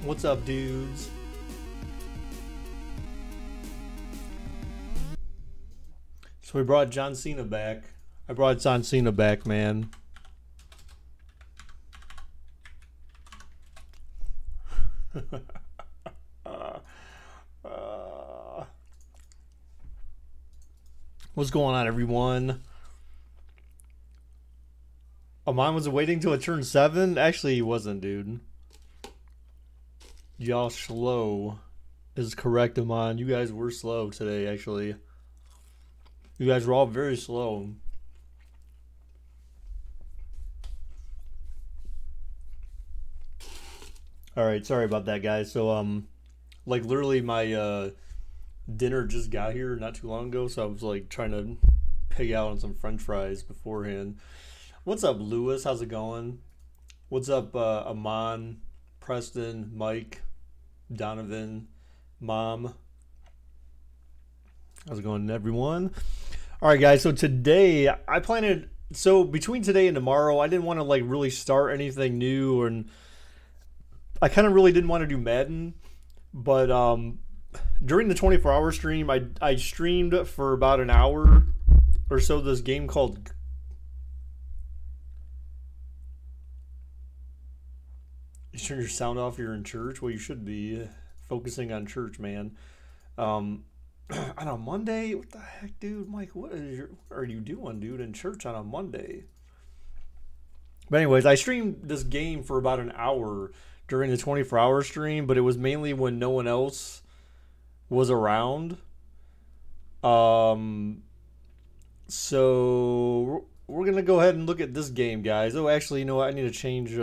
What's up, dudes? So we brought John Cena back. I brought John Cena back, man. What's going on, everyone? Amon was waiting till it turned 7? Actually, he wasn't, dude. Y'all slow is correct, Amon. You guys were slow today, actually. You guys were all very slow. Alright, sorry about that, guys. So, like, literally my, dinner just got here not too long ago, so I was, like, trying to pig out on some french fries beforehand. What's up, Lewis? How's it going? What's up, Amon, Preston, Mike, Donovan, Mom? How's it going, everyone? Alright, guys, so today, I planned... So, between today and tomorrow, I didn't want to, like, really start anything new, and I kind of really didn't want to do Madden, but during the 24-hour stream, I streamed for about an hour or so this game called... You turn your sound off, you're in church? Well, you should be focusing on church, man. On a Monday? What the heck, dude? Mike, what are you doing, dude, in church on a Monday? But anyways, I streamed this game for about an hour during the 24-hour stream, but it was mainly when no one else was around. So we're gonna go ahead and look at this game, guys. Oh, actually, you know what? I need to change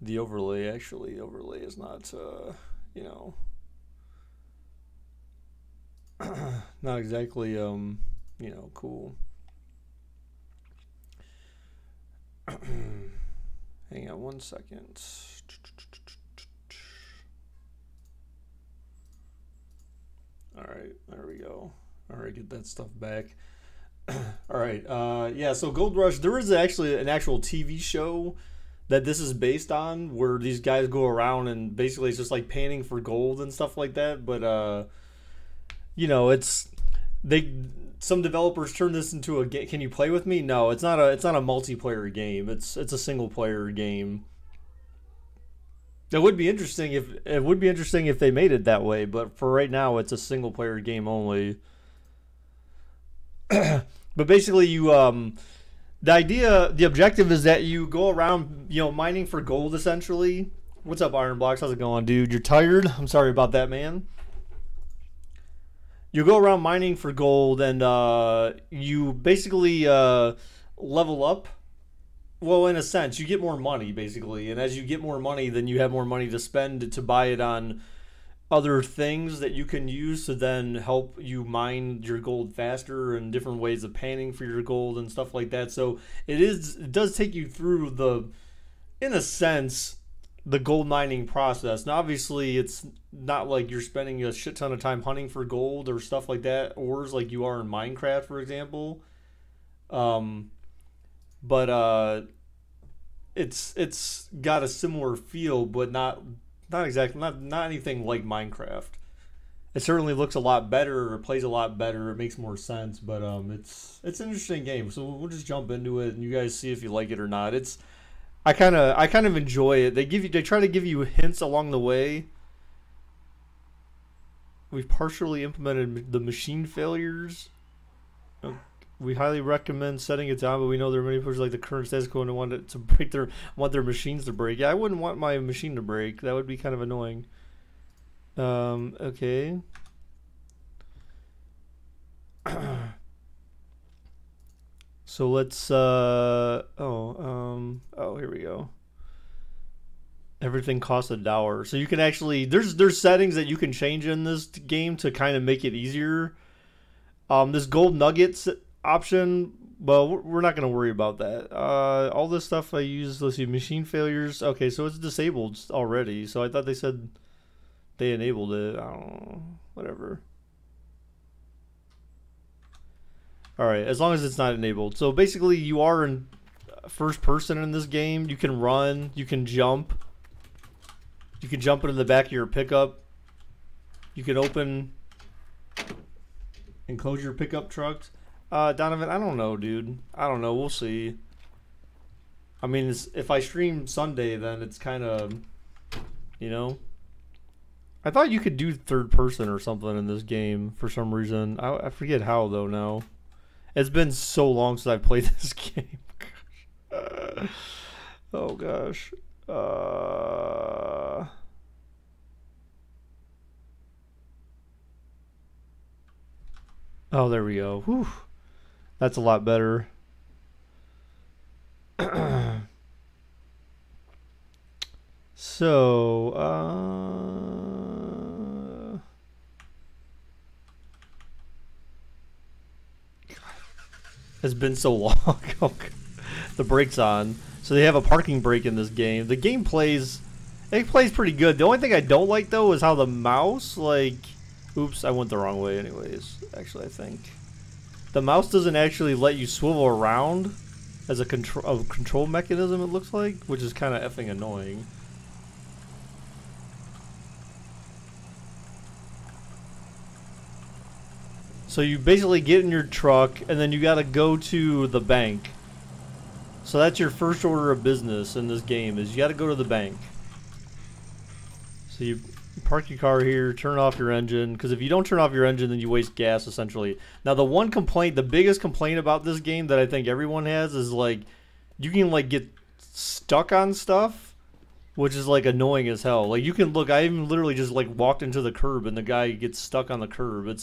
the overlay. Actually, overlay is not you know, not exactly you know, cool. Hang on one second. Alright, there we go. Alright, get that stuff back. Alright, yeah, so Gold Rush, there is actually an actual TV show that this is based on, where these guys go around and basically it's just like panning for gold and stuff like that, but you know, some developers turn this into a game. Can you play with me? No, it's not a multiplayer game. It's a single player game. It would be interesting if they made it that way, but for right now it's a single player game only. But basically you the objective is that you go around, you know, mining for gold essentially. What's up, Iron Blocks? How's it going, dude? You're tired? I'm sorry about that, man. You go around mining for gold, and you basically level up. Well, in a sense, you get more money, basically. And as you get more money, then you have more money to spend to buy it on other things that you can use to then help you mine your gold faster, and different ways of panning for your gold and stuff like that. So it does take you through in a sense, the gold mining process. Now, obviously, it's not like you're spending a shit ton of time hunting for gold or stuff like that, ores like you are in Minecraft, for example. But it's got a similar feel, but not exactly, not anything like Minecraft. It certainly looks a lot better, or plays a lot better. It makes more sense, but it's an interesting game. So we'll just jump into it, and you guys see if you like it or not. I kind of enjoy it. They try to give you hints along the way. We've partially implemented the machine failures. We highly recommend setting it down, but we know there are many players like the current status quo and want their machines to break. Yeah, I wouldn't want my machine to break. That would be kind of annoying. Okay. So let's here we go. Everything costs $1. So you can actually there's settings that you can change in this game to kind of make it easier. This gold nuggets option, well, we're not going to worry about that. All this stuff I use, let's see, machine failures. Okay, so it's disabled already. So I thought they said they enabled it. I don't know, whatever. Alright, as long as it's not enabled. So basically you are in first person in this game. You can run, you can jump. You can jump into the back of your pickup. You can open and close your pickup trucks. Donovan, I don't know, dude. I don't know. We'll see. I mean, if I stream Sunday, then it's kind of, you know. I thought you could do third person or something in this game for some reason. I forget how, though, now. It's been so long since I've played this game. Oh, gosh. Oh, there we go. Whew. That's a lot better. So, it's been so long. The brake's on. So they have a parking brake in this game. The game plays, it plays pretty good. The only thing I don't like, though, is how the mouse, like, oops, I went the wrong way anyways, actually, I think. The mouse doesn't actually let you swivel around as a control mechanism, it looks like, which is kind of effing annoying. So you basically get in your truck, and then you gotta go to the bank. So that's your first order of business in this game, is you gotta go to the bank. So you park your car here, turn off your engine, because if you don't turn off your engine, then you waste gas, essentially. Now, the one complaint, the biggest complaint about this game that I think everyone has is, like, you can, like, get stuck on stuff, which is, like, annoying as hell. Like, you can, look, I even literally just, like, walked into the curb, and the guy gets stuck on the curb.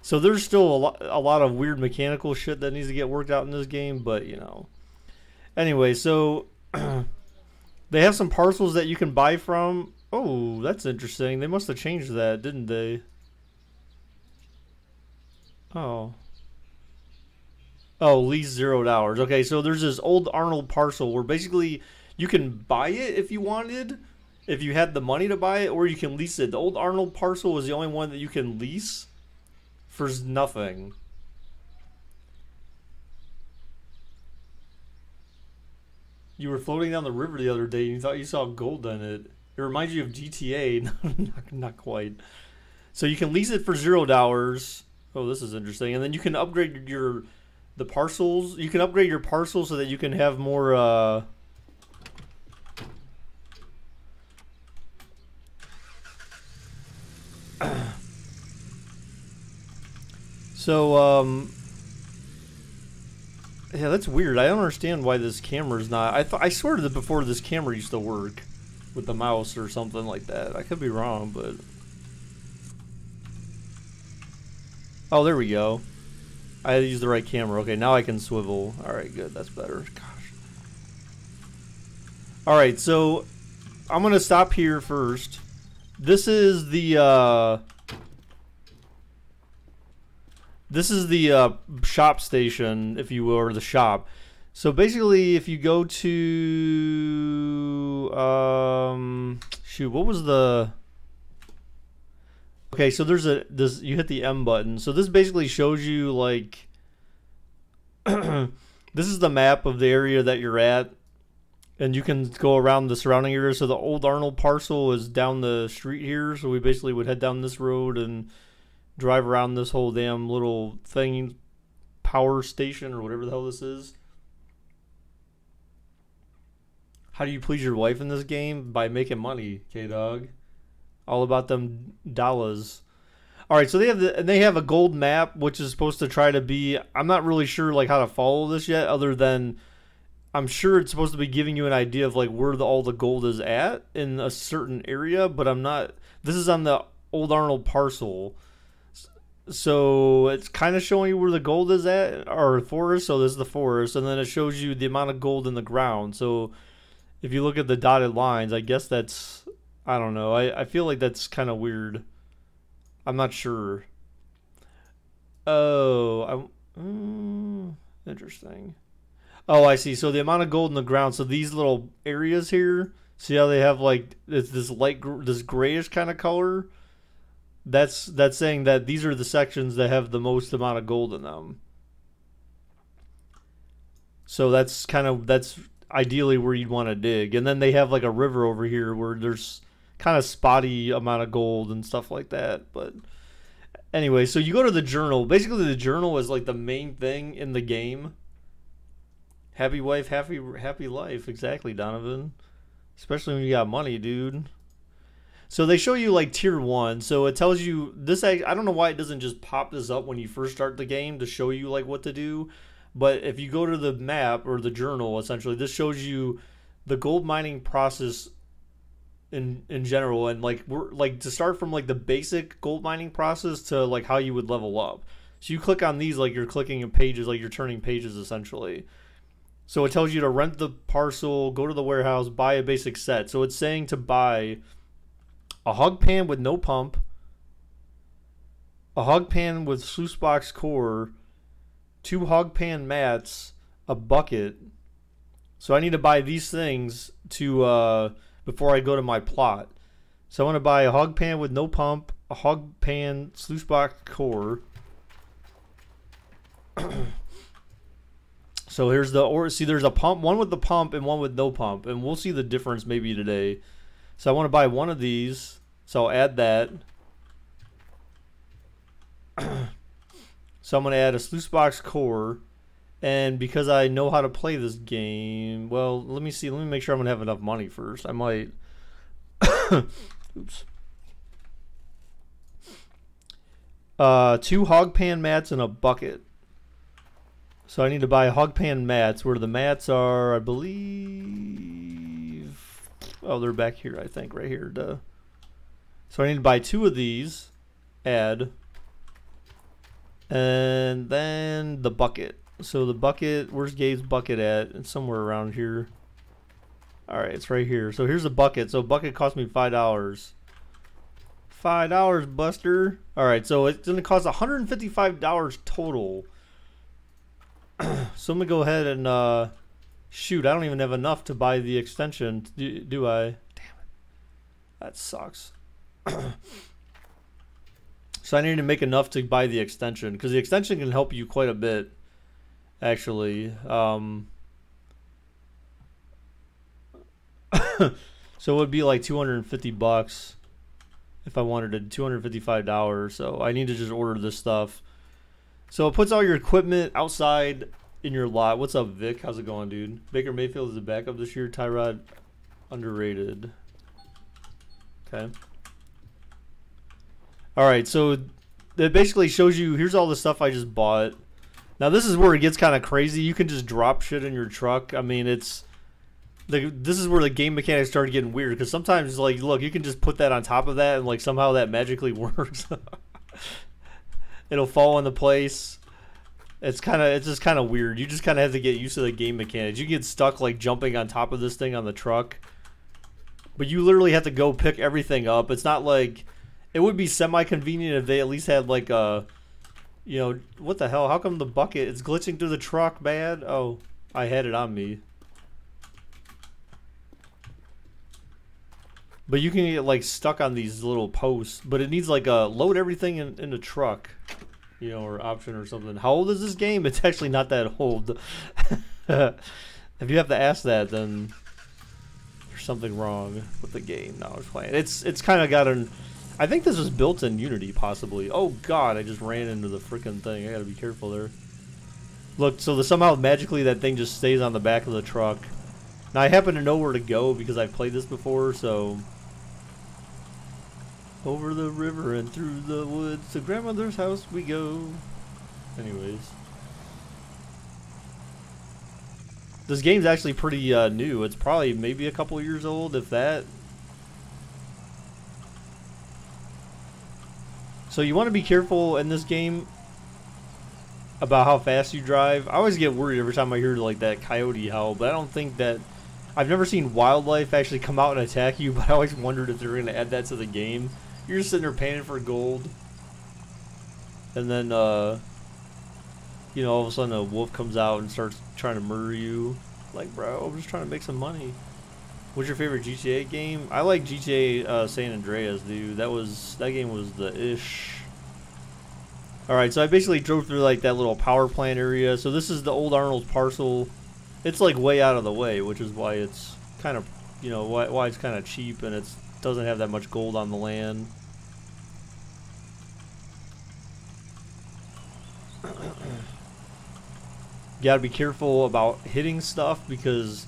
So there's still a lot of weird mechanical shit that needs to get worked out in this game, but, you know. Anyway, so they have some parcels that you can buy from. Oh, that's interesting. They must have changed that, didn't they? Oh. Oh, lease $0. Okay, so there's this old Arnold parcel where basically you can buy it if you wanted, if you had the money to buy it, or you can lease it. The old Arnold parcel is the only one that you can lease for nothing. You were floating down the river the other day and you thought you saw gold in it. It reminds you of GTA. Not quite. So you can lease it for $0. Oh, this is interesting. And then you can upgrade the parcels. You can upgrade your parcels so that you can have more yeah, that's weird. I don't understand why this camera's not. I swear that before this camera used to work with the mouse or something like that. I could be wrong, but oh, there we go. I used the right camera. Okay, now I can swivel. All right, good. That's better. Gosh. All right, so I'm gonna stop here first. This is the shop station, if you will, or the shop. So basically, if you go to shoot, what was the? Okay, so there's you hit the M button. So this basically shows you, like, this is the map of the area that you're at, and you can go around the surrounding area. So the old Arnold parcel is down the street here. So we basically would head down this road and drive around this whole damn little thing, power station or whatever the hell this is. How do you please your wife in this game? By making money, K-Dog. All about them dollars. All right, so they have a gold map, which is supposed to try to be. I'm not really sure like how to follow this yet, other than I'm sure it's supposed to be giving you an idea of like where all the gold is at in a certain area, but I'm not. This is on the old Arnold parcel. So it's kind of showing you where the gold is at, or forest. So this is the forest, and then it shows you the amount of gold in the ground. So if you look at the dotted lines, I guess that's, I don't know. I feel like that's kind of weird. I'm not sure. Oh, interesting. Oh, I see. So the amount of gold in the ground. So these little areas here, see how they have like this this grayish kind of color. That's saying that these are the sections that have the most amount of gold in them. So that's ideally where you'd want to dig. And then they have like a river over here where there's kind of spotty amount of gold and stuff like that. But anyway, so you go to the journal. Basically, the journal is like the main thing in the game. Happy wife, happy life. Exactly, Donovan. Especially when you got money, dude. So they show you like tier 1. So it tells you this. I don't know why it doesn't just pop this up when you first start the game to show you like what to do. But if you go to the map or the journal, essentially, this shows you the gold mining process in general, and like we're like to start from like the basic gold mining process to like how you would level up. So you click on these like you're clicking in pages, like you're turning pages essentially. So it tells you to rent the parcel, go to the warehouse, buy a basic set. So it's saying to buy a hog pan with no pump, a hog pan with sluice box core, 2 hog pan mats, a bucket. So I need to buy these things to before I go to my plot. So I want to buy a hog pan with no pump, a hog pan sluice box core. So here's the see there's a pump, one with the pump and one with no pump, and we'll see the difference maybe today. So I want to buy one of these, so I'll add that. So I'm going to add a sluice box core, and because I know how to play this game, well, let me make sure I'm going to have enough money first. I might oops. 2 hog pan mats and a bucket. So I need to buy hog pan mats, where the mats are, I believe, oh, they're back here, I think, right here. Duh. So I need to buy 2 of these, add, and then the bucket. So the bucket, where's Gabe's bucket at? It's somewhere around here. Alright, it's right here. So here's a bucket. So a bucket cost me $5. $5, Buster. Alright, so it's going to cost $155 total. So I'm going to go ahead and, shoot, I don't even have enough to buy the extension, do I? Damn it. That sucks. So I need to make enough to buy the extension, because the extension can help you quite a bit, actually. So it would be like $250 if I wanted it, $255. So I need to just order this stuff. So it puts all your equipment outside in your lot. What's up, Vic? How's it going, dude? Baker Mayfield is the backup this year. Tyrod underrated. Okay. Alright, so it basically shows you, here's all the stuff I just bought. Now this is where it gets kind of crazy. You can just drop shit in your truck. I mean, this is where the game mechanics started getting weird, because sometimes, like, look, you can just put that on top of that and like somehow that magically works. It'll fall into place. It's just kind of weird. You just kind of have to get used to the game mechanics. You get stuck like jumping on top of this thing on the truck, but you literally have to go pick everything up. It's not like, it would be semi-convenient if they at least had like a, you know, what the hell? How come the bucket is glitching through the truck bad? Oh, I had it on me. But you can get like stuck on these little posts, but it needs like a load everything in the truck, you know, or option or something. How old is this game? It's actually not that old. If you have to ask that, then there's something wrong with the game. No, I was playing. It's kind of got an, I think this was built in Unity possibly. Oh God, I just ran into the freaking thing. I gotta be careful there. Look, so somehow magically that thing just stays on the back of the truck. Now I happen to know where to go because I've played this before, so. Over the river and through the woods to grandmother's house we go. Anyways. This game's actually pretty new. It's probably maybe a couple years old, if that. So you want to be careful in this game about how fast you drive. I always get worried every time I hear like that coyote howl, but I don't think that, I've never seen wildlife actually come out and attack you, but I always wondered if they were going to add that to the game. You're just sitting there paying for gold, and then you know, all of a sudden a wolf comes out and starts trying to murder you. Like, bro, I'm just trying to make some money. What's your favorite GTA game? I like GTA San Andreas, dude. That game was the ish. Alright, so I basically drove through like that little power plant area. So this is the old Arnold's parcel. It's like way out of the way, which is why it's kind of, you know, why it's kind of cheap, and it's doesn't have that much gold on the land. You gotta be careful about hitting stuff because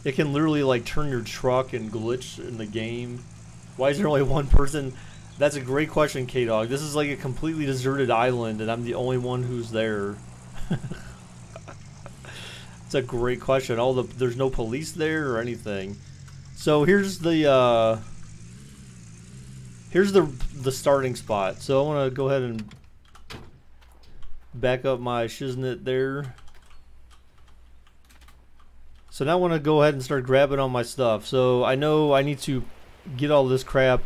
it can literally like turn your truck and glitch in the game. Why is there only one person? That's a great question, K-Dog. This is like a completely deserted island and I'm the only one who's there. It's a great question. There's no police there or anything. So here's the starting spot. So I want to go ahead and back up my shiznit there. So now I want to go ahead and start grabbing all my stuff. So I know I need to get all this crap.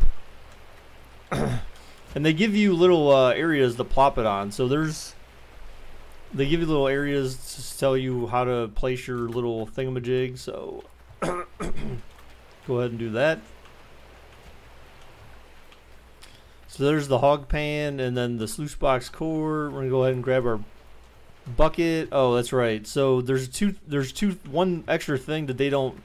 And they give you little areas to plop it on. So they give you little areas to tell you how to place your little thingamajig. So go ahead and do that. So there's the hog pan and then the sluice box core. We're gonna go ahead and grab our bucket. Oh, that's right. So there's one extra thing that they didn't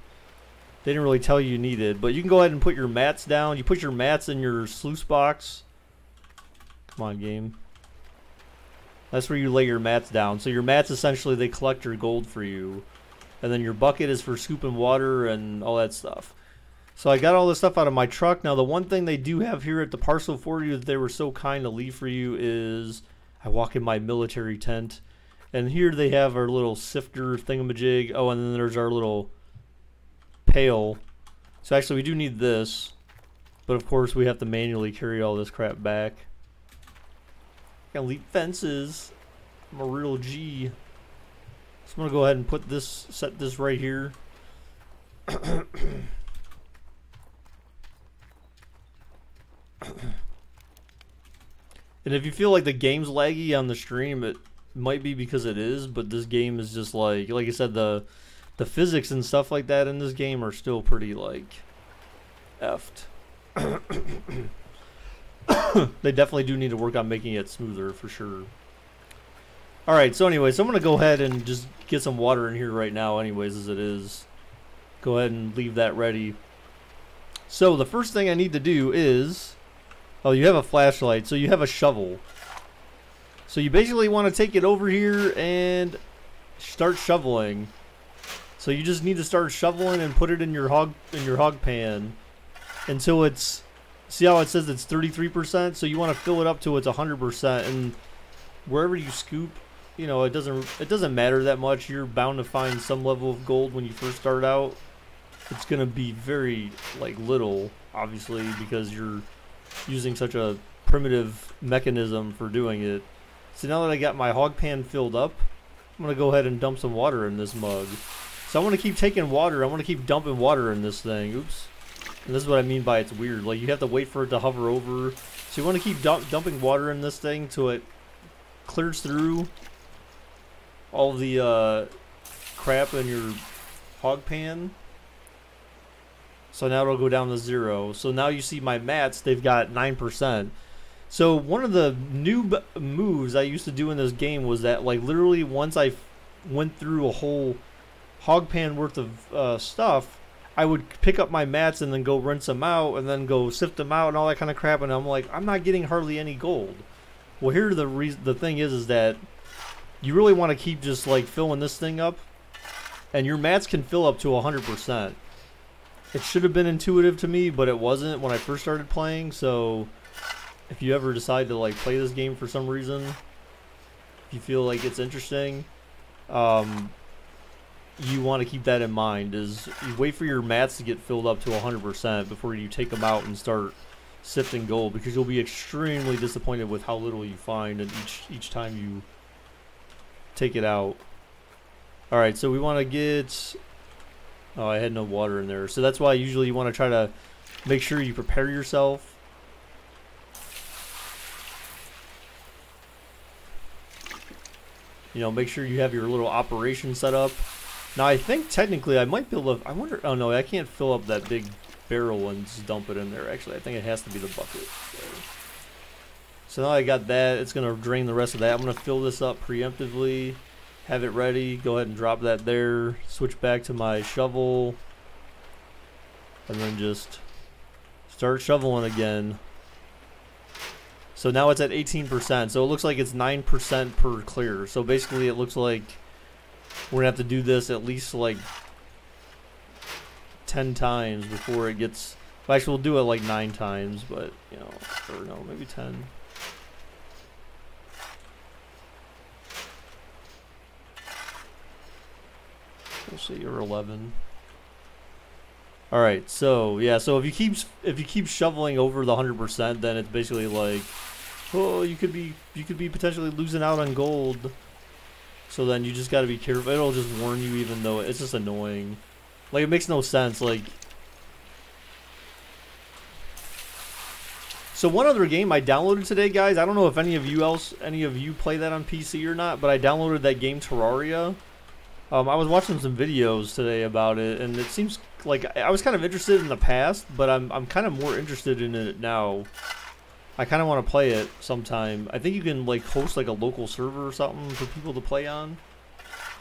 really tell you needed, but you can go ahead and put your mats down. You put your mats in your sluice box. Come on, game. That's where you lay your mats down. So your mats essentially they collect your gold for you, and then your bucket is for scooping water and all that stuff. So I got all this stuff out of my truck. Now the one thing they do have here at the parcel for you that they were so kind to leave for you is I walk in my military tent. And here they have our little sifter thingamajig. Oh, and then there's our little pail. So actually we do need this. But of course we have to manually carry all this crap back. Gotta leap fences. I'm a real G. So I'm gonna go ahead and set this right here. And if you feel like the game's laggy on the stream, it might be because it is, but this game is just like I said, the physics and stuff like that in this game are still pretty like effed. They definitely do need to work on making it smoother for sure. Alright, so anyway, so I'm gonna go ahead and just get some water in here right now anyways as it is. Go ahead and leave that ready. So the first thing I need to do is, oh, you have a flashlight, so you have a shovel. So you basically want to take it over here and start shoveling. So you just need to start shoveling and put it in your hog pan until it's, see how it says it's 33%? So you want to fill it up to it's 100%, and wherever you scoop, you know, it doesn't matter that much. You're bound to find some level of gold when you first start out. It's gonna be very like little, obviously, because you're using such a primitive mechanism for doing it. So now that I got my hog pan filled up, I'm gonna go ahead and dump some water in this mug. So I want to keep taking water. I want to keep dumping water in this thing. Oops. And this is what I mean by it's weird. Like you have to wait for it to hover over. So you want to keep dumping water in this thing till it clears through all the crap in your hog pan. So now it'll go down to 0. So now you see my mats, they've got 9%. So one of the noob moves I used to do in this game was that like literally once I went through a whole hog pan worth of stuff, I would pick up my mats and then go rinse them out and then go sift them out and all that kind of crap, and I'm like, I'm not getting hardly any gold. Well, here the thing is that you really want to keep just like filling this thing up, and your mats can fill up to 100%. It should have been intuitive to me, but it wasn't when I first started playing. So if you ever decide to like play this game for some reason, if you feel like it's interesting, you want to keep that in mind. Is you wait for your mats to get filled up to 100% before you take them out and start sifting gold, because you'll be extremely disappointed with how little you find in each time you take it out. All right, so we want to get, oh, I had no water in there, so that's why usually you want to try to make sure you prepare yourself. You know, make sure you have your little operation set up. Now I think technically I might be able to, I wonder, oh no, I can't fill up that big barrel and just dump it in there. Actually, I think it has to be the bucket. So now I got that, it's going to drain the rest of that. I'm going to fill this up preemptively, have it ready, go ahead and drop that there, switch back to my shovel, and then just Start shoveling again. So now it's at 18%. So it looks like it's 9% per clear. So basically it looks like we're going to have to do this at least like 10 times before it gets... Well, actually, we'll do it like 9 times, but, you know, or no, maybe 10. We'll see, or 11. All right, so yeah, so if you keep shoveling over the 100%, then it's basically like, oh, you could be potentially losing out on gold. So then you just got to be careful. It'll just warn you, even though it's just annoying. Like, it makes no sense. Like, so one other game I downloaded today, guys. I don't know if any of you play that on PC or not, but I downloaded that game Terraria. I was watching some videos today about it, and it seems like I was kind of interested in the past, but I'm kind of more interested in it now. I kind of want to play it sometime. I think you can like host like a local server or something for people to play on.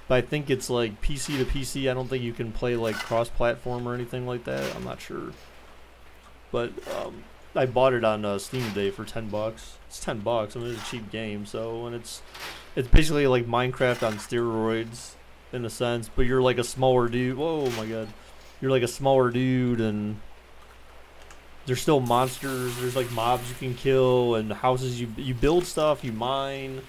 But I think it's like PC to PC. I don't think you can play like cross-platform or anything like that. I'm not sure. But I bought it on Steam today for $10. It's $10. I mean, it's a cheap game. So, and it's basically like Minecraft on steroids in a sense. But you're like a smaller dude. Whoa, my God! You're like a smaller dude, and there's still monsters. There's like mobs you can kill, and houses you build stuff. You mine.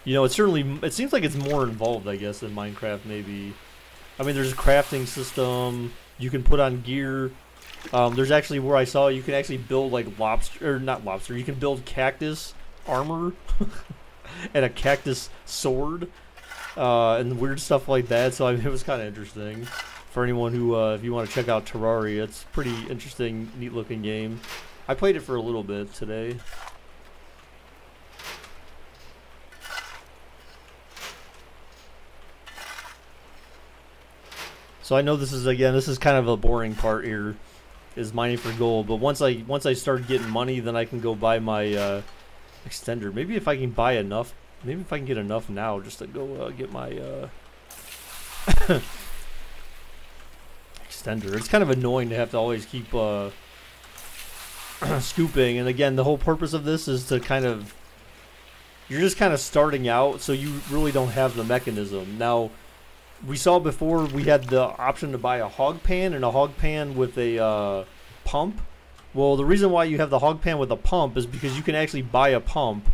You know, it seems like it's more involved, I guess, than Minecraft maybe. I mean, there's a crafting system. You can put on gear. There's actually, where I saw, you can actually build like lobster, or not lobster. You can build cactus armor and a cactus sword, and weird stuff like that. So I mean, it was kind of interesting for anyone who, if you want to check out Terraria, it's a pretty interesting, neat looking game. I played it for a little bit today. So I know this is kind of a boring part here, is mining for gold. But once I start getting money, then I can go buy my extender. Maybe if I can buy enough, maybe if I can get enough now, just to go get my extender. It's kind of annoying to have to always keep scooping. And again, the whole purpose of this is to kind of, you're just kind of starting out, so you really don't have the mechanism. Now, we saw before we had the option to buy a hog pan and a hog pan with a pump. Well, the reason why you have the hog pan with a pump is because you can actually buy a pump,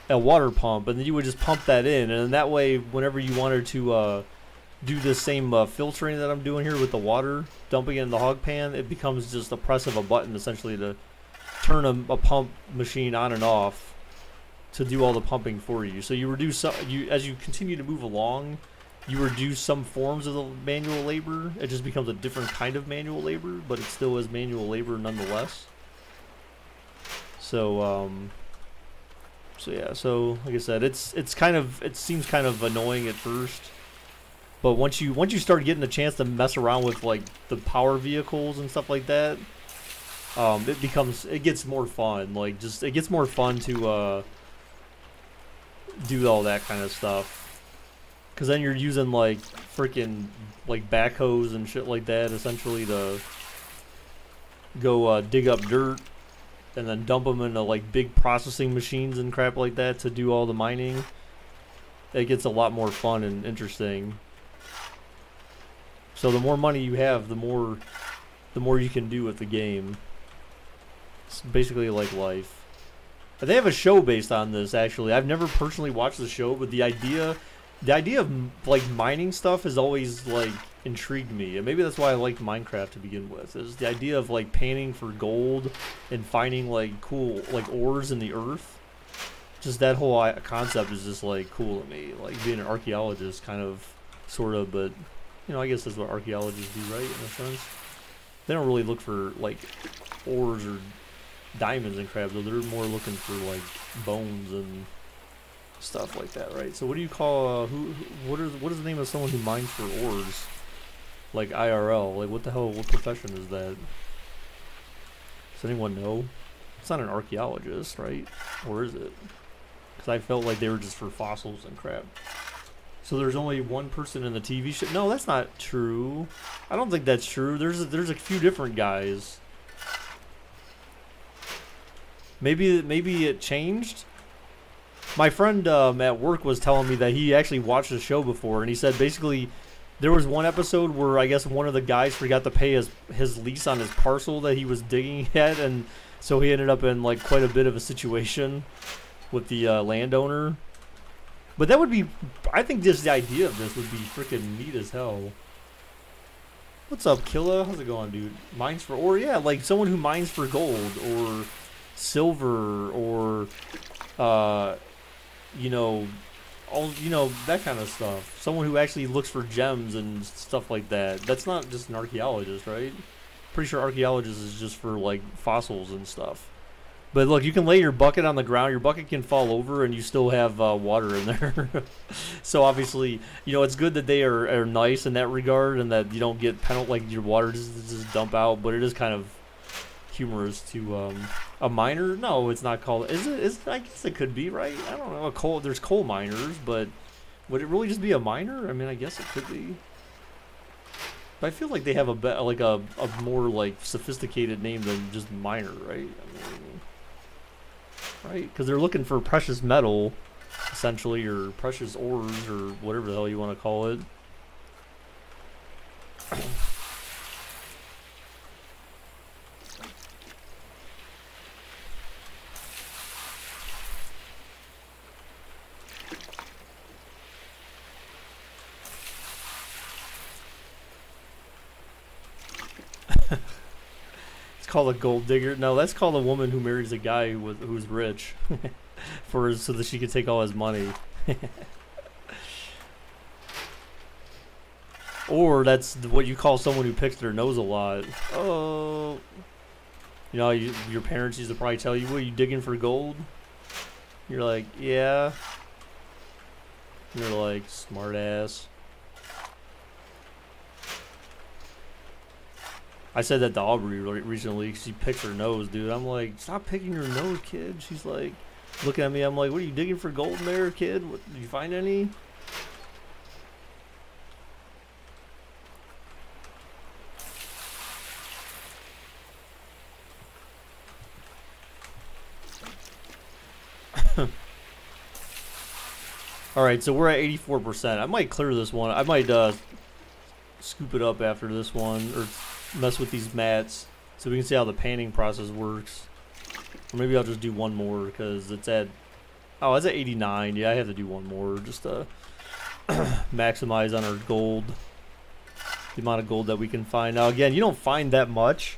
a water pump, and then you would just pump that in, and that way, whenever you wanted to do the same filtering that I'm doing here with the water, dumping it in the hog pan, it becomes just a press of a button essentially to turn a pump machine on and off to do all the pumping for you. So you reduce as you continue to move along. You reduce some forms of the manual labor. It just becomes a different kind of manual labor, but it still is manual labor nonetheless. So, so yeah. So like I said, it seems kind of annoying at first, but once you start getting the chance to mess around with like the power vehicles and stuff like that, it gets more fun. Like it gets more fun to do all that kind of stuff. Because then you're using like freaking like backhoes and shit like that essentially to go dig up dirt and then dump them into like big processing machines and crap like that to do all the mining. It gets a lot more fun and interesting. So the more money you have, the more you can do with the game. It's basically like life. But they have a show based on this actually. I've never personally watched the show, but the idea of like mining stuff has always like intrigued me, and maybe that's why I liked Minecraft to begin with, is the idea of like panning for gold and finding like cool like ores in the earth. Just that whole concept is just like cool to me, like being an archaeologist kind of, sort of, but you know, I guess that's what archaeologists do, right, in a sense. They don't really look for like ores or diamonds and crap, though. They're more looking for like bones and stuff like that, right? So what do you call what is the name of someone who mines for ores, like IRL? Like what the hell? What profession is that? Does anyone know? It's not an archaeologist, right? Or is it? Because I felt like they were just for fossils and crap. So there's only one person in the TV show. No, that's not true. I don't think that's true. There's a few different guys. Maybe it changed. My friend at work was telling me that he actually watched the show before, and he said basically there was one episode where I guess one of the guys forgot to pay his lease on his parcel that he was digging at, and so he ended up in like quite a bit of a situation with the landowner. But that would be, I think just the idea of this would be freaking neat as hell. What's up, Killa? How's it going, dude? Mines for, or yeah, like someone who mines for gold or silver or, you know, all, you know, that kind of stuff. Someone who actually looks for gems and stuff like that. That's not just an archaeologist, right? Pretty sure archaeologist is just for like fossils and stuff. But look, you can lay your bucket on the ground. Your bucket can fall over, and you still have water in there. So obviously, you know, it's good that they are nice in that regard, and that you don't get like your water just dump out. But it is kind of humorous to a miner. No, it's not called. Is it? I guess it could be, right? I don't know. There's coal miners, but would it really just be a miner? I mean, I guess it could be. But I feel like they have a more like sophisticated name than just miner, right? I mean, right? Because they're looking for precious metal, essentially, or precious ores, or whatever the hell you want to call it. Called a gold digger. No, that's called a woman who marries a guy who's rich, so that she can take all his money. Or that's what you call someone who picks their nose a lot. Oh, you know, your parents used to probably tell you, "What, are you digging for gold?" You're like, "Yeah." And you're like, "Smart ass." I said that to Aubrey recently because she picked her nose, dude. I'm like, stop picking your nose, kid. She's like, looking at me. I'm like, what are you digging for gold in there, kid? What, did you find any? Alright, so we're at 84%. I might clear this one. I might scoop it up after this one, or mess with these mats so we can see how the panning process works. Or maybe I'll just do one more because it's at, oh, it's at 89. Yeah, I have to do one more just to maximize on our gold, the amount of gold that we can find. Now again, you don't find that much,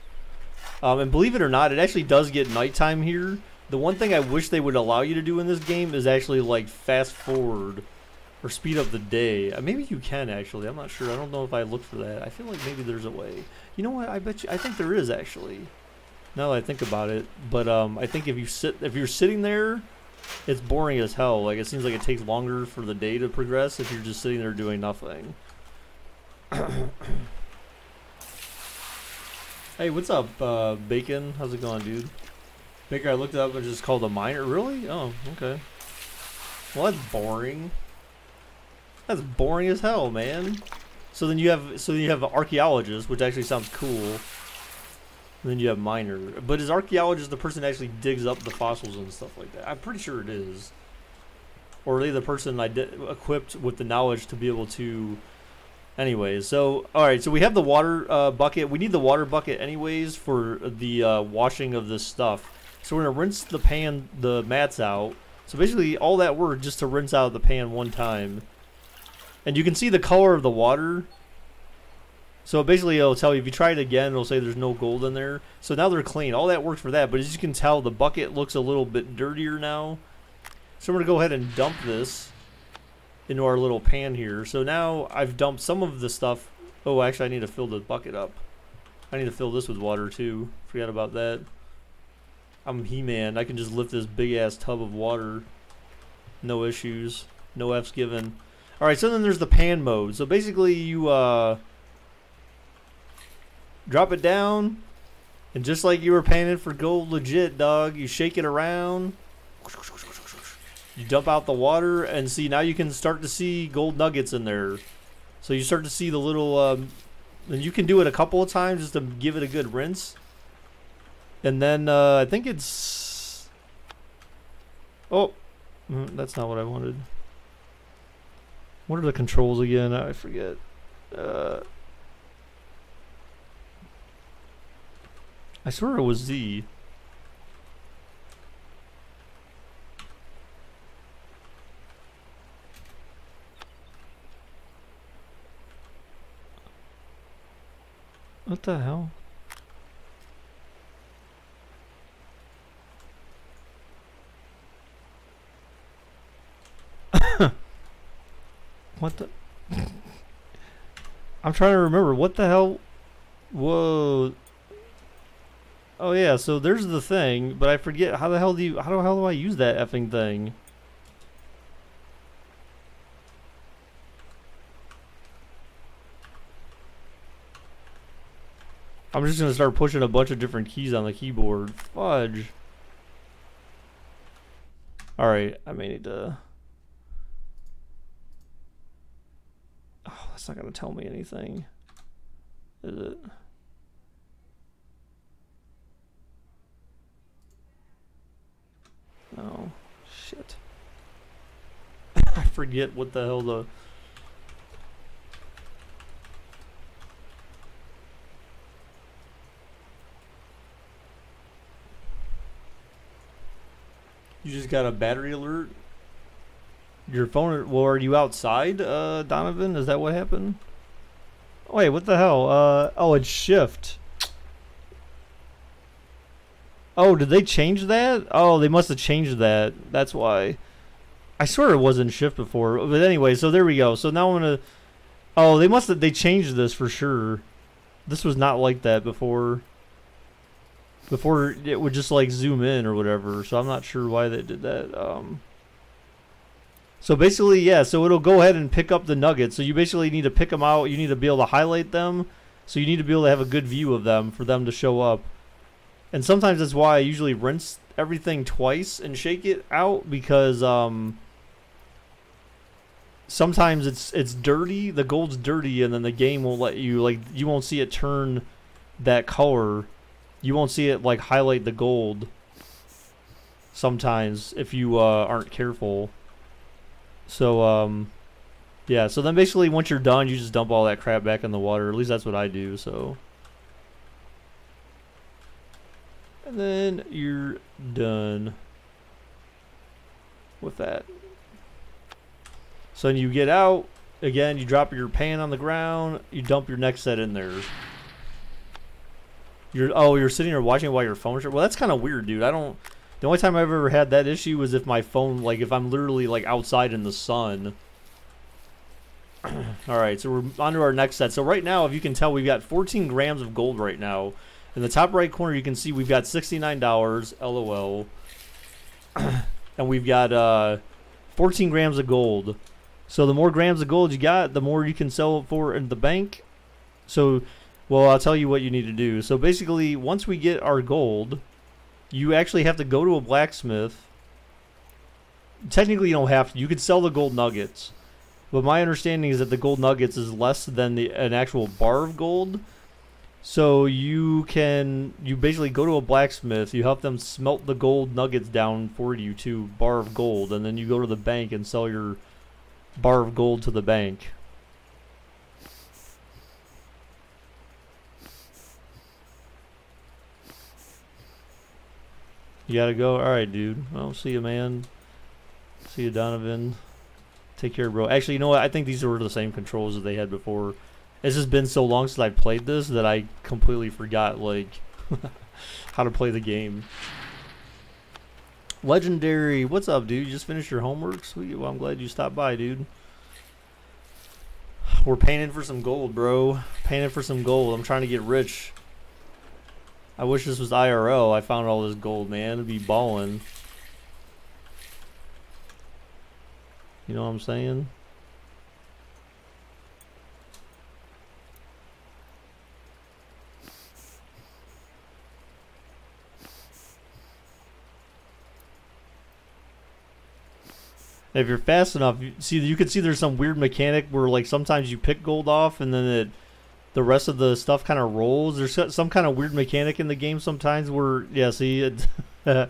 and believe it or not, it actually does get nighttime here. The one thing I wish they would allow you to do in this game is actually like fast forward or speed up the day. Maybe you can actually. I'm not sure. I don't know if I looked for that. I feel like maybe there's a way. You know what? I bet you. I think there is actually. Now that I think about it, but I think if you're sitting there, it's boring as hell. Like it seems like it takes longer for the day to progress if you're just sitting there doing nothing. Hey, what's up, Bacon? How's it going, dude? Baker, I looked it up and just called a miner. Really? Oh, okay. Well, that's boring. That's boring as hell, man. So then you have archaeologist, which actually sounds cool. And then you have miner. But is archaeologist the person that actually digs up the fossils and stuff like that? I'm pretty sure it is. Or are they the person equipped with the knowledge to be able to... Anyways, so, alright, so we have the water bucket. We need the water bucket anyways for the washing of this stuff. So we're going to rinse the mats out. So basically all that work just to rinse out the pan one time. And you can see the color of the water. So basically it'll tell you, if you try it again, it'll say there's no gold in there. So now they're clean. All that worked for that. But as you can tell, the bucket looks a little bit dirtier now. So we're going to go ahead and dump this into our little pan here. So now I've dumped some of the stuff. Oh, actually I need to fill the bucket up. I need to fill this with water too. Forgot about that. I'm He-Man. I can just lift this big ass tub of water. No issues. No F's given. Alright, so then there's the pan mode. So basically you drop it down, and just like you were panning for gold legit, dog, you shake it around. You dump out the water, and see, now you can start to see gold nuggets in there. So you start to see the little, and you can do it a couple of times just to give it a good rinse. And then, I think it's... Oh, that's not what I wanted. What are the controls again? I forget. I swear it was Z. What the hell? What the? I'm trying to remember. What the hell? Whoa. Oh yeah, so there's the thing, but I forget how the hell do I use that effing thing? I'm just gonna start pushing a bunch of different keys on the keyboard. Fudge. Alright, I may need to... Oh, that's not gonna tell me anything. Is it? Oh, shit. I forget what the hell the... You just got a battery alert? Your phone... Well, are you outside, Donovan? Is that what happened? Oh, wait, what the hell? Oh, it's shift. Oh, did they change that? Oh, they must have changed that. That's why. I swear it wasn't shift before. But anyway, so there we go. So now I'm gonna... Oh, they must have... They changed this for sure. This was not like that before. Before it would just like zoom in or whatever. So I'm not sure why they did that. So basically, yeah, so it'll go ahead and pick up the nuggets. So you basically need to pick them out. You need to be able to highlight them. So you need to be able to have a good view of them for them to show up. And sometimes that's why I usually rinse everything twice and shake it out, because sometimes it's dirty, the gold's dirty, and then the game won't let you, like, you won't see it turn that color. You won't see it like highlight the gold sometimes if you aren't careful. So yeah, so then basically once you're done, you just dump all that crap back in the water. At least that's what I do. So, and then you're done with that. So then you get out again, you drop your pan on the ground, you dump your next set in there. You're sitting there watching it while your phone's... Well, that's kind of weird, dude. The only time I've ever had that issue was if my phone, like, if I'm literally, like, outside in the sun. Alright, so we're on to our next set. So right now, if you can tell, we've got 14 grams of gold right now. In the top right corner, you can see we've got $69, LOL. And we've got 14 grams of gold. So the more grams of gold you got, the more you can sell it for in the bank. So... Well, I'll tell you what you need to do. So basically, once we get our gold, you actually have to go to a blacksmith. Technically, you don't have to. You could sell the gold nuggets. But my understanding is that the gold nuggets is less than an actual bar of gold. So you basically go to a blacksmith, you help them smelt the gold nuggets down for you to bar of gold, and then you go to the bank and sell your bar of gold to the bank. You gotta go? Alright, dude. Well, see you, man. See you, Donovan. Take care, bro. Actually, you know what? I think these were the same controls that they had before. It's just been so long since I played this that I completely forgot, like, how to play the game. Legendary. What's up, dude? You just finished your homework? Sweet. Well, I'm glad you stopped by, dude. We're painting for some gold, bro. Painting for some gold. I'm trying to get rich. I wish this was IRL. I found all this gold, man. It'd be ballin'. You know what I'm saying? If you're fast enough, you can see there's some weird mechanic where like sometimes you pick gold off and then the rest of the stuff kind of rolls. There's some kind of weird mechanic in the game sometimes where yeah, see the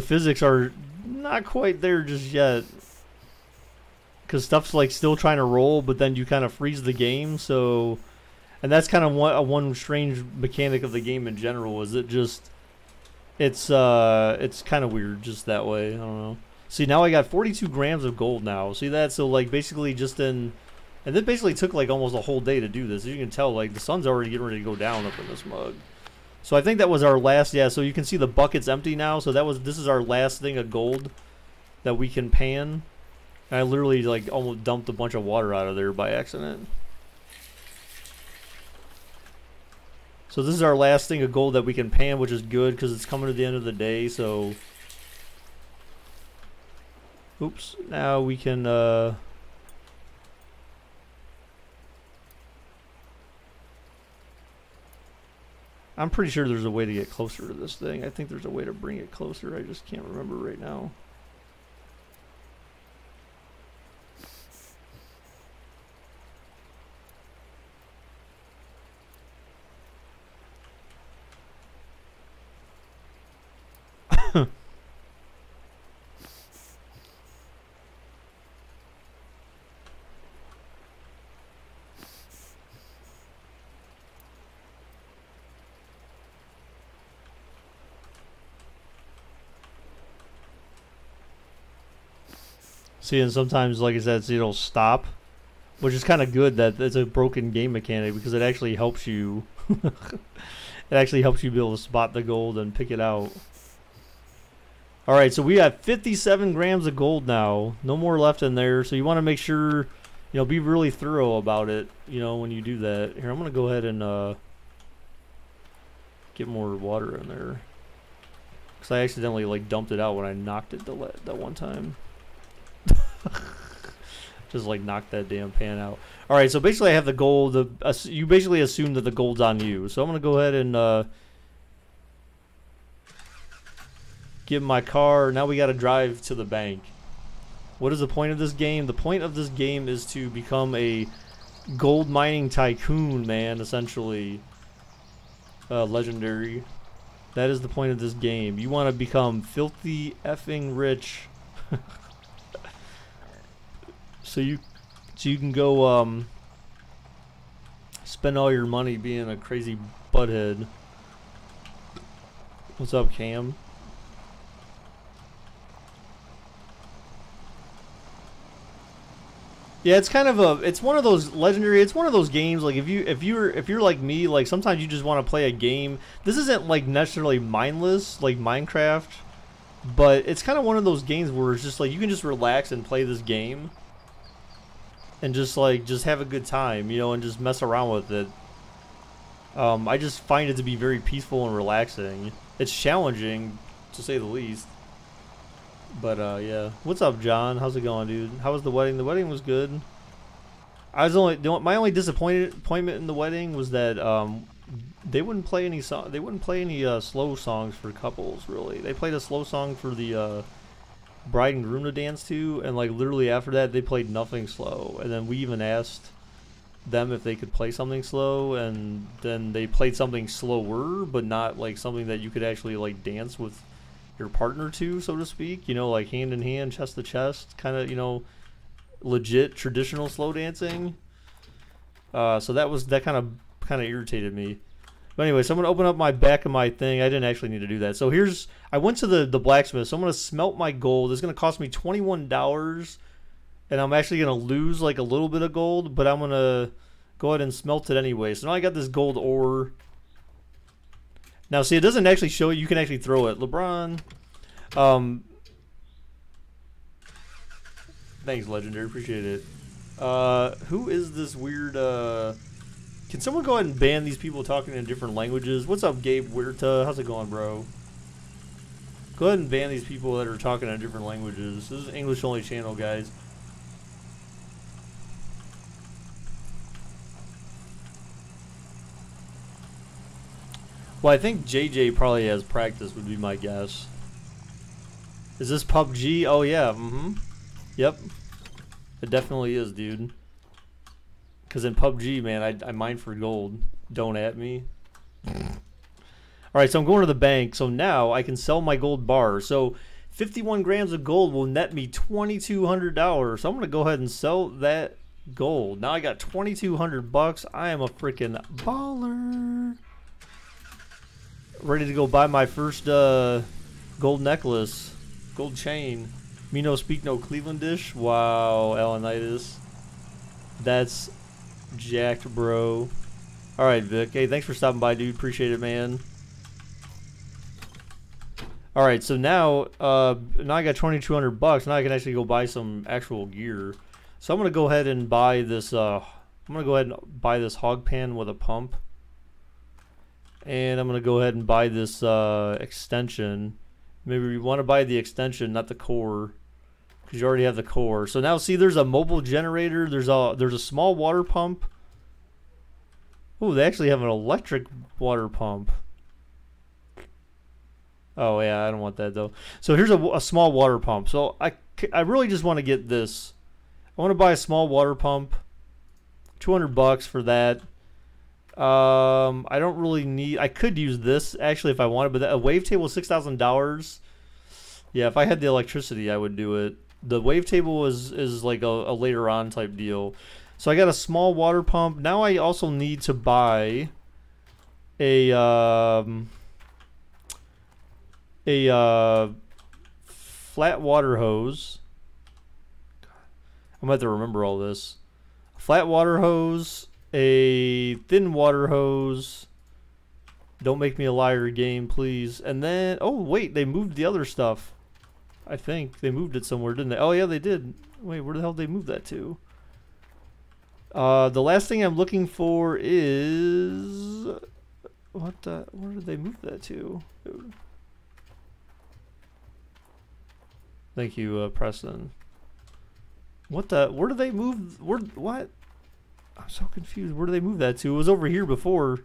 physics are not quite there just yet because stuff's like still trying to roll, but then you kind of freeze the game. So, and that's kind of one strange mechanic of the game in general. Is it just it's kind of weird just that way. I don't know. See, now I got 42 grams of gold now. See that? So, like, basically just in... And it basically took, like, almost a whole day to do this. As you can tell, like, the sun's already getting ready to go down up in this mug. So I think that was our last... Yeah, so you can see the bucket's empty now. So this is our last thing of gold that we can pan. And I literally, like, almost dumped a bunch of water out of there by accident. So this is our last thing of gold that we can pan, which is good because it's coming to the end of the day, so... Oops, now we can, I'm pretty sure there's a way to get closer to this thing. I think there's a way to bring it closer. I just can't remember right now. See, and sometimes, like I said, it'll stop, which is kind of good that it's a broken game mechanic because it actually helps you. It actually helps you be able to spot the gold and pick it out. All right, so we have 57 grams of gold now. No more left in there, so you want to make sure, you know, be really thorough about it, you know, when you do that. Here, I'm going to go ahead and get more water in there because I accidentally, like, dumped it out when I knocked it that one time. Just like knock that damn pan out. All right, so basically I have the gold. You basically assume that the gold's on you. So I'm gonna go ahead and get my car. Now we gotta drive to the bank. What is the point of this game? The point of this game is to become a gold mining tycoon, man. Essentially, legendary. That is the point of this game. You want to become filthy effing rich. So you can go spend all your money being a crazy butthead. What's up, Cam? Yeah, it's kind of it's one of those legendary. It's one of those games like if you're like me, like sometimes you just want to play a game. This isn't like necessarily mindless like Minecraft, but it's kind of one of those games where it's just like you can just relax and play this game. And just have a good time, you know, and just mess around with it. I just find it to be very peaceful and relaxing. It's challenging, to say the least. But yeah. What's up, John? How's it going, dude? How was the wedding? The wedding was good. My only disappointment in the wedding was that they wouldn't play any slow songs for couples. Really, they played a slow song for the bride and groom to dance to, and like literally after that they played nothing slow. And then we even asked them if they could play something slow, and then they played something slower, but not like something that you could actually like dance with your partner to, so to speak, you know, like hand in hand, chest to chest, kind of, you know, legit traditional slow dancing. So that kind of irritated me. But anyway, so I'm gonna open up my back of my thing. I didn't actually need to do that. So I went to the blacksmith. So I'm gonna smelt my gold. It's gonna cost me $21, and I'm actually gonna lose like a little bit of gold, but I'm gonna go ahead and smelt it anyway. So now I got this gold ore. Now see, it doesn't actually show you can actually throw it. LeBron, thanks, Legendary, appreciate it. Who is this weird? Can someone go ahead and ban these people talking in different languages? What's up, Gabe Huerta? How's it going, bro? Go ahead and ban these people that are talking in different languages. This is an English-only channel, guys. Well, I think JJ probably has practice, would be my guess. Is this PUBG? Oh yeah, Yep. It definitely is, dude. Because in PUBG, man, I mine for gold. Don't at me. Alright, so I'm going to the bank. So now I can sell my gold bar. So 51 grams of gold will net me $2,200. So I'm going to go ahead and sell that gold. Now I got 2,200 bucks. I am a freaking baller. Ready to go buy my first gold necklace. Gold chain. Me no speak no Clevelandish. Wow, Alanitis. That's jacked, bro. Alright, Vic. Hey, thanks for stopping by, dude. Appreciate it, man. Alright, so now now I got 2,200 bucks. Now I can actually go buy some actual gear. So I'm gonna go ahead and buy this I'm gonna go ahead and buy this hog pan with a pump. And I'm gonna go ahead and buy this extension. Maybe you want to buy the extension, not the core, because you already have the core. So now see, there's a mobile generator. There's a small water pump. Oh, they actually have an electric water pump. Oh yeah, I don't want that though. So here's a small water pump. So I really just want to get this. I want to buy a small water pump. 200 bucks for that. I don't really need. I could use this actually if I wanted, but a wavetable $6,000. Yeah, if I had the electricity, I would do it. The wavetable is like a later on type deal. So I got a small water pump. Now I also need to buy a flat water hose. I'm gonna have to remember all this. A flat water hose. A thin water hose. Don't make me a liar, game, please. And then, oh wait, they moved the other stuff. I think they moved it somewhere, didn't they? Oh yeah, they did. Wait, where the hell did they move that to? The last thing I'm looking for is where did they move that to? Thank you, Preston. Where did they move? What? I'm so confused. Where did they move that to? It was over here before.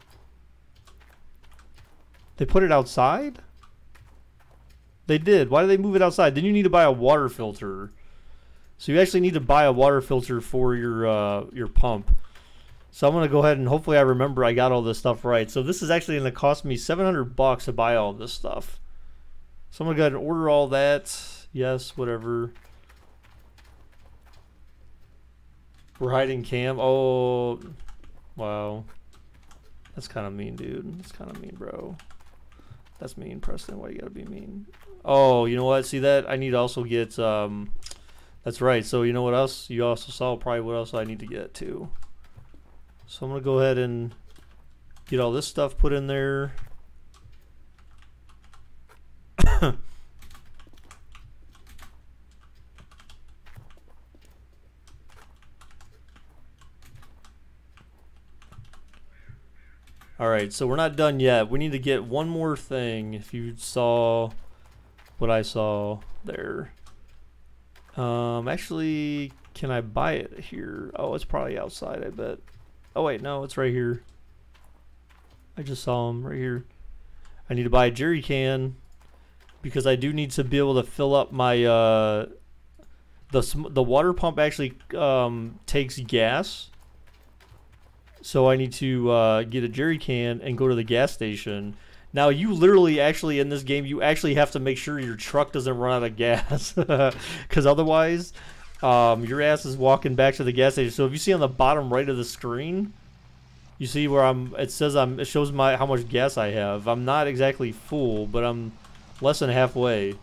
They put it outside? They did. Why did they move it outside? Then you need to buy a water filter. So you actually need to buy a water filter for your pump. So I'm going to go ahead and hopefully I remember I got all this stuff right. So this is actually going to cost me 700 bucks to buy all this stuff. So I'm going to go ahead and order all that. Yes, whatever. We're hiding cam. Oh, wow. That's kind of mean, dude. That's kind of mean, bro. That's mean, Preston. Why you gotta be mean? Oh, you know what? See that? I need to also get, that's right. So you know what else? You also saw probably what else I need to get too. So I'm gonna go ahead and get all this stuff put in there. Alright, so we're not done yet. We need to get one more thing. If you saw what I saw there. Actually, can I buy it here? Oh, it's probably outside, I bet. Oh wait, no, it's right here. I just saw him right here. I need to buy a jerry can because I do need to be able to fill up my the water pump actually takes gas. So I need to get a jerry can and go to the gas station. Now you literally actually in this game you actually have to make sure your truck doesn't run out of gas because otherwise your ass is walking back to the gas station. So if you see on the bottom right of the screen, you see where it shows how much gas I have. I'm not exactly full, but I'm less than halfway.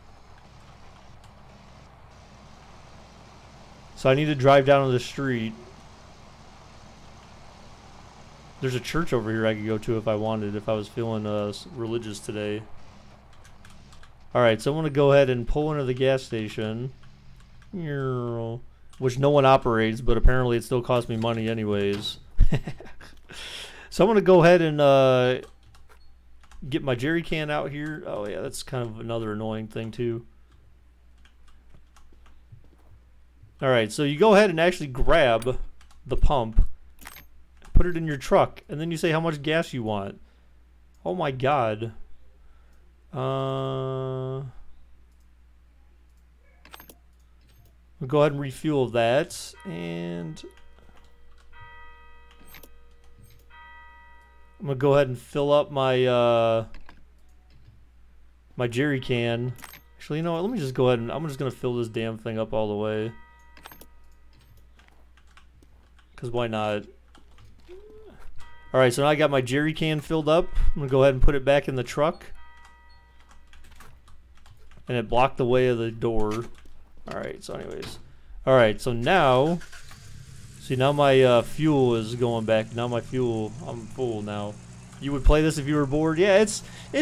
So I need to drive down to the street. There's a church over here I could go to if I wanted, if I was feeling religious today. Alright, so I'm going to go ahead and pull into the gas station. Which no one operates, but apparently it still costs me money anyways. So I'm going to go ahead and get my jerry can out here. Oh yeah, that's kind of another annoying thing too. Alright, so you go ahead and actually grab the pump. Put it in your truck, and then you say how much gas you want. Oh my god. We'll go ahead and refuel that, and I'm gonna go ahead and fill up my my jerry can. Actually, you know what? Let me just go ahead and I'm just gonna fill this damn thing up all the way. Cause why not? All right, so now I got my jerry can filled up. I'm gonna go ahead and put it back in the truck, and it blocked the way of the door. Alright, so anyways. Alright, so now... See, now my fuel is going back. Now my fuel... I'm full now. You would play this if you were bored? Yeah, it's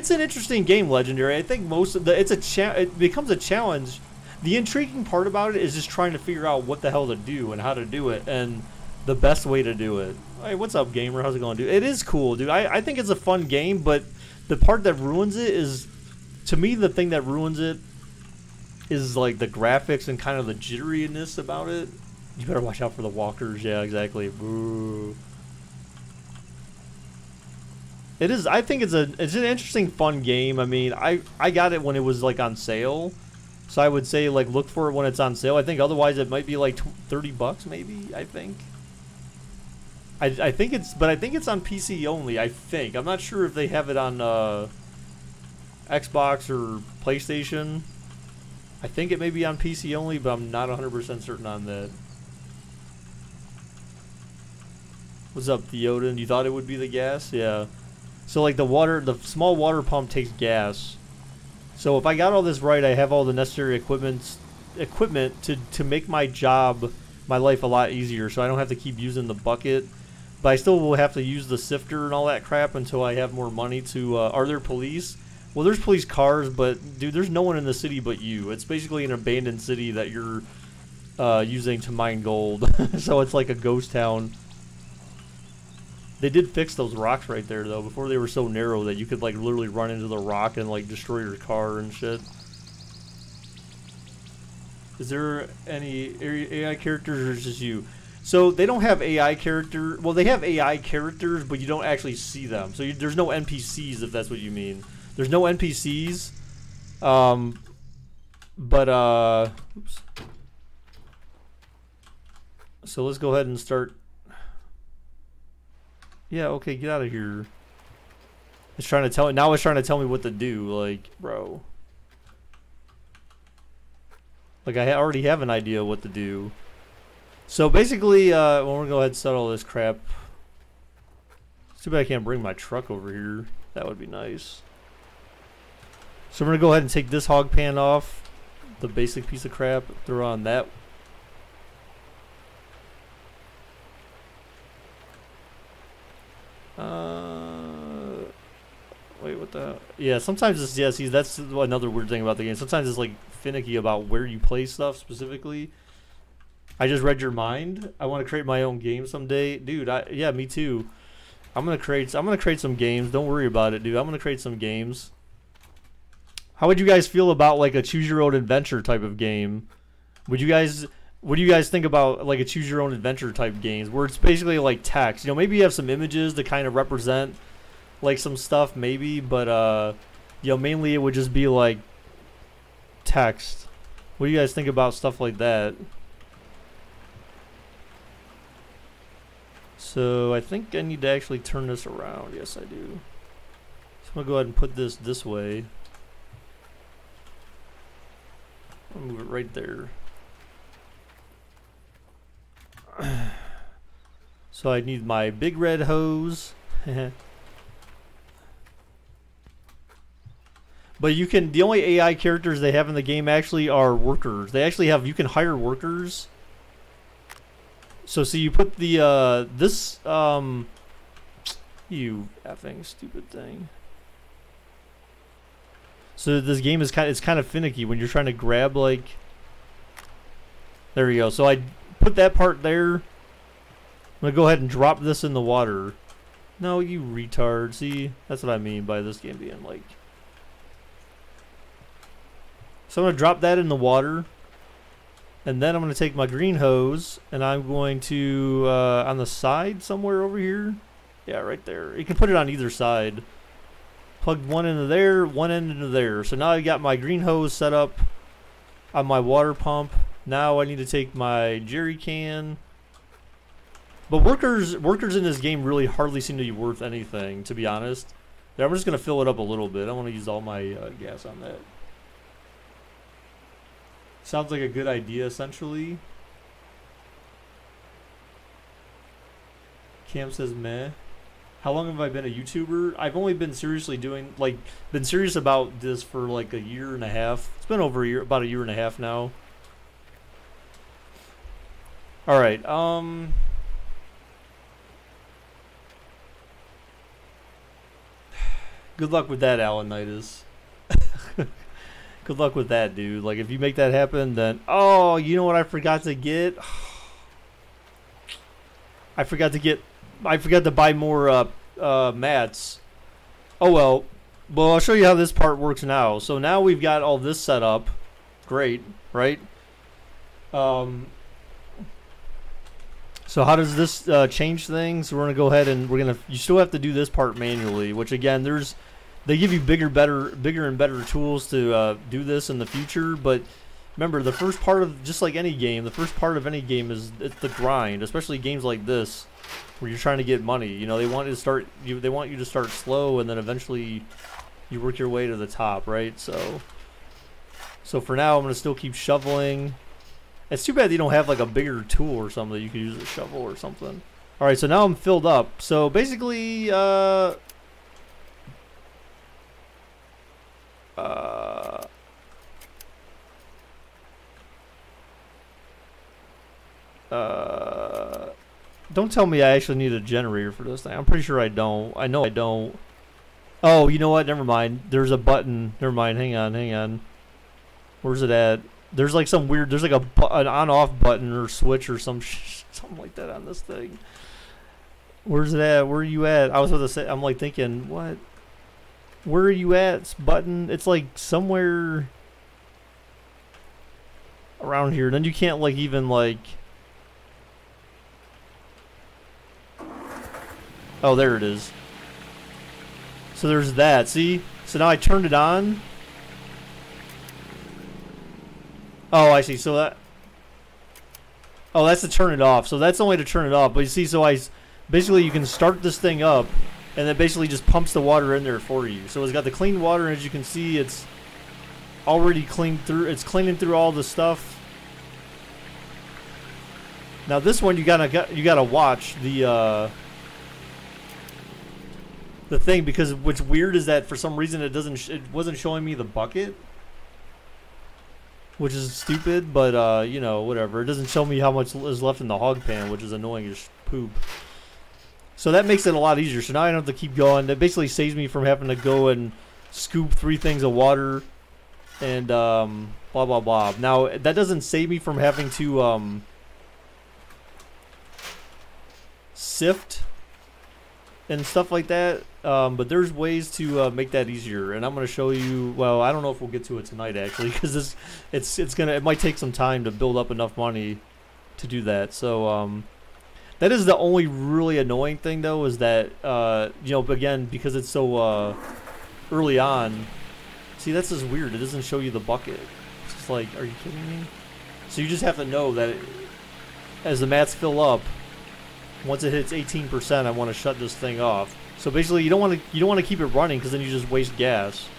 an interesting game, Legendary. I think most of the... it becomes a challenge. The intriguing part about it is just trying to figure out what the hell to do and how to do it. And the best way to do it. Hey, what's up, gamer? How's it going, dude? It is cool, dude. I think it's a fun game, but the part that ruins it is... To me, the thing that ruins it is like the graphics and kind of the jitteriness about it. You better watch out for the walkers. Yeah, exactly. Boo. It is. I think it's an interesting, fun game. I mean, I got it when it was like on sale, so I would say like look for it when it's on sale. I think otherwise it might be like $30 maybe. I think. I think it's, but I think it's on PC only. I think. I'm not sure if they have it on Xbox or PlayStation. I think it may be on PC only, but I'm not 100% certain on that. What's up, Theoden? You thought it would be the gas? Yeah. So like the small water pump takes gas. So if I got all this right, I have all the necessary equipment to make my life a lot easier, so I don't have to keep using the bucket. But I still will have to use the sifter and all that crap until I have more money to... are there police? Well, there's police cars, but dude, there's no one in the city but you. It's basically an abandoned city that you're using to mine gold. So it's like a ghost town. They did fix those rocks right there, though. Before they were so narrow that you could like literally run into the rock and like destroy your car and shit. Is there any AI characters or is it just you? So they don't have AI character. Well, they have AI characters, but you don't actually see them. So there's no NPCs, if that's what you mean. There's no NPCs, oops. So let's go ahead and start. Yeah, okay, get out of here. It's trying to tell now. It's trying to tell me what to do, like, bro. Like I already have an idea what to do. So basically, we're gonna go ahead and settle this crap. It's too bad I can't bring my truck over here. That would be nice. So we're gonna go ahead and take this hog pan off, the basic piece of crap, throw on that. Wait, what the? Yeah, sometimes it's, yeah, see, that's another weird thing about the game. Sometimes it's like finicky about where you play stuff specifically. I just read your mind. I want to create my own game someday, dude. Yeah, me too. I'm gonna create some games. Don't worry about it, dude. I'm gonna create some games. How would you guys feel about like a choose your own adventure type of game? What do you guys think about like a choose your own adventure type games where it's basically like text? You know, maybe you have some images to kind of represent like some stuff maybe, but you know, mainly it would just be like text. What do you guys think about stuff like that? So I think I need to actually turn this around. Yes, I do. So I'm gonna go ahead and put this way. I'll move it right there. So I need my big red hose. But you can, the only AI characters they have in the game actually are workers. They actually have, you can hire workers. So see, you put the this you effing stupid thing. So this game is kind of finicky when you're trying to grab, like, there we go. So I put that part there. I'm gonna go ahead and drop this in the water. No, you retard. See, that's what I mean by this game being like. So I'm gonna drop that in the water, and then I'm gonna take my green hose and I'm going to on the side somewhere over here. Yeah, right there. You can put it on either side. Plugged one into there, one end into there. So now I got my green hose set up on my water pump. Now I need to take my jerry can. But workers in this game really hardly seem to be worth anything, to be honest. Yeah, I'm just gonna fill it up a little bit. I want to use all my gas on that. Sounds like a good idea, essentially. Cam says meh. How long have I been a YouTuber? I've only been seriously doing, like, been serious about this for like a year and a half. It's been over a year, about a year and a half now. Alright, good luck with that, Alanitis. Good luck with that, dude. Like, if you make that happen, then... Oh, you know what I forgot to get? I forgot to buy more mats. Oh, well. Well, I'll show you how this part works now. So now we've got all this set up. Great, right? So how does this change things? We're going to go ahead and you still have to do this part manually, which again, they give you bigger and better tools to do this in the future. But remember, the first part of, just like any game, the first part of any game is it's the grind, especially games like this where you're trying to get money. You know, they want you to start slow, and then eventually you work your way to the top, right? So for now, I'm going to still keep shoveling. It's too bad you don't have like a bigger tool or something that you could use a shovel or something. All right, so now I'm filled up. So basically, don't tell me I actually need a generator for this thing. I'm pretty sure I don't. I know I don't. Oh, you know what? Never mind. There's a button. Never mind. Hang on. Where's it at? There's like some weird. There's like an on-off button or switch or something like that on this thing. Where's it at? Where are you at? I was about to say. I'm like thinking, what? Where are you at? Button. It's like somewhere around here. Then you can't like even like. Oh, there it is. So there's that. See? So now I turned it on. Oh, I see. So that... Oh, that's to turn it off. So that's only to turn it off. But you see, so basically you can start this thing up, and it basically just pumps the water in there for you. So it's got the clean water, and as you can see, it's already cleaned through. It's cleaning through all the stuff. Now this one, you gotta watch the thing, because what's weird is that for some reason it wasn't showing me the bucket. Which is stupid, but, you know, whatever. It doesn't show me how much is left in the hog pan, which is annoying as poop. So that makes it a lot easier. So now I don't have to keep going. That basically saves me from having to go and scoop 3 things of water and, blah, blah, blah. Now, that doesn't save me from having to, sift and stuff like that. But there's ways to make that easier, and I'm going to show you. Well, I don't know if we'll get to it tonight actually, because it might take some time to build up enough money to do that. So that is the only really annoying thing, though, is that you know, again, because it's so early on. See, that's just weird. It doesn't show you the bucket. It's just like, are you kidding me? So you just have to know that as the mats fill up, once it hits 18%, I want to shut this thing off. So basically, you don't want to keep it running, because then you just waste gas.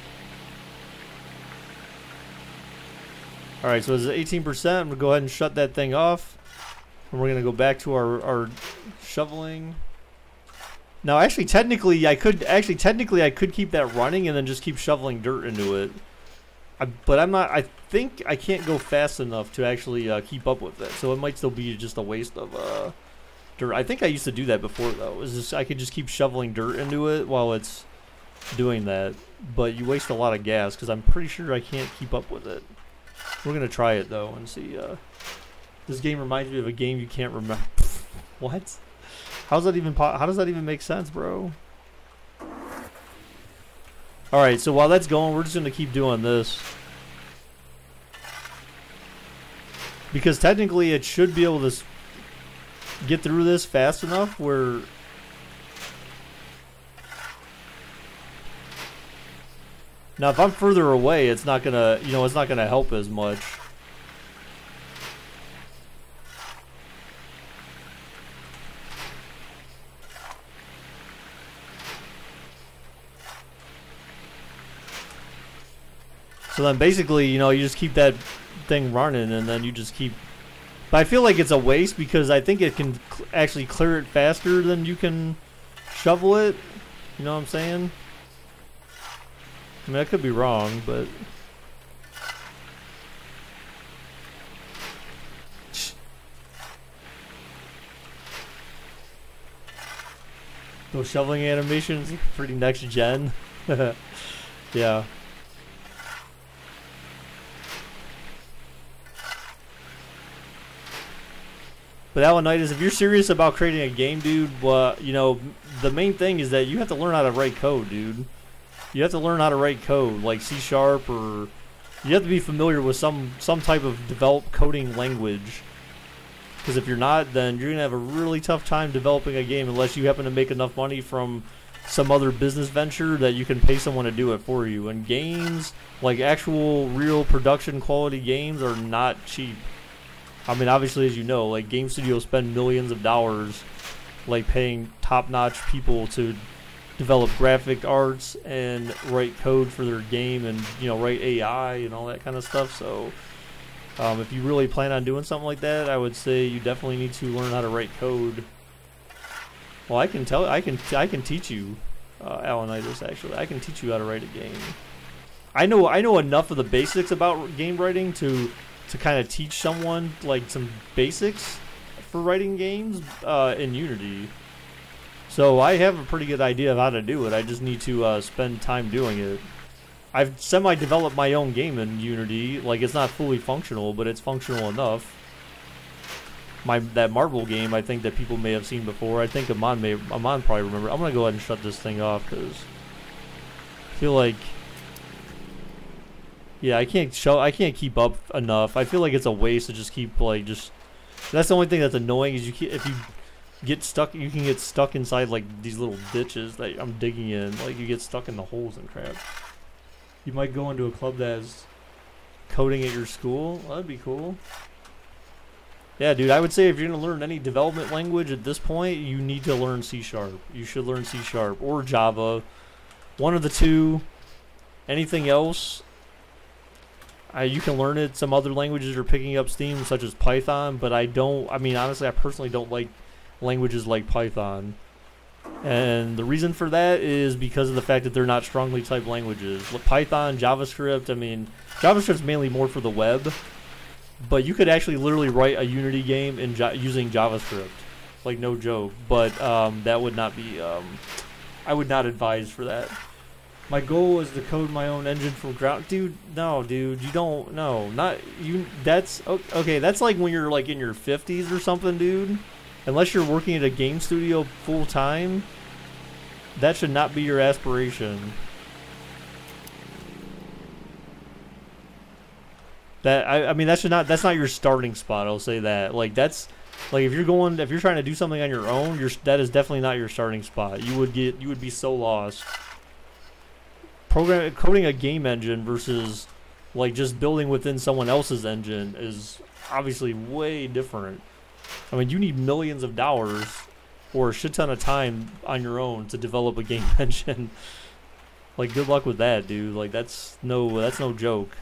All right, so it's 18%. I'm gonna go ahead and shut that thing off, and we're gonna go back to our shoveling. Now, actually, technically, I could keep that running and then just keep shoveling dirt into it. But I'm not. I think I can't go fast enough to actually keep up with it. So it might still be just a waste of dirt. I think I used to do that before, though. Is just I could just keep shoveling dirt into it while it's doing that, but you waste a lot of gas, because I'm pretty sure I can't keep up with it. We're gonna try it though and see. This game reminds me of a game you can't remember. What? How does that even make sense, bro? All right, so while that's going, we're just gonna keep doing this, because technically it should be able to get through this fast enough where now if I'm further away, it's not gonna, you know, it's not gonna help as much. So then basically, you know, you just keep that thing running, and then you just keep. But I feel like it's a waste because I think it can actually clear it faster than you can shovel it. You know what I'm saying? I mean, I could be wrong, but. Those shoveling animations, pretty next gen. Yeah. But Alanitis, if you're serious about creating a game, dude, well, you know, the main thing is that you have to learn how to write code, dude. You have to learn how to write code, like C# or you have to be familiar with some type of developed coding language. Because if you're not, then you're gonna have a really tough time developing a game unless you happen to make enough money from some other business venture that you can pay someone to do it for you. And games, like actual real production quality games, are not cheap. I mean, obviously, as you know, like game studios spend millions of dollars like paying top-notch people to develop graphic arts and write code for their game, and you know, write AI and all that kind of stuff. So if you really plan on doing something like that, I would say you definitely need to learn how to write code. Well, I can teach you, Alanitis. Actually, I can teach you how to write a game. I know enough of the basics about game writing to kind of teach someone like some basics for writing games in Unity. So I have a pretty good idea of how to do it. I just need to spend time doing it. I've semi-developed my own game in Unity. Like, it's not fully functional, but it's functional enough. That Marvel game, I think that people may have seen before. I think Amon probably remember. I'm gonna go ahead and shut this thing off because I feel like, yeah, I can't keep up enough. I feel like it's a waste to just keep That's the only thing that's annoying is if you get stuck, you can get stuck inside like these little ditches that I'm digging in. Like you get stuck in the holes and crap. You might go into a club that has coding at your school. Well, that'd be cool. Yeah, dude, I would say if you're going to learn any development language at this point, you need to learn C#. You should learn C# or Java. One of the two. Anything else, you can learn it. Some other languages are picking up steam, such as Python, but I mean, honestly, I personally don't like languages like Python. And the reason for that is because of the fact that they're not strongly typed languages. Python, JavaScript, I mean, JavaScript's mainly more for the web. But you could actually literally write a Unity game using JavaScript, like no joke. But that would not be. I would not advise for that. My goal is to code my own engine from ground. Dude, no, dude, you don't. No, not you. That's okay. That's like when you're like in your 50s or something, dude. Unless you're working at a game studio full time, that should not be your aspiration. I mean that's not your starting spot. I'll say that. Like that's like if you're trying to do something on your own, that is definitely not your starting spot. You would be so lost. Coding a game engine versus like just building within someone else's engine is obviously way different. I mean, you need millions of dollars or a shit ton of time on your own to develop a game engine. Like good luck with that, dude. Like that's no joke.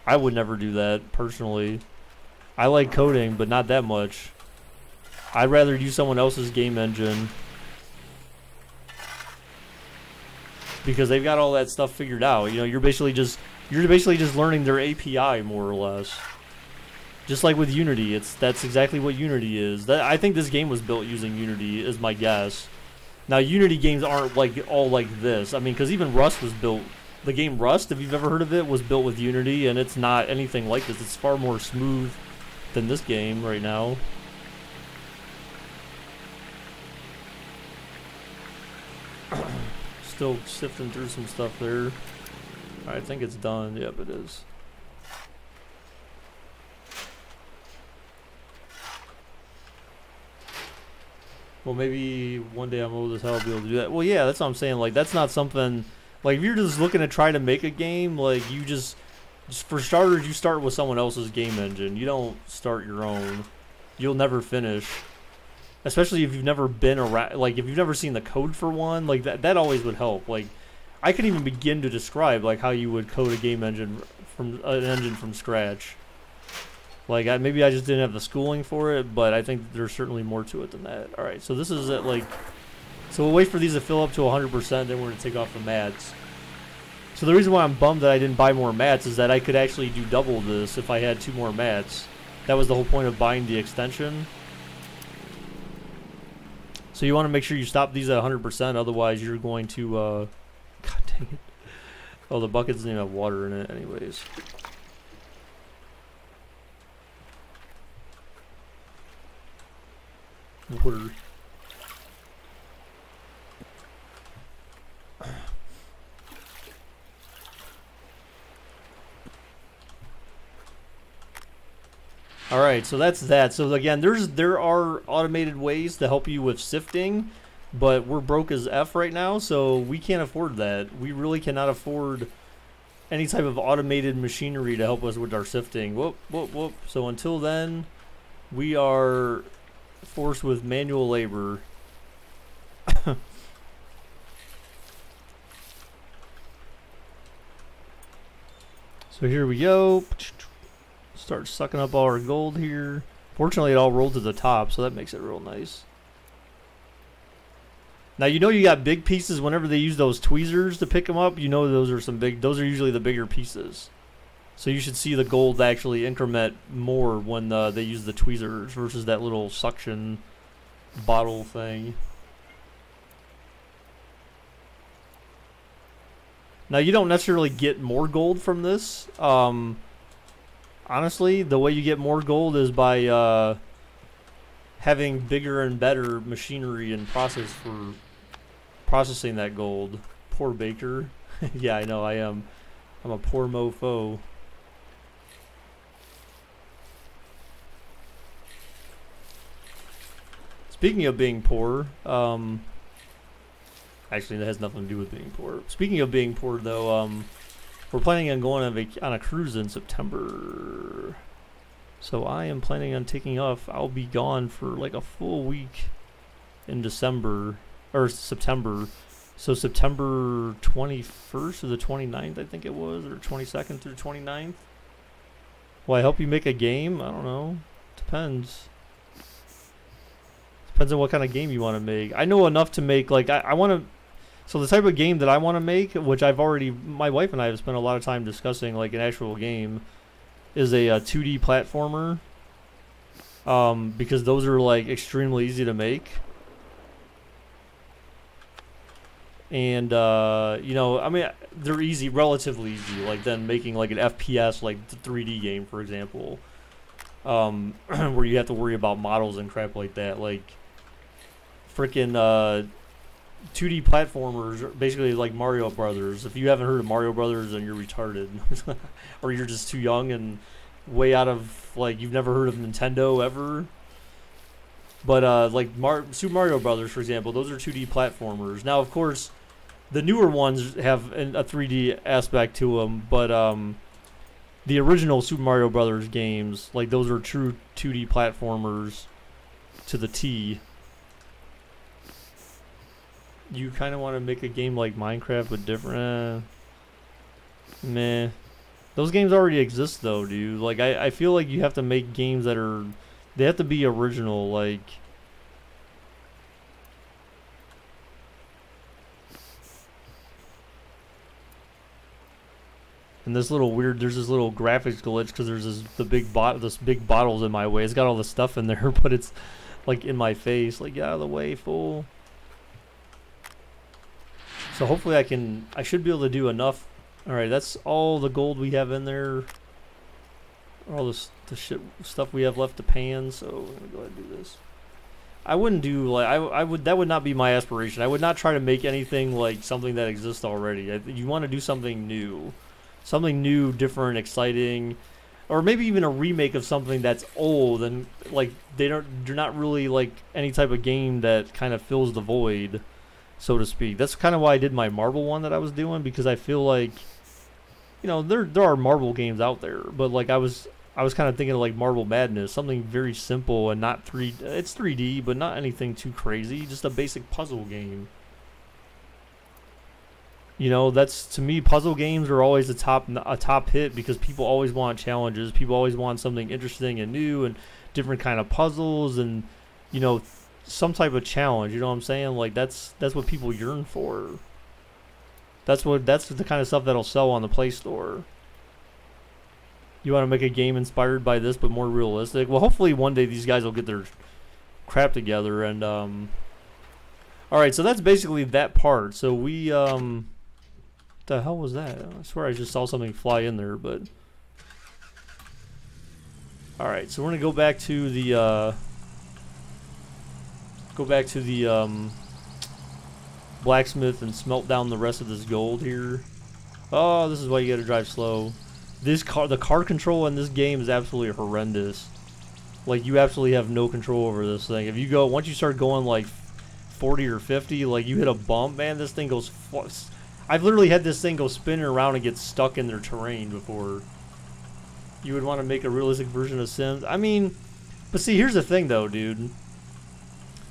I would never do that, personally. I like coding, but not that much. I'd rather use someone else's game engine. Because they've got all that stuff figured out. You know, you're basically just learning their API, more or less. Just like with Unity, that's exactly what Unity is. I think this game was built using Unity, is my guess. Now, Unity games aren't all like this. I mean, because even Rust was built. The game Rust, if you've ever heard of it, was built with Unity, and it's not anything like this. It's far more smooth than this game right now. Still sifting through some stuff there. I think it's done. Yep, it is. Well, maybe one day I'm old as hell I'll be able to do that. Well, yeah, that's what I'm saying. Like, that's not something... Like, if you're just looking to try to make a game, like, you just for starters, you start with someone else's game engine. You don't start your own. You'll never finish. Especially if you've never been around, like, if you've never seen the code for one, like, that always would help. Like, I couldn't even begin to describe like how you would code a game engine from an engine from scratch. Like maybe I just didn't have the schooling for it, but I think there's certainly more to it than that. All right, so this is at like, so we'll wait for these to fill up to 100%, then we're gonna take off the mats. So the reason why I'm bummed that I didn't buy more mats is that I could actually do double this if I had 2 more mats. That was the whole point of buying the extension. So you want to make sure you stop these at 100%, otherwise you're going to, God dang it. Oh, the bucket doesn't even have water in it anyways. Water. All right, so that's that. So again, there are automated ways to help you with sifting, but we're broke as F right now, so we can't afford that. We really cannot afford any type of automated machinery to help us with our sifting. Whoop, whoop, whoop. So until then, we are forced with manual labor. So here we go. Start sucking up all our gold here. Fortunately, it all rolled to the top, so that makes it real nice. Now, you know you got big pieces whenever they use those tweezers to pick them up. You know those are usually the bigger pieces. So you should see the gold actually increment more when they use the tweezers versus that little suction bottle thing. Now, you don't necessarily get more gold from this. Honestly, the way you get more gold is by having bigger and better machinery and process for processing that gold. Poor baker. Yeah, I know, I am. I'm a poor mofo. Speaking of being poor, actually that has nothing to do with being poor. Speaking of being poor though, we're planning on going on a cruise in September. So I am planning on taking off. I'll be gone for like a full week in December, or September. So September 21st or the 29th, I think it was, or 22nd through 29th. Will I help you make a game? I don't know. Depends. Depends on what kind of game you want to make. I know enough to make, like, I want to... So the type of game that I want to make, which my wife and I have spent a lot of time discussing, like an actual game, is a 2D platformer. Because those are, like, extremely easy to make. And, you know, I mean, they're easy, relatively easy, like then making like an FPS, like 3D game, for example, where you have to worry about models and crap like that. Like, freaking 2D platformers are basically like Mario Brothers. If you haven't heard of Mario Brothers, then you're retarded. Or you're just too young and way out of, like, you've never heard of Nintendo ever. But, like, Super Mario Brothers, for example, those are 2D platformers. Now, of course, the newer ones have a 3D aspect to them, but the original Super Mario Brothers games, like, those are true 2D platformers to the T. You kind of want to make a game like Minecraft, but different. Meh. Those games already exist, though, dude. Like, I feel like you have to make games that are... They have to be original, like... And this little weird, there's this little graphics glitch because there's this big bottle's in my way. It's got all the stuff in there, but it's like in my face. Like, get out of the way, fool. So hopefully I should be able to do enough. All right, that's all the gold we have in there. All the stuff we have left to pan. So we're gonna go ahead and do this. I wouldn't do like that would not be my aspiration. I would not try to make anything like something that exists already. You want to do something new. Something new, different, exciting, or maybe even a remake of something that's old and like they're not really like any type of game that kind of fills the void, so to speak. That's kind of why I did my Marvel one that I was doing, because I feel like, you know, there are Marvel games out there, but like I was kind of thinking of like Marvel Madness, something very simple and not it's 3D, but not anything too crazy, just a basic puzzle game. You know, that's, to me, puzzle games are always a top hit because people always want challenges. People always want something interesting and new and different kind of puzzles and, you know, some type of challenge. You know what I'm saying? Like that's what people yearn for. That's the kind of stuff that'll sell on the Play Store. You want to make a game inspired by this but more realistic? Well, hopefully one day these guys will get their crap together and all right, so that's basically that part. So we the hell was that? I swear I just saw something fly in there, but all right, so we're gonna go back to the blacksmith and smelt down the rest of this gold here. Oh, this is why you gotta drive slow. The car control in this game is absolutely horrendous. Like, you absolutely have no control over this thing. If you go, once you start going like 40 or 50, like you hit a bump, man, this thing goes. I've literally had this thing go spinning around and get stuck in their terrain before. You would want to make a realistic version of Sims. I mean, but see, here's the thing though, dude.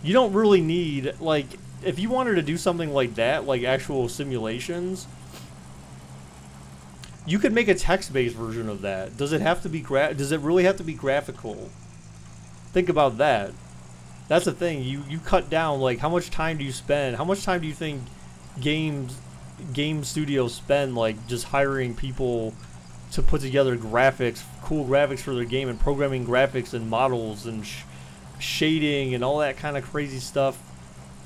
You don't really need, like, if you wanted to do something like that, like actual simulations, you could make a text-based version of that. Does it have to be does it really have to be graphical? Think about that. That's the thing. You cut down, like, how much time do you spend? How much time do you think game studios spend, like, just hiring people to put together graphics, cool graphics for their game, and programming graphics and models and shading and all that kind of crazy stuff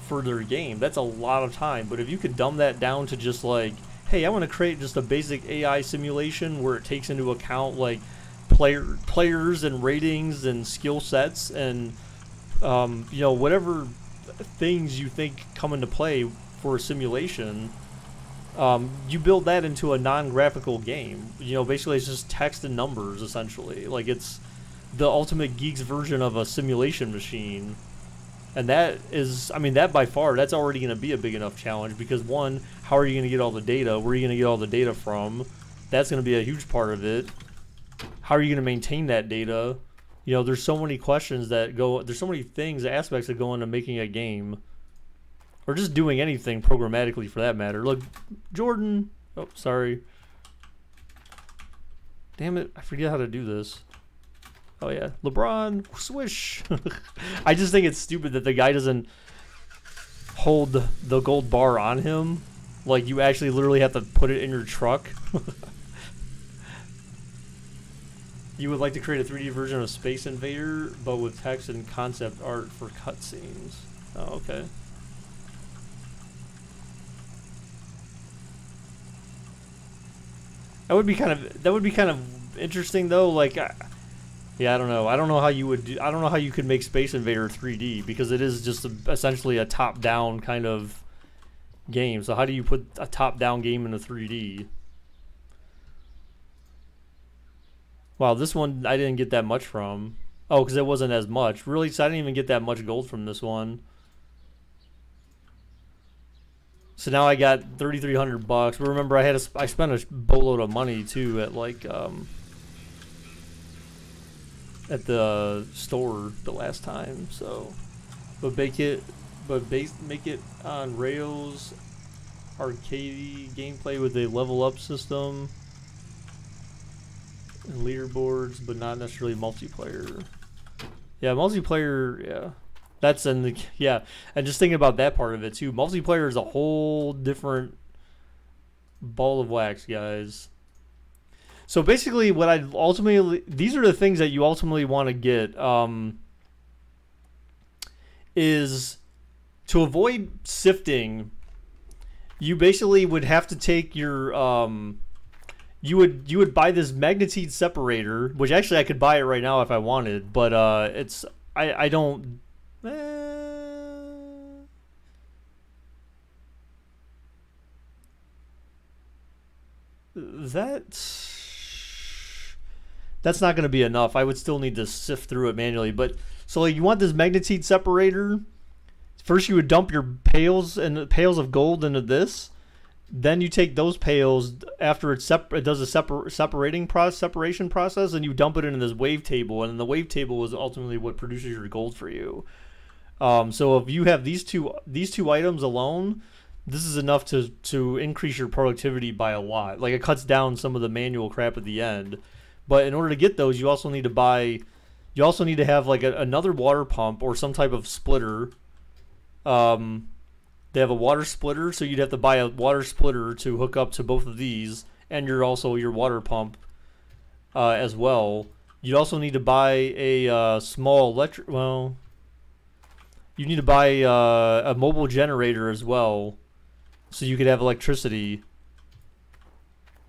for their game? That's a lot of time. But if you could dumb that down to just like, hey, I want to create just a basic AI simulation where it takes into account like players and ratings and skill sets and you know, whatever things you think come into play for a simulation, you build that into a non-graphical game. You know, basically it's just text and numbers essentially. Like, it's the ultimate geeks version of a simulation machine. And that is, I mean, that by far, that's already going to be a big enough challenge because, one, how are you going to get all the data? Where are you going to get all the data from? That's going to be a huge part of it. How are you going to maintain that data? You know, there's so many questions that go, there's so many things, aspects that go into making a game. Or just doing anything programmatically for that matter. Look, Jordan. Oh, sorry. Damn it, I forget how to do this. Oh yeah, LeBron, swish. I just think it's stupid that the guy doesn't hold the gold bar on him. Like, you actually literally have to put it in your truck. You would like to create a 3D version of Space Invader, but with text and concept art for cutscenes. Oh, okay. That would be kind of interesting though. Like, yeah, I don't know. I don't know how you would I don't know how you could make Space Invader 3D because it is just essentially a top-down kind of game. So how do you put a top-down game into 3D? Wow, this one I didn't get that much from. Oh, because it wasn't as much. Really? So I didn't even get that much gold from this one. So now I got 3,300 bucks. But remember, I spent a boatload of money too at like at the store the last time. So, but make it on rails, arcade gameplay with a level up system, and leaderboards, but not necessarily multiplayer. Yeah, multiplayer. Yeah. That's in the, yeah, and just thinking about that part of it too. Multiplayer is a whole different ball of wax, guys. So basically, what I ultimately, these are the things that you ultimately want to get. Is to avoid sifting. You basically would have to take your you would buy this magnetite separator, which actually I could buy it right now if I wanted, but it's I don't. That's not going to be enough. I would still need to sift through it manually. But so, like, you want this magnetite separator. First, you would dump your pails and pails of gold into this. Then you take those pails after it does a separation process, and you dump it into this wavetable, and then the wavetable is ultimately what produces your gold for you. So if you have these two items alone, this is enough to increase your productivity by a lot. Like it cuts down some of the manual crap at the end. But in order to get those, you also need to buy. You also need to have like another water pump or some type of splitter. They have a water splitter, so you'd have to buy a water splitter to hook up to both of these, and your water pump as well. You'd also need to buy a small electric. Well, you need to buy a mobile generator as well, so you could have electricity.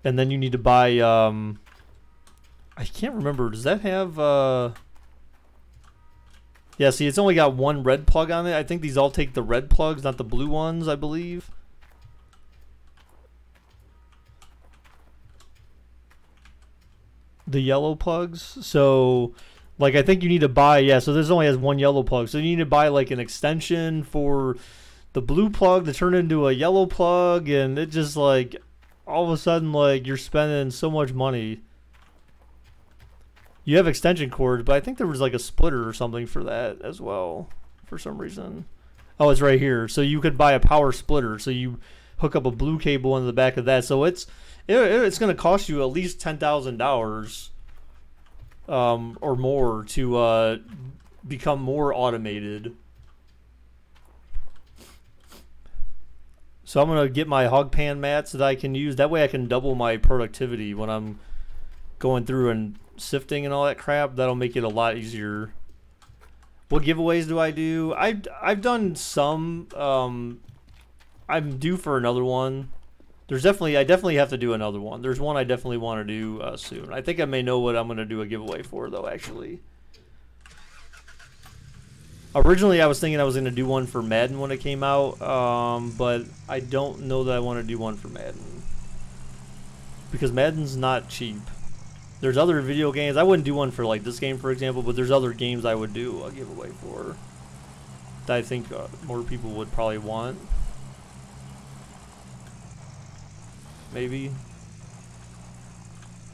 And then you need to buy. I can't remember. Does that have? Yeah. See, it's only got one red plug on it. I think these all take the red plugs, not the blue ones, I believe. The yellow plugs. So, like, I think you need to buy. Yeah. So this only has one yellow plug. So you need to buy like an extension for the blue plug to turn into a yellow plug, and it just like all of a sudden like you're spending so much money. You have extension cords, but I think there was like a splitter or something for that as well for some reason. Oh, it's right here. So you could buy a power splitter. So you hook up a blue cable into the back of that. So it's going to cost you at least $10,000 or more to become more automated. So I'm going to get my hog pan mats that I can use. That way I can double my productivity when I'm going through and sifting and all that crap. That'll make it a lot easier. What giveaways do I do? I've done some. I'm due for another one. I definitely have to do another one. There's one I definitely want to do soon. I think I may know what I'm going to do a giveaway for though, actually. Originally I was thinking I was going to do one for Madden when it came out, but I don't know that I want to do one for Madden, because Madden's not cheap. There's other video games. I wouldn't do one for like this game, for example, but there's other games I would do a giveaway for that I think more people would probably want. Maybe.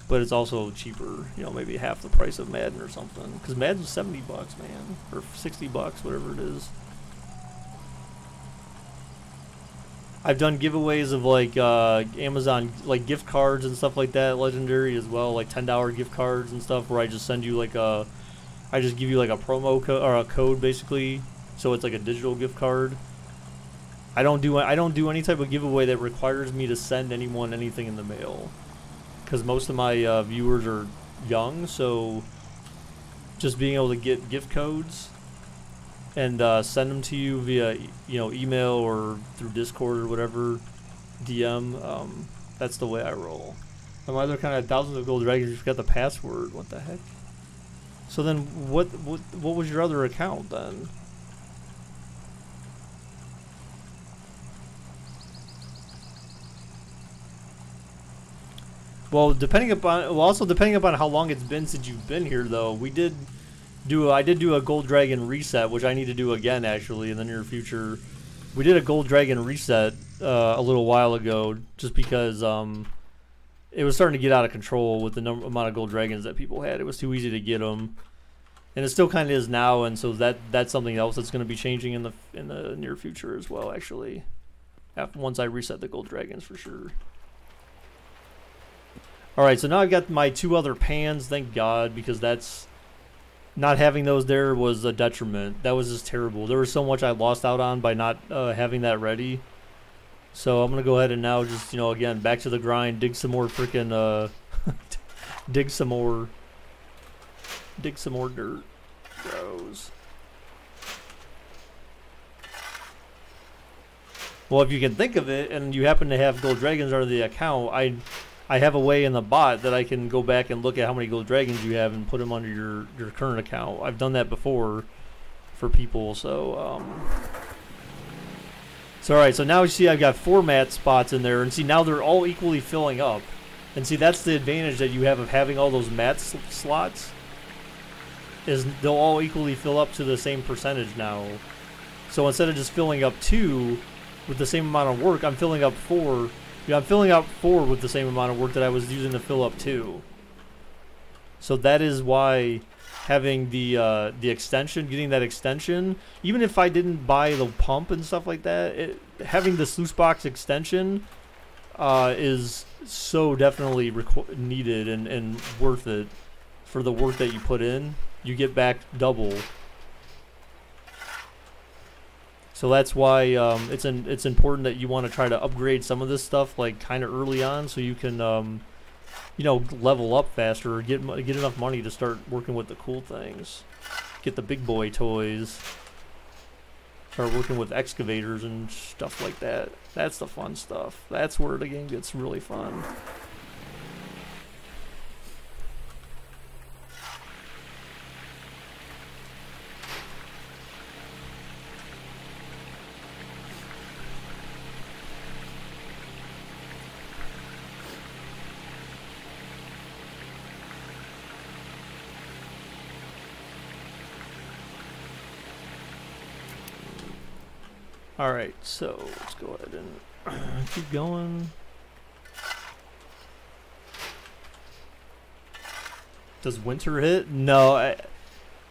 But it's also cheaper, you know, maybe half the price of Madden or something. Because Madden's $70, man. Or $60, whatever it is. I've done giveaways of like Amazon like gift cards and stuff like that, Legendary as well, like $10 gift cards and stuff, where I just send you like I just give you like a promo code or a code basically, so it's like a digital gift card. I don't do any type of giveaway that requires me to send anyone anything in the mail, because most of my viewers are young, so just being able to get gift codes and send them to you via email or through Discord or whatever, DM. That's the way I roll. My other kind of thousands of gold dragons, you forgot the password. What the heck? So then, what was your other account then? Well, depending upon how long it's been since you've been here, though, I did do a Gold Dragon reset, which I need to do again actually in the near future. We did a Gold Dragon reset a little while ago, just because it was starting to get out of control with the amount of Gold Dragons that people had. It was too easy to get them, and it still kind of is now. And so that's something else that's going to be changing in the near future as well. Actually, once I reset the Gold Dragons for sure. All right, so now I've got my two other pans. Thank God, because not having those there was a detriment. That was just terrible. There was so much I lost out on by not having that ready. So I'm gonna go ahead and now just again back to the grind. Dig some more freaking dig some more dirt. Bros. Well, if you can think of it, and you happen to have Gold Dragons under the account, I have a way in the bot that I can go back and look at how many Gold Dragons you have and put them under your current account. I've done that before for people, so all right, so now you see I've got 4 mat spots in there, and see now they're all equally filling up. And see, that's the advantage that you have of having all those mat slots, is they'll all equally fill up to the same percentage now. So instead of just filling up 2 with the same amount of work, I'm filling up 4. Yeah, I'm filling up 4 with the same amount of work that I was using to fill up 2. So that is why having the extension, getting that extension, even if I didn't buy the pump and stuff like that, having the sluice box extension is so definitely needed and worth it for the work that you put in. You get back double. So that's why it's important that you want to try to upgrade some of this stuff like kind of early on, so you can you know, level up faster or get enough money to start working with the cool things. Get the big boy toys. Start working with excavators and stuff like that. That's the fun stuff. That's where the game gets really fun. Alright, so let's go ahead and keep going. Does winter hit? No,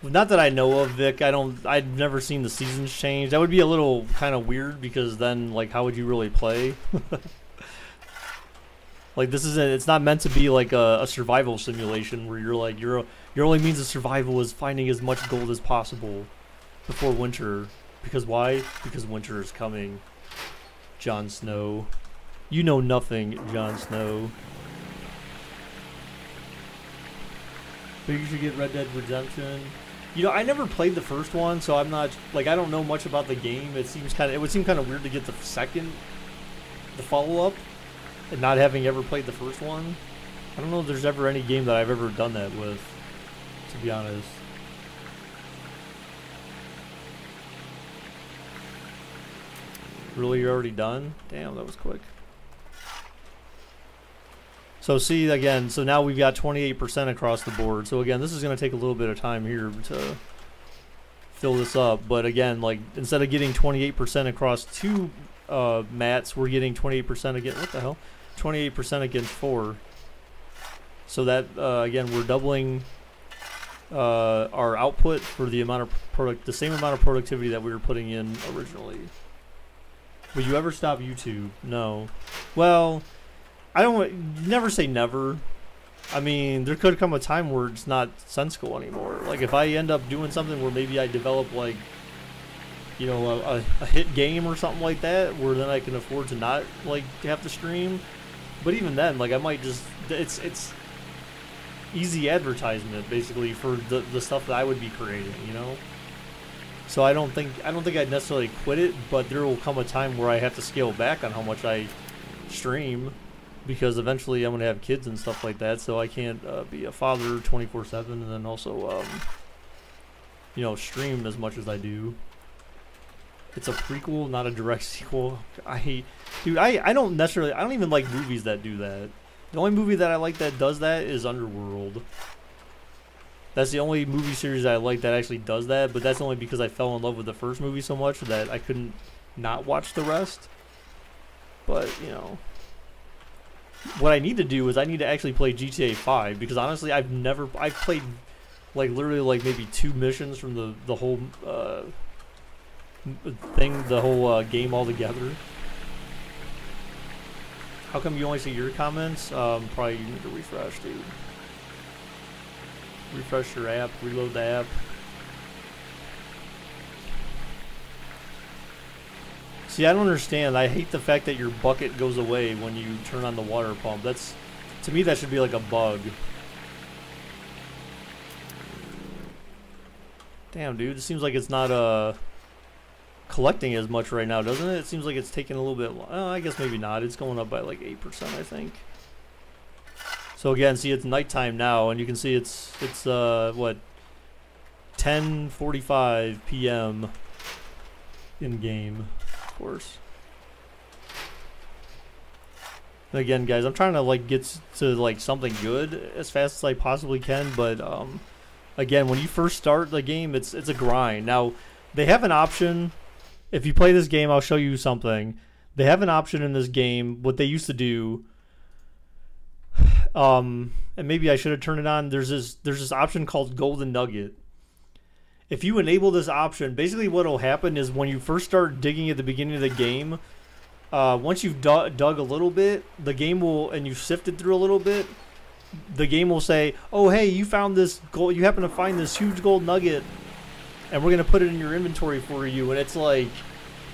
not that I know of, Vic. I've never seen the seasons change. That would be a little kind of weird, because then, like, how would you really play? Like, it's not meant to be like a survival simulation where you're like, your only means of survival is finding as much gold as possible before winter. Because why? Because winter is coming. Jon Snow. You know nothing, Jon Snow. But you should get Red Dead Redemption. You know, I never played the first one, so I'm not, like, I don't know much about the game. It would seem kind of weird to get the follow-up, and not having ever played the first one. I don't know if there's ever any game that I've ever done that with, to be honest. Really, you're already done? Damn, that was quick. So see, again, so now we've got 28% across the board. So again, this is going to take a little bit of time here to fill this up. But again, like, instead of getting 28% across 2 mats, we're getting 28% again. What the hell? 28% against 4. So that, again, we're doubling our output for the amount of the same amount of productivity that we were putting in originally. Would you ever stop YouTube? No. Well, never say never. I mean, there could come a time where it's not sensible anymore. Like, if I end up doing something where maybe I develop, like, you know, a hit game or something like that, where then I can afford to not, like, have to stream. But even then, like, I might just, it's easy advertisement, basically, for the stuff that I would be creating, you know? So I don't think I'd necessarily quit it, but there will come a time where I have to scale back on how much I stream, because eventually I'm going to have kids and stuff like that, so I can't be a father 24/7 and then also, you know, stream as much as I do. It's a prequel, not a direct sequel. I don't even like movies that do that. The only movie that I like that does that is Underworld. That's the only movie series I like that actually does that, but that's only because I fell in love with the first movie so much that I couldn't not watch the rest. But, you know, what I need to do is I need to actually play GTA 5, because honestly I've played, like, literally, like, maybe 2 missions from the whole thing, the whole game altogether. How come you only see your comments? Probably you need to refresh, dude. Refresh your app, reload the app. See, I don't understand. I hate the fact that your bucket goes away when you turn on the water pump. To me, that should be like a bug. Damn, dude. It seems like it's not collecting as much right now, doesn't it? It seems like it's taking a little bit. I guess maybe not. It's going up by like 8%, I think. So again, see, it's nighttime now, and you can see it's what, 10:45 p.m. in game, of course. And again, guys, I'm trying to, like, get to, like, something good as fast as I possibly can, but again, when you first start the game, it's a grind. Now, they have an option. If you play this game, I'll show you something. They have an option in this game. What they used to do, And maybe I should have turned it on. There's this option called Golden Nugget. If you enable this option, basically what will happen is when you first start digging at the beginning of the game, once you've dug a little bit, the game will, and you've sifted through a little bit, the game will say, oh hey, you found this gold, you happen to find this huge gold nugget, and we're going to put it in your inventory for you, and it's like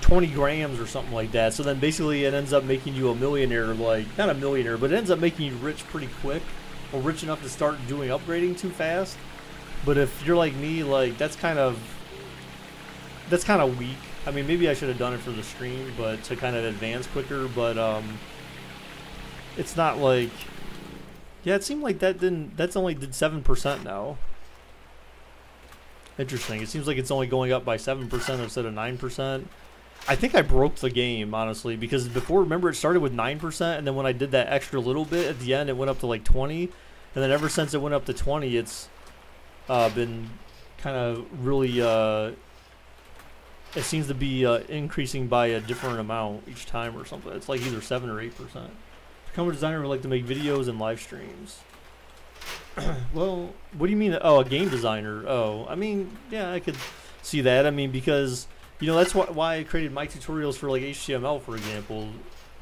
20 grams or something like that. So then basically it ends up making you a millionaire, like, not a millionaire, but it ends up making you rich pretty quick, or rich enough to start doing upgrading too fast. But if you're like me, like, that's kind of weak. I mean, maybe I should have done it for the stream, but to kind of advance quicker, but it's not like, yeah, it seemed like that's only did 7% now. Interesting. It seems like it's only going up by 7% instead of 9%. I think I broke the game, honestly, because before, remember, it started with 9%, and then when I did that extra little bit at the end, it went up to like 20, and then ever since it went up to 20, it's been kind of really, it seems to be increasing by a different amount each time or something. It's like either 7 or 8%. Become a designer would like to make videos and live streams. Well, what do you mean? Oh, a game designer. Oh, I mean, yeah, I could see that. I mean, because, you know, that's why I created my tutorials for like HTML, for example,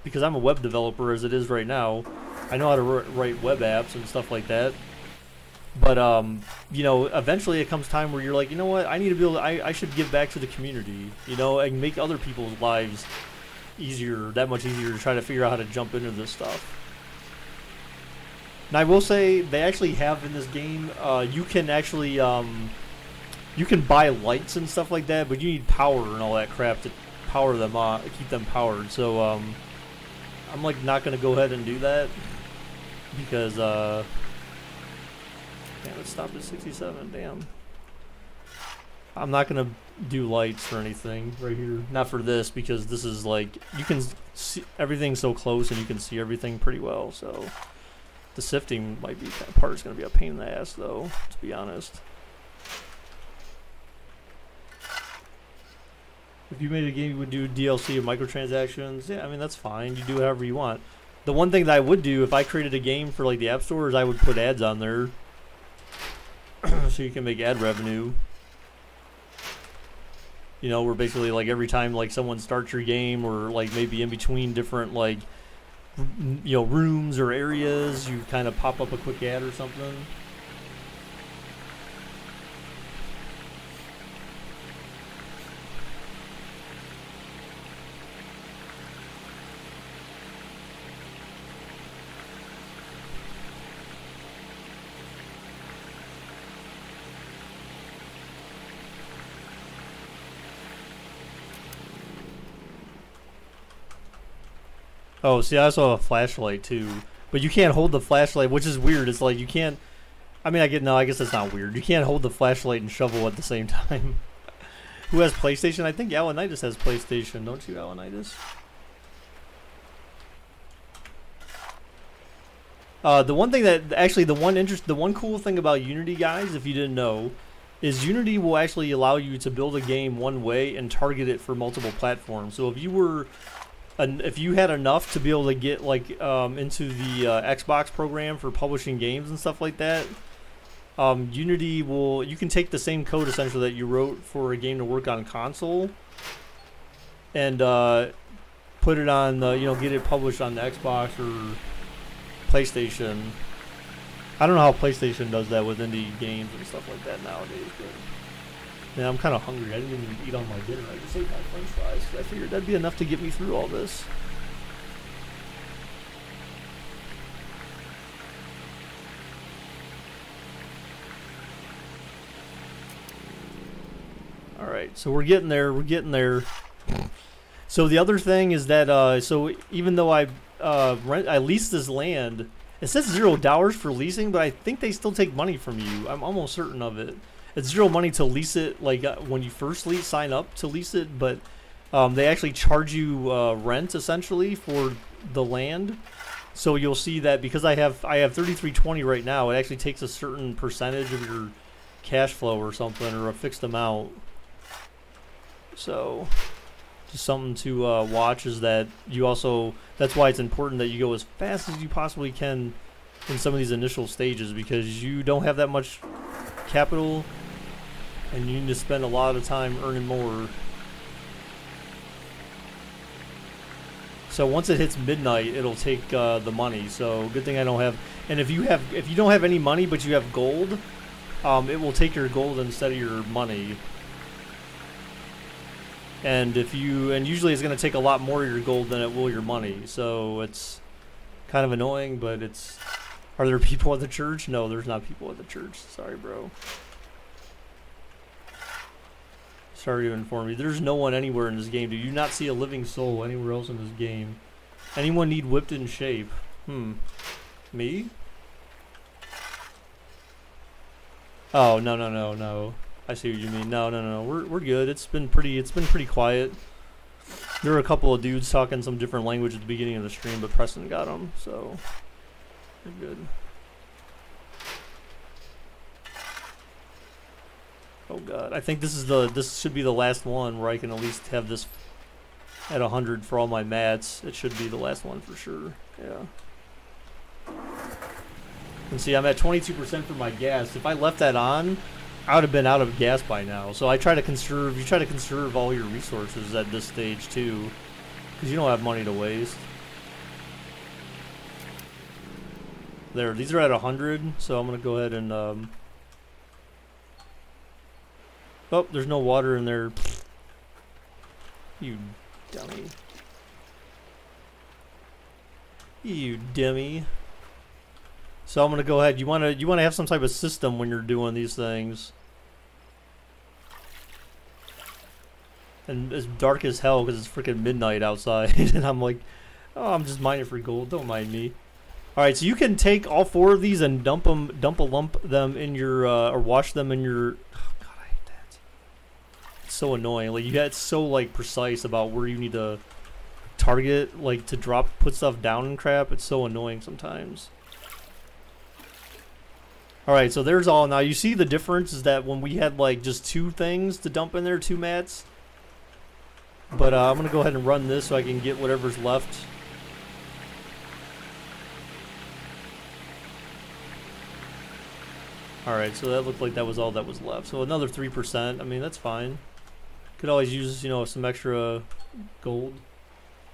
because I'm a web developer as it is right now. I know how to write web apps and stuff like that. But, you know, eventually it comes time where you're like, you know what, I need to be able to, I should give back to the community, you know, and make other people's lives easier, that much easier to try to figure out how to jump into this stuff. And I will say, they actually have in this game, you can actually, you can buy lights and stuff like that, but you need power and all that crap to power them on, keep them powered. So, I'm like not going to go ahead and do that, because, damn, it stopped at 67, damn. I'm not going to do lights or anything right here. Not for this, because this is like, you can see everything so close and you can see everything pretty well, so the sifting might be kind of part is going to be a pain in the ass, though, to be honest. If you made a game, you would do DLC and microtransactions. Yeah, I mean, that's fine. You do however you want. The one thing that I would do if I created a game for like the App Store is I would put ads on there. So you can make ad revenue. You know, where basically like every time like someone starts your game, or like maybe in between different like, you know, rooms or areas, you kind of pop up a quick ad or something. Oh, see, I also have a flashlight too, but you can't hold the flashlight, which is weird. It's like you can't. I mean, I guess that's not weird. You can't hold the flashlight and shovel at the same time. Who has PlayStation? I think Alanitis has PlayStation, don't you, Alanitis? The one thing that actually the one cool thing about Unity, guys, if you didn't know, is Unity will actually allow you to build a game one way and target it for multiple platforms. So if you had enough to be able to get like into the Xbox program for publishing games and stuff like that, Unity you can take the same code essentially that you wrote for a game to work on console and put it on you know, get it published on the Xbox or PlayStation. I don't know how PlayStation does that with indie games and stuff like that nowadays, but man, I'm kind of hungry. I didn't even eat all my dinner. I just ate my french fries. I figured that'd be enough to get me through all this. Alright, so we're getting there. We're getting there. So the other thing is that, so even though I leased this land, it says $0 for leasing, but I think they still take money from you. I'm almost certain of it. It's zero money to lease it, like when you first sign up to lease it, but they actually charge you rent essentially for the land. So you'll see that because I have 3320 right now, it actually takes a certain percentage of your cash flow or something, or a fixed amount. So just something to watch is that you also, that's why it's important that you go as fast as you possibly can in some of these initial stages because you don't have that much capital and you need to spend a lot of time earning more. So once it hits midnight, it'll take the money. So good thing I don't have. And if you don't have any money but you have gold, it will take your gold instead of your money. And usually it's going to take a lot more of your gold than it will your money. So it's kind of annoying, but it's. Are there people at the church? No, there's not people at the church. Sorry, bro. Sorry to inform you. There's no one anywhere in this game. Do you not see a living soul anywhere else in this game? Anyone need whipped in shape? Me? Oh, no. I see what you mean. No. We're good. It's been pretty quiet. There were a couple of dudes talking some different language at the beginning of the stream, but Preston got them, so we're good. Oh god, I think this should be the last one where I can at least have this at 100 for all my mats. It should be the last one for sure. Yeah. And see, I'm at 22% for my gas. If I left that on, I would have been out of gas by now. So I try to conserve. You try to conserve all your resources at this stage too, because you don't have money to waste. There, these are at 100, so I'm gonna go ahead and. Oh, there's no water in there. You dummy. You dummy. So I'm gonna go ahead. You wanna have some type of system when you're doing these things. And it's dark as hell because it's freaking midnight outside, and I'm like, oh, I'm just mining for gold. Don't mind me. All right, so you can take all 4 of these and dump a lump them in your or wash them in your. Oh god, I hate that. It's so annoying. Like it's so like precise about where you need to target, like to put stuff down and crap. It's so annoying sometimes. Alright, so there's all. Now you see the difference is that when we had like just 2 things to dump in there, 2 mats. But I'm going to go ahead and run this so I can get whatever's left. Alright, so that looked like that was all that was left. So another 3%. I mean, that's fine. Could always use, some extra gold.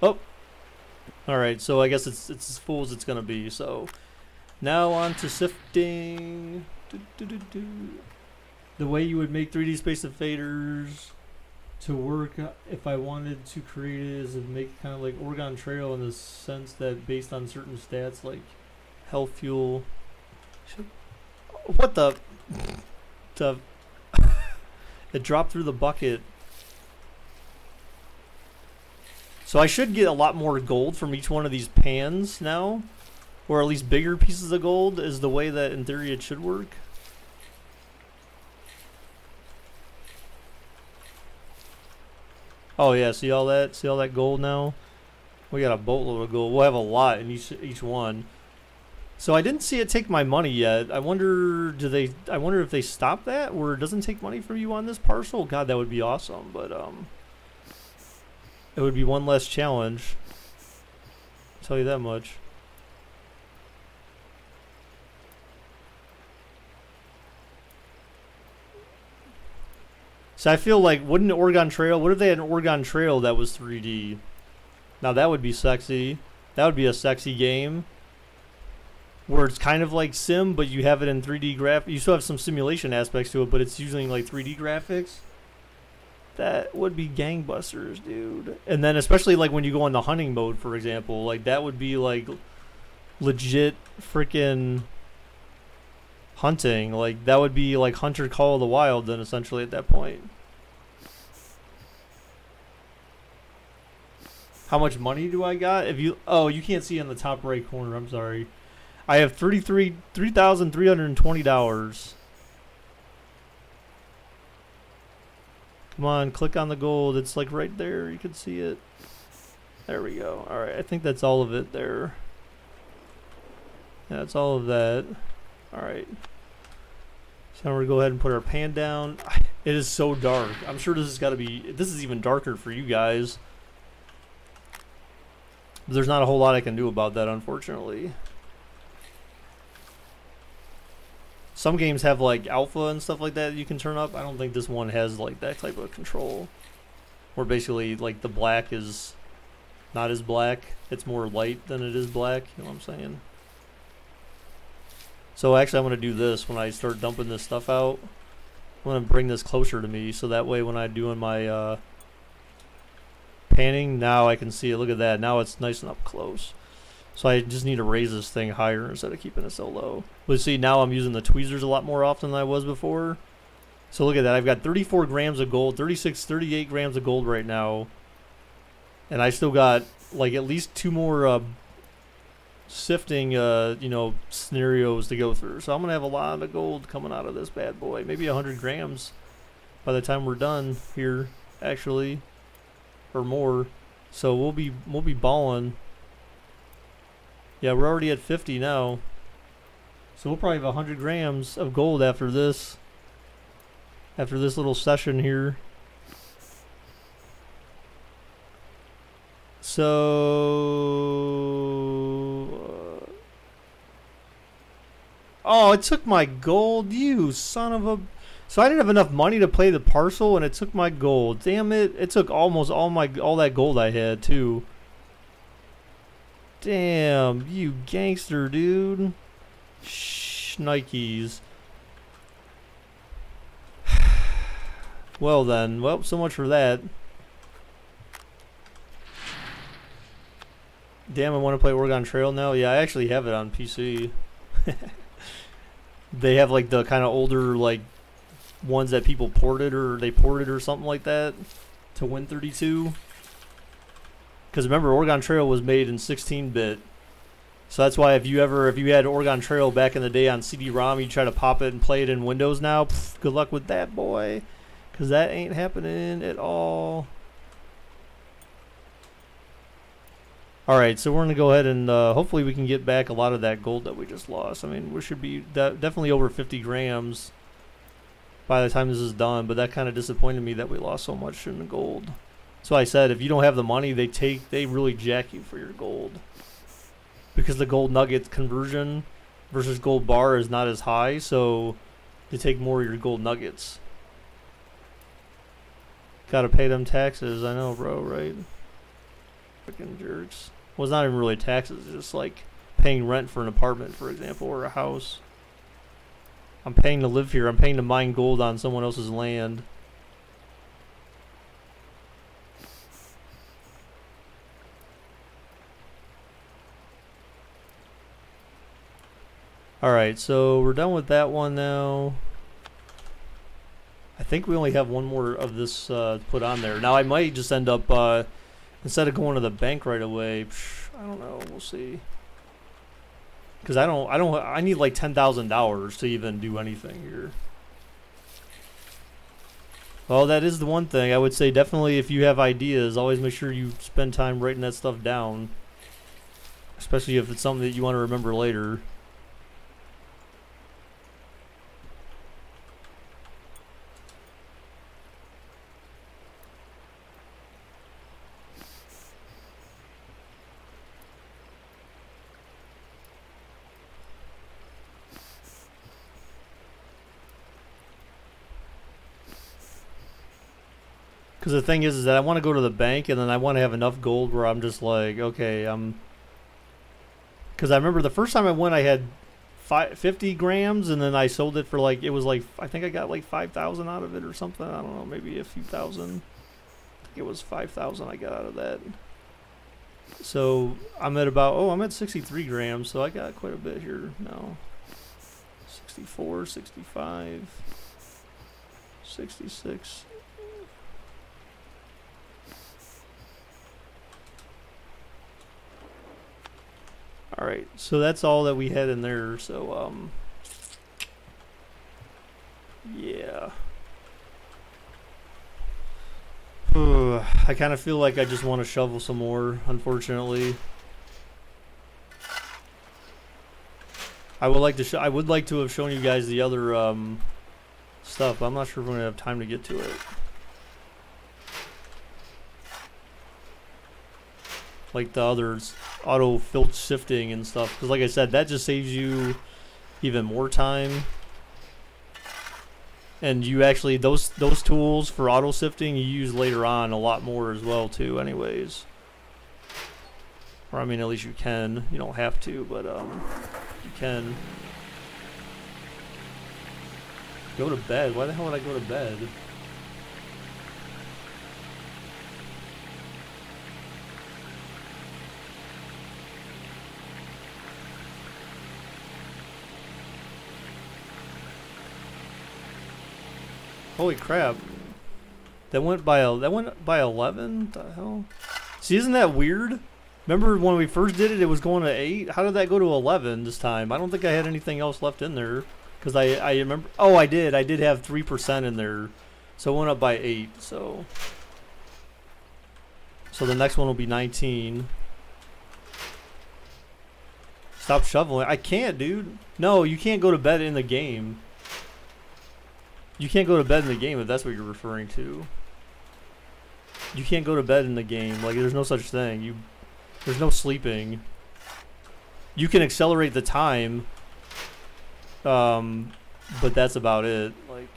Oh! Alright, so I guess it's as full as it's going to be, so. Now on to sifting. The way you would make 3D Space Invaders to work, if I wanted to create it, is to make kind of like Oregon Trail in the sense that based on certain stats like health fuel. What the? It dropped through the bucket. So I should get a lot more gold from each one of these pans now. Or at least bigger pieces of gold is the way that in theory it should work. Oh yeah, see all that? See all that gold now? We got a boatload of gold. We'll have a lot in each one. So I didn't see it take my money yet. I wonder if they stop that or it doesn't take money from you on this parcel. God, that would be awesome, but it would be one less challenge. I'll tell you that much. So I feel like, wouldn't Oregon Trail, what if they had an Oregon Trail that was 3D? Now that would be sexy. That would be a sexy game. Where it's kind of like Sim, but you have it in 3D graphics. You still have some simulation aspects to it, but it's using like 3D graphics. That would be gangbusters, dude. And then especially like when you go on the hunting mode, for example, like that would be like legit freaking hunting. Like that would be like Hunter Call of the Wild then essentially at that point. How much money do I got? If you you can't see in the top right corner, I'm sorry. I have $3,320. Come on, click on the gold. It's like right there. You can see it. There we go. All right, I think that's all of it there. Yeah, that's all of that. All right. So now we're gonna go ahead and put our pan down. It is so dark. I'm sure this has got to be. This is even darker for you guys. But there's not a whole lot I can do about that, unfortunately. Some games have like alpha and stuff like that you can turn up. I don't think this one has like that type of control. Where basically like the black is not as black. It's more light than it is black. You know what I'm saying? So actually I'm going to do this when I start dumping this stuff out. I'm going to bring this closer to me so that way when I'm doing my panning, now I can see it. Look at that. Now it's nice and up close. So I just need to raise this thing higher instead of keeping it so low. But see, now I'm using the tweezers a lot more often than I was before. So look at that. I've got 34 grams of gold, 36, 38 grams of gold right now. And I still got like at least 2 more sifting, you know, scenarios to go through. So I'm going to have a lot of gold coming out of this bad boy. Maybe 100 grams by the time we're done here, actually. Or more. So we'll be balling. Yeah, we're already at 50 now. So we'll probably have 100 grams of gold after this. After this little session here. So... oh, it took my gold, you son of a... So I didn't have enough money to play the parcel, and it took my gold. Damn it! It took almost all that gold I had too. Damn, you gangster, dude. Nikes. Well then, well, so much for that. Damn, I want to play Oregon Trail now. Yeah, I actually have it on PC. They have like the kind of older like ones that people ported or they ported or something like that to Win32. Because remember, Oregon Trail was made in 16-bit. So that's why if you had Oregon Trail back in the day on CD-ROM, you try to pop it and play it in Windows now, pff, good luck with that, boy. Because that ain't happening at all. Alright, so we're going to go ahead and hopefully we can get back a lot of that gold that we just lost. I mean, we should be definitely over 50 grams by the time this is done, but that kind of disappointed me that we lost so much in the gold. So I said, if you don't have the money, they really jack you for your gold. Because the gold nugget conversion versus gold bar is not as high, so they take more of your gold nuggets. Gotta pay them taxes, I know, bro, right? Freaking jerks. Well, it's not even really taxes, it's just like paying rent for an apartment, for example, or a house. I'm paying to live here, I'm paying to mine gold on someone else's land. Alright, so we're done with that one now. I think we only have one more of this put on there. Now I might just end up, instead of going to the bank right away, I don't know, we'll see. Because I need like $10,000 to even do anything here. Well, that is the one thing. I would say definitely if you have ideas, always make sure you spend time writing that stuff down. Especially if it's something that you want to remember later. Because the thing is that I want to go to the bank and then I want to have enough gold where I'm just like, okay, because I remember the first time I went I had 50 grams and then I sold it for like, it was like, I think I got like 5,000 out of it or something. I don't know, maybe a few thousand. I think it was 5,000 I got out of that. So I'm at about, I'm at 63 grams, so I got quite a bit here now. 64, 65, 66. Alright, so that's all that we had in there, so, yeah. I kind of feel like I just want to shovel some more, unfortunately. I would like to have shown you guys the other, stuff, but I'm not sure if we're going to have time to get to it. Like the others, auto filter sifting and stuff, because like I said, that just saves you even more time And you actually those tools for auto sifting you use later on a lot more as well too. Anyways, or I mean, at least you can. You don't have to, but you can. Go to bed. Why the hell would I go to bed? Holy crap. That went by 11? What the hell? See, isn't that weird? Remember when we first did it, it was going to 8? How did that go to 11 this time? I don't think I had anything else left in there. Because I remember... Oh, I did. I did have 3% in there. So it went up by 8. So the next one will be 19. Stop shoveling. I can't, dude. No, you can't go to bed in the game. You can't go to bed in the game if that's what you're referring to. You can't go to bed in the game. Like, there's no such thing. There's no sleeping. You can accelerate the time, but that's about it. Like,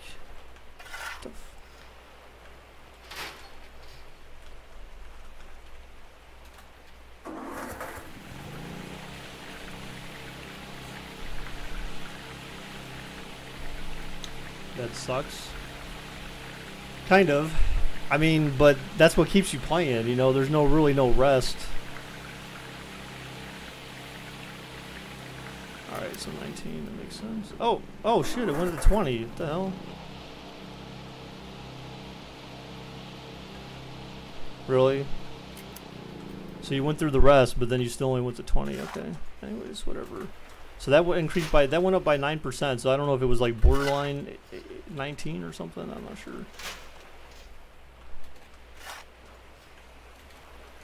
that sucks. Kind of. I mean, but that's what keeps you playing, you know, there's really no rest. Alright, so 19, that makes sense. Oh shit, it went to 20. What the hell? Really? So you went through the rest, but then you still only went to 20, okay. Anyways, whatever. So that went up by 9%, so I don't know if it was like borderline 19 or something, I'm not sure.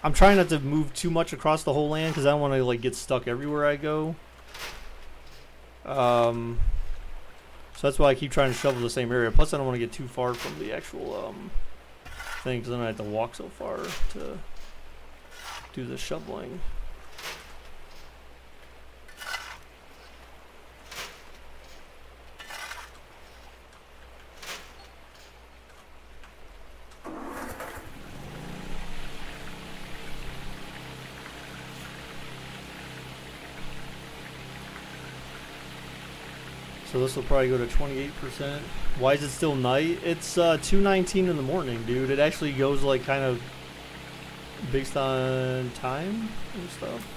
I'm trying not to move too much across the whole land because I don't want to like get stuck everywhere I go. So that's why I keep trying to shovel the same area. Plus I don't want to get too far from the actual thing because then I have to walk so far to do the shoveling. So this will probably go to 28%. Why is it still night? It's 2:19 in the morning, dude. It actually goes like kind of based on time and stuff.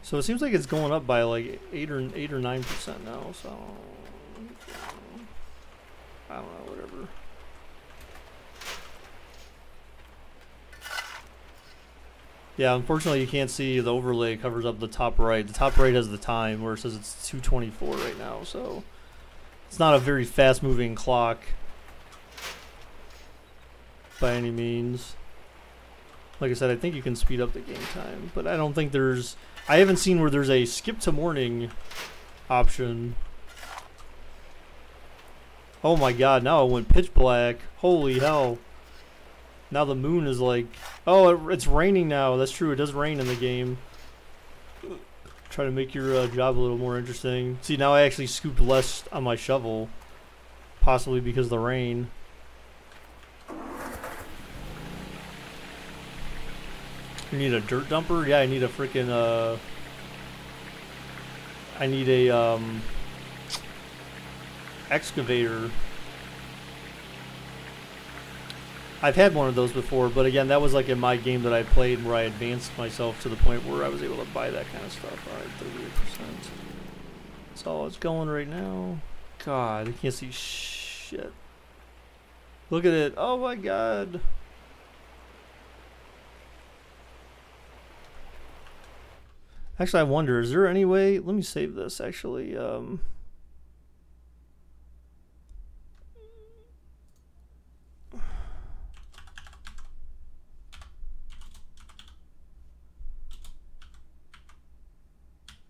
So it seems like it's going up by like 8 or 9% now. So I don't know, whatever. Yeah, unfortunately you can't see the overlay covers up the top right. The top right has the time where it says it's 2:24 right now, so it's not a very fast moving clock by any means. Like I said, I think you can speed up the game time, but I don't think I haven't seen where there's a skip to morning option. Oh my god, now it went pitch black. Holy hell. Now the moon is like... Oh, it's raining now. That's true. It does rain in the game. Try to make your job a little more interesting. See, now I actually scooped less on my shovel. Possibly because of the rain. You need a dirt dumper? Yeah, I need a freaking... I need a... excavator. I've had one of those before, but again, that was like in my game that I played where I advanced myself to the point where I was able to buy that kind of stuff. Alright, 38%. That's all it's going right now. God, I can't see shit. Look at it. Oh my god. Actually, I wonder, is there any way... Let me save this, actually.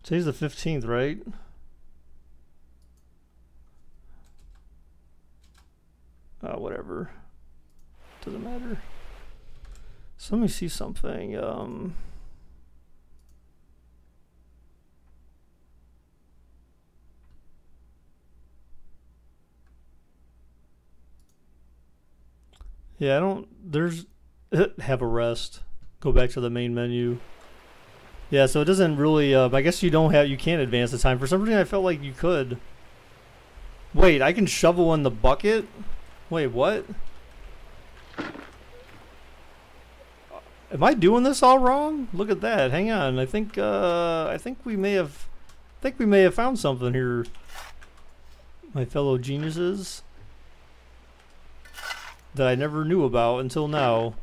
Today's the 15th, right? Whatever. Doesn't matter. So let me see something. Yeah, I don't. There's have a rest. Go back to the main menu. Yeah, so it doesn't really. I guess you don't have. You can't advance the time. For some reason, I felt like you could. Wait, I can shovel in the bucket. Wait, what? Am I doing this all wrong? Look at that. Hang on. I think we may have. I think we may have found something here. My fellow geniuses. That I never knew about until now.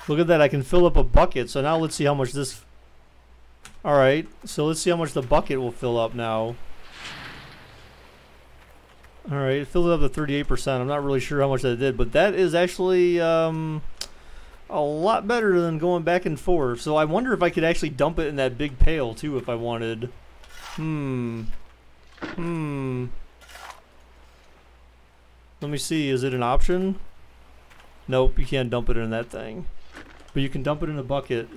Look at that. I can fill up a bucket. So now let's see how much this. Alright. So let's see how much the bucket will fill up now. Alright. It filled it up to 38%. I'm not really sure how much that did. But that is actually a lot better than going back and forth. So I wonder if I could actually dump it in that big pail too if I wanted. Let me see, is it an option? Nope, you can't dump it in that thing. But you can dump it in a bucket.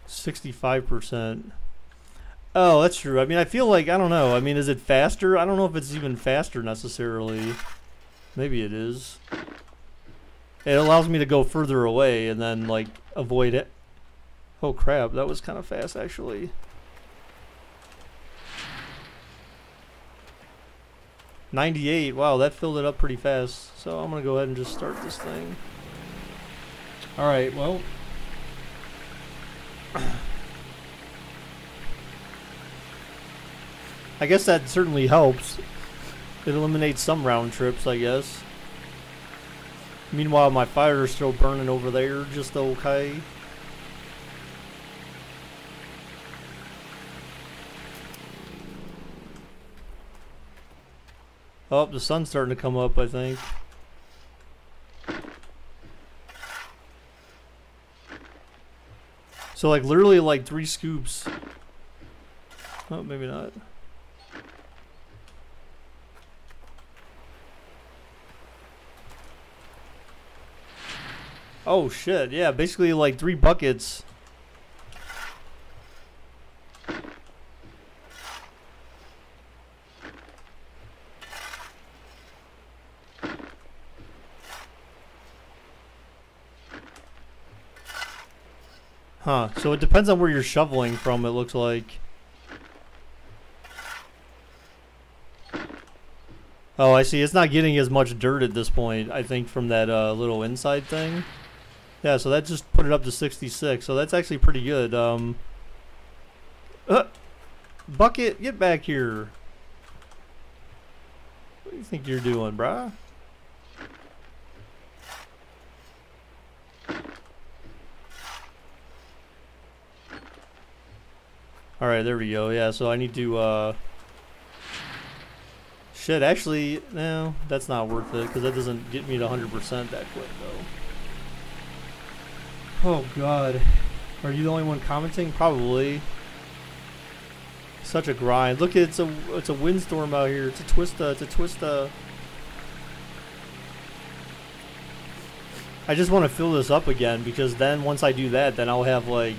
$65%. Oh, that's true. I mean, I feel like, I don't know. I mean, is it faster? I don't know if it's even faster necessarily. Maybe it is. It allows me to go further away and then, like, avoid it. Oh, crap. That was kind of fast, actually. 98. Wow, that filled it up pretty fast. So I'm going to go ahead and just start this thing. Alright, well. I guess that certainly helps. It eliminates some round trips, I guess. Meanwhile, my fire is still burning over there, just okay. Oh, the sun's starting to come up, I think. So, like, literally, like, 3 scoops. Oh, maybe not. Oh shit, yeah, basically like 3 buckets. Huh, so it depends on where you're shoveling from, it looks like. Oh, I see, it's not getting as much dirt at this point, I think, from that little inside thing. Yeah, so that just put it up to 66, so that's actually pretty good. Bucket, get back here. What do you think you're doing, brah? Alright, there we go. Yeah, so I need to, shit, actually, no, that's not worth it, because that doesn't get me to 100% that quick, though. Oh god. Are you the only one commenting? Probably. Such a grind. Look, it's a windstorm out here. It's a twista. It's a twista. I just want to fill this up again because then once I do that, then I'll have like.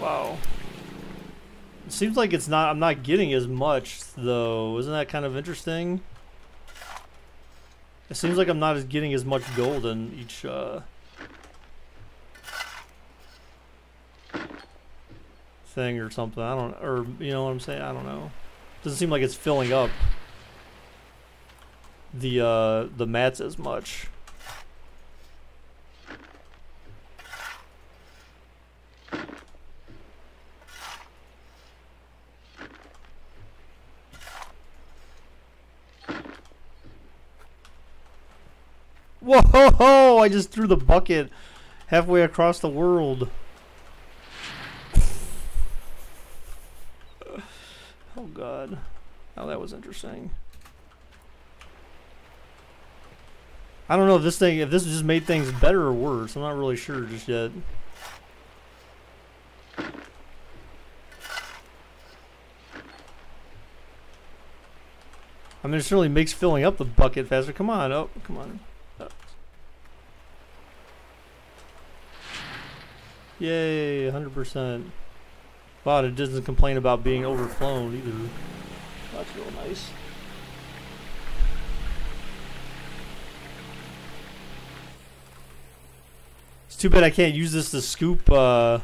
Wow. It seems like it's not. I'm not getting as much though. Isn't that kind of interesting? It seems like I'm not getting as much gold in each thing or something. I don't, or you know what I'm saying? I don't know. Doesn't seem like it's filling up the mats as much. Whoa! I just threw the bucket halfway across the world. Oh god. Oh, that was interesting. I don't know if this just made things better or worse. I'm not really sure just yet. I mean, it certainly makes filling up the bucket faster. Come on, oh, come on. Yay, 100%. Wow, it doesn't complain about being overflown either. That's real nice. It's too bad I can't use this to scoop, yeah.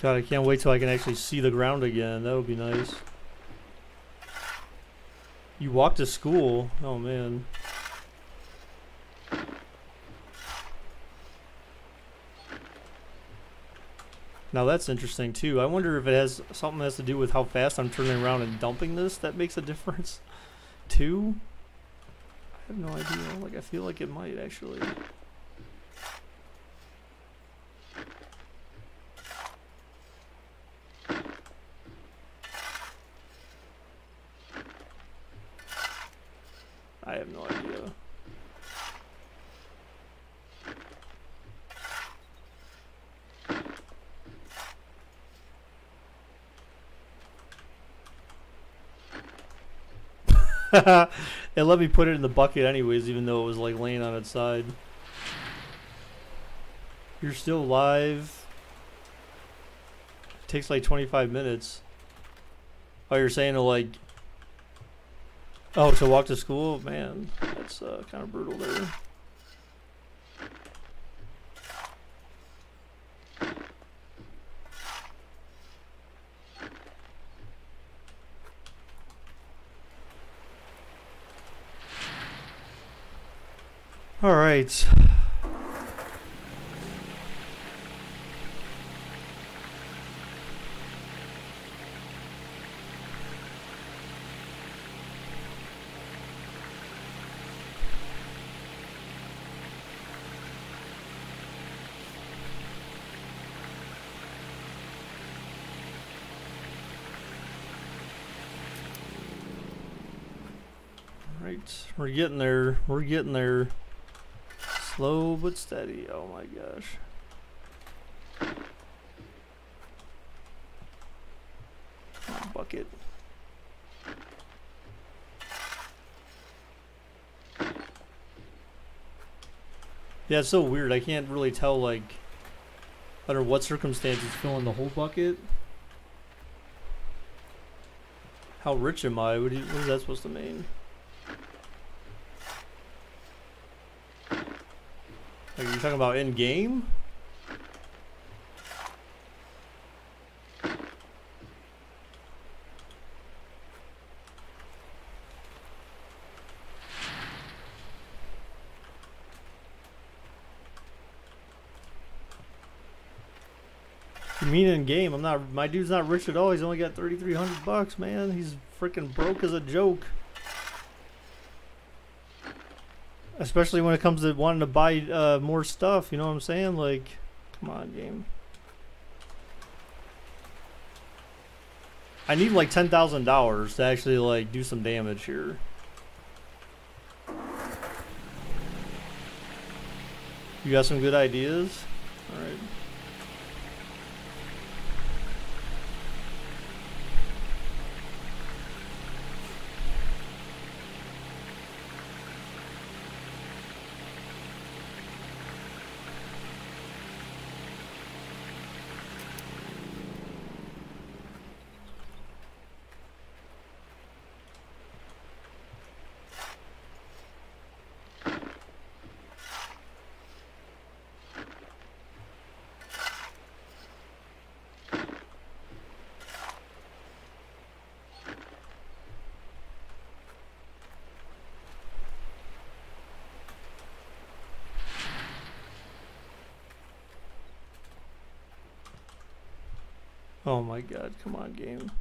God, I can't wait till I can actually see the ground again. That would be nice. You walk to school? Oh, man. Now that's interesting, too. I wonder if it has something that has to do with how fast I'm turning around and dumping this. That makes a difference, too? I have no idea. Like, I feel like it might, actually. I have no idea. It let me put it in the bucket anyways, even though it was like laying on its side. You're still live. It takes like 25 minutes. Oh, you're saying to like... Oh, to walk to school? Man, that's kind of brutal there. All right. Right, we're getting there. We're getting there. Slow but steady. Oh my gosh. Come on, bucket. Yeah, it's so weird. I can't really tell, like, under what circumstances filling the whole bucket. How rich am I? What is that supposed to mean? Like, you're talking about in game? You mean in game? I'm not. My dude's not rich at all. He's only got 3,300 bucks, man. He's freaking broke as a joke. Especially when it comes to wanting to buy more stuff, you know what I'm saying? Like, come on, game. I need like $10,000 to actually like do some damage here. You got some good ideas? All right. Oh my god, come on, game.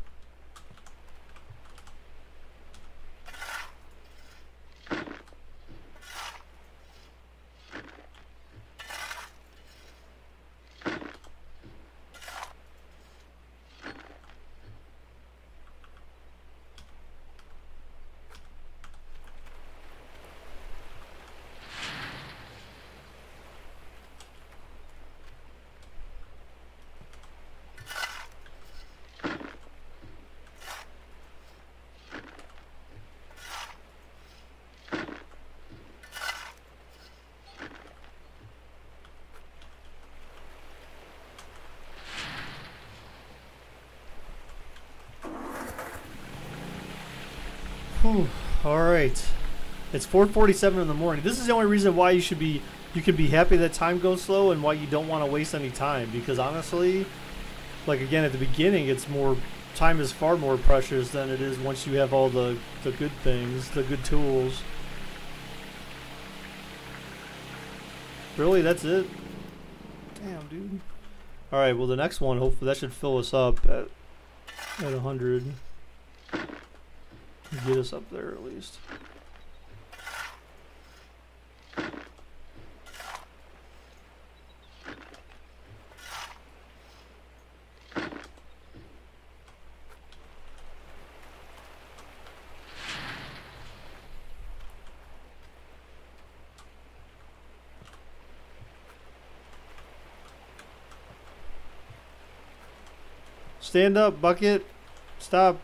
All right. It's 4:47 in the morning. This is the only reason why you can be happy that time goes slow and why you don't want to waste any time. Because honestly, like again at the beginning, time is far more precious than it is once you have all the good things, the good tools. Really, that's it? Damn, dude. All right. Well, the next one, hopefully, that should fill us up at 100. Get us up there at least. Stand up, bucket. Stop.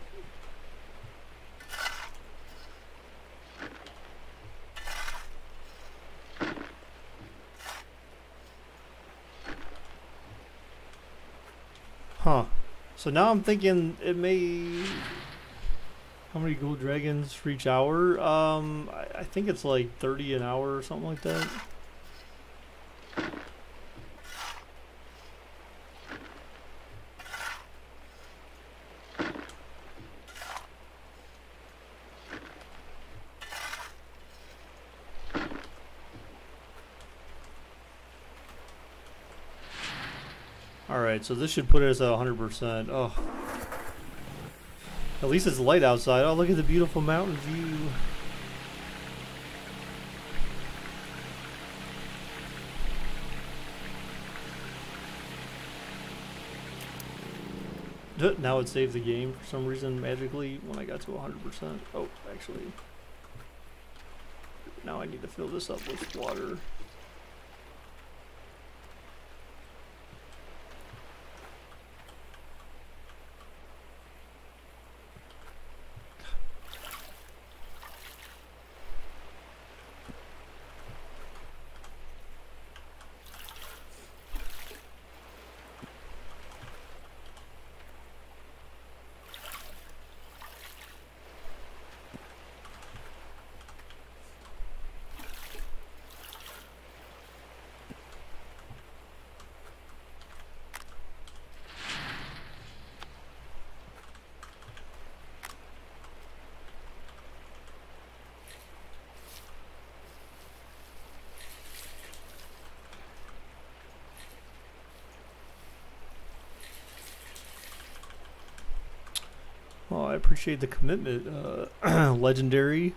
Huh. So now I'm thinking it may... How many gold dragons for each hour? I think it's like 30 an hour or something like that. Alright, so this should put us at 100%. Oh. At least it's light outside. Oh, look at the beautiful mountain view. Now it saved the game for some reason magically when I got to 100%. Oh, actually. Now I need to fill this up with water. Oh, I appreciate the commitment, Legendary.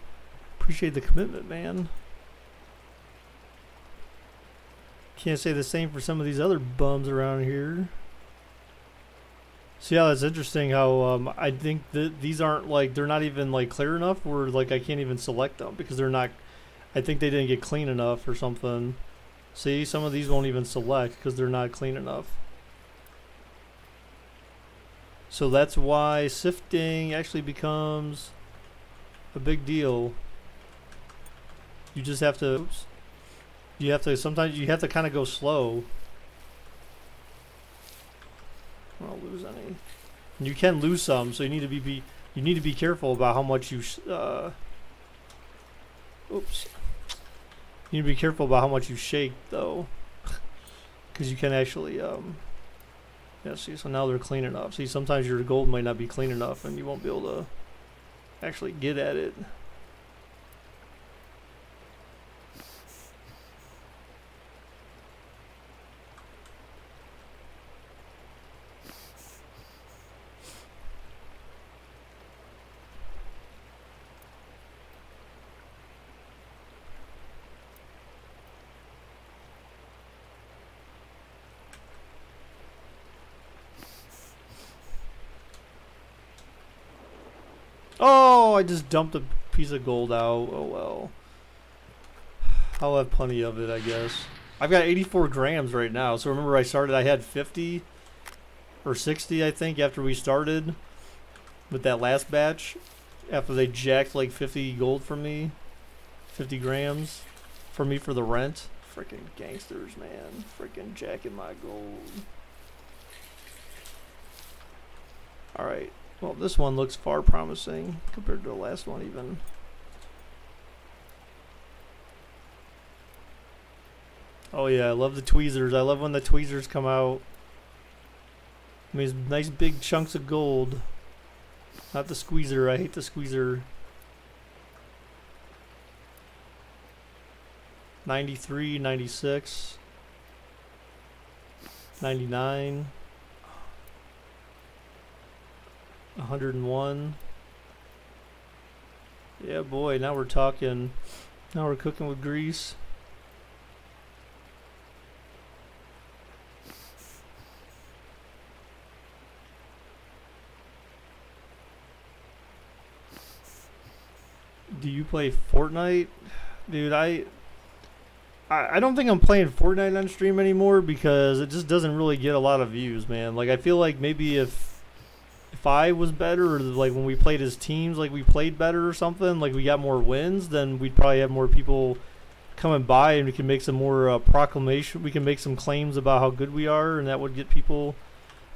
Appreciate the commitment, man. Can't say the same for some of these other bums around here. So yeah, that's interesting how I think that these aren't like, they're not even like clear enough where like I can't even select them because they're not, I think they didn't get clean enough or something. See, some of these won't even select because they're not clean enough. So that's why sifting actually becomes a big deal. You just have to, sometimes you have to kind of go slow. I don't lose any. And you can lose some, so you need to be careful about how much you, oops. You need to be careful about how much you shake though. Because you can actually, yeah, see, so now they're clean enough. See, sometimes your gold might not be clean enough and you won't be able to actually get at it. Oh, I just dumped a piece of gold out. Oh well. I'll have plenty of it, I guess. I've got 84 grams right now. So remember I started, I had 50 or 60, I think, after we started with that last batch. After they jacked like 50 gold from me. 50 grams from me for the rent. Freaking gangsters, man. Freaking jacking my gold. Alright. Well, this one looks far promising compared to the last one even. Oh yeah, I love the tweezers. I love when the tweezers come out. I mean, it's nice big chunks of gold. Not the squeezer. I hate the squeezer. 93, 96, 99, 101. Yeah, boy, now we're talking. Now we're cooking with grease. Do you play Fortnite? Dude, I don't think I'm playing Fortnite on stream anymore because it just doesn't really get a lot of views, man. Like, I feel like maybe if I was better, or like when we played as teams, like we played better or something, like we got more wins, then we'd probably have more people coming by and we can make some more proclamation. We can make some claims about how good we are, and that would get people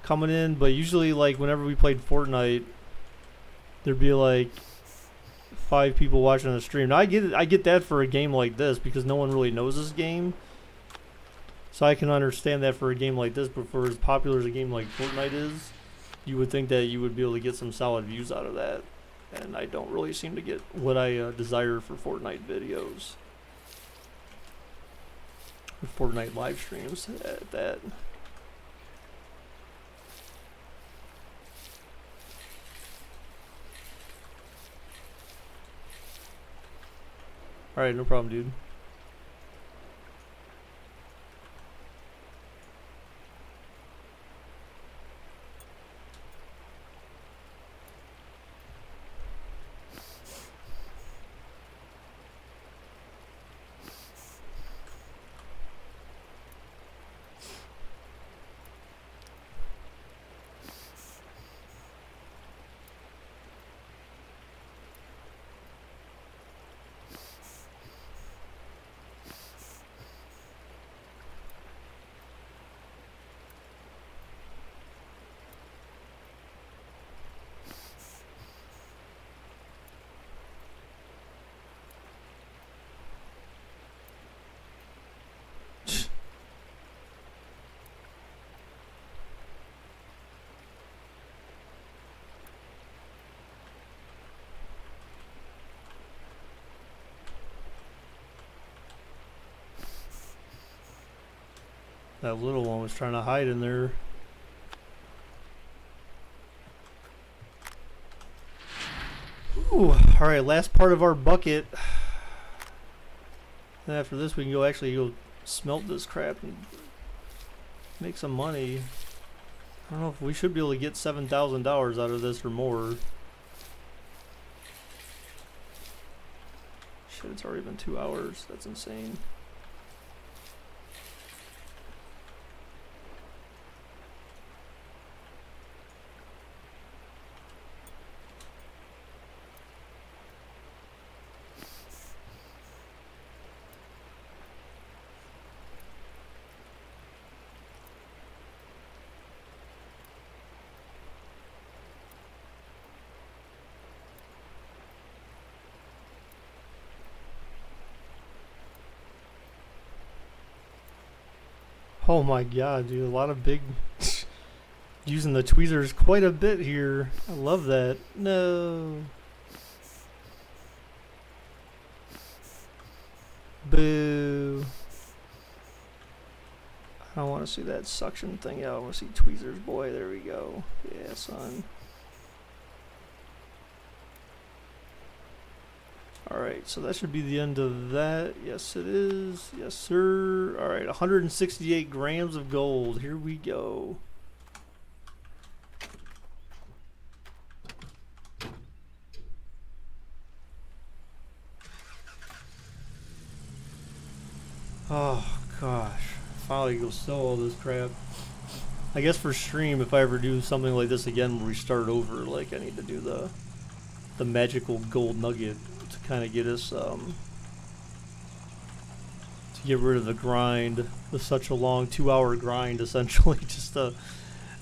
coming in. But usually, like whenever we played Fortnite, there'd be like 5 people watching the stream. Now I get that for a game like this because no one really knows this game, so I can understand that for a game like this. But for as popular as a game like Fortnite is, you would think that you would be able to get some solid views out of that, and I don't really seem to get what I desire for Fortnite videos, or Fortnite live streams at that. Alright, no problem, dude. That little one was trying to hide in there. Ooh, alright, last part of our bucket. And after this we can actually go smelt this crap and make some money. I don't know if we should be able to get $7,000 out of this or more. Shit, it's already been 2 hours. That's insane. Oh my god, dude, a lot of big... using the tweezers quite a bit here. I love that. No. Boo. I don't want to see that suction thing out. I want to see tweezers, boy. There we go. Yeah, son. Alright, so that should be the end of that. Yes, it is. Yes, sir. Alright, 168 grams of gold. Here we go. Oh, gosh. Finally go sell all this crap. I guess for stream, if I ever do something like this again where we start over, like I need to do the magical gold nugget to kind of get us to get rid of the grind, the such a long 2-hour grind essentially, just to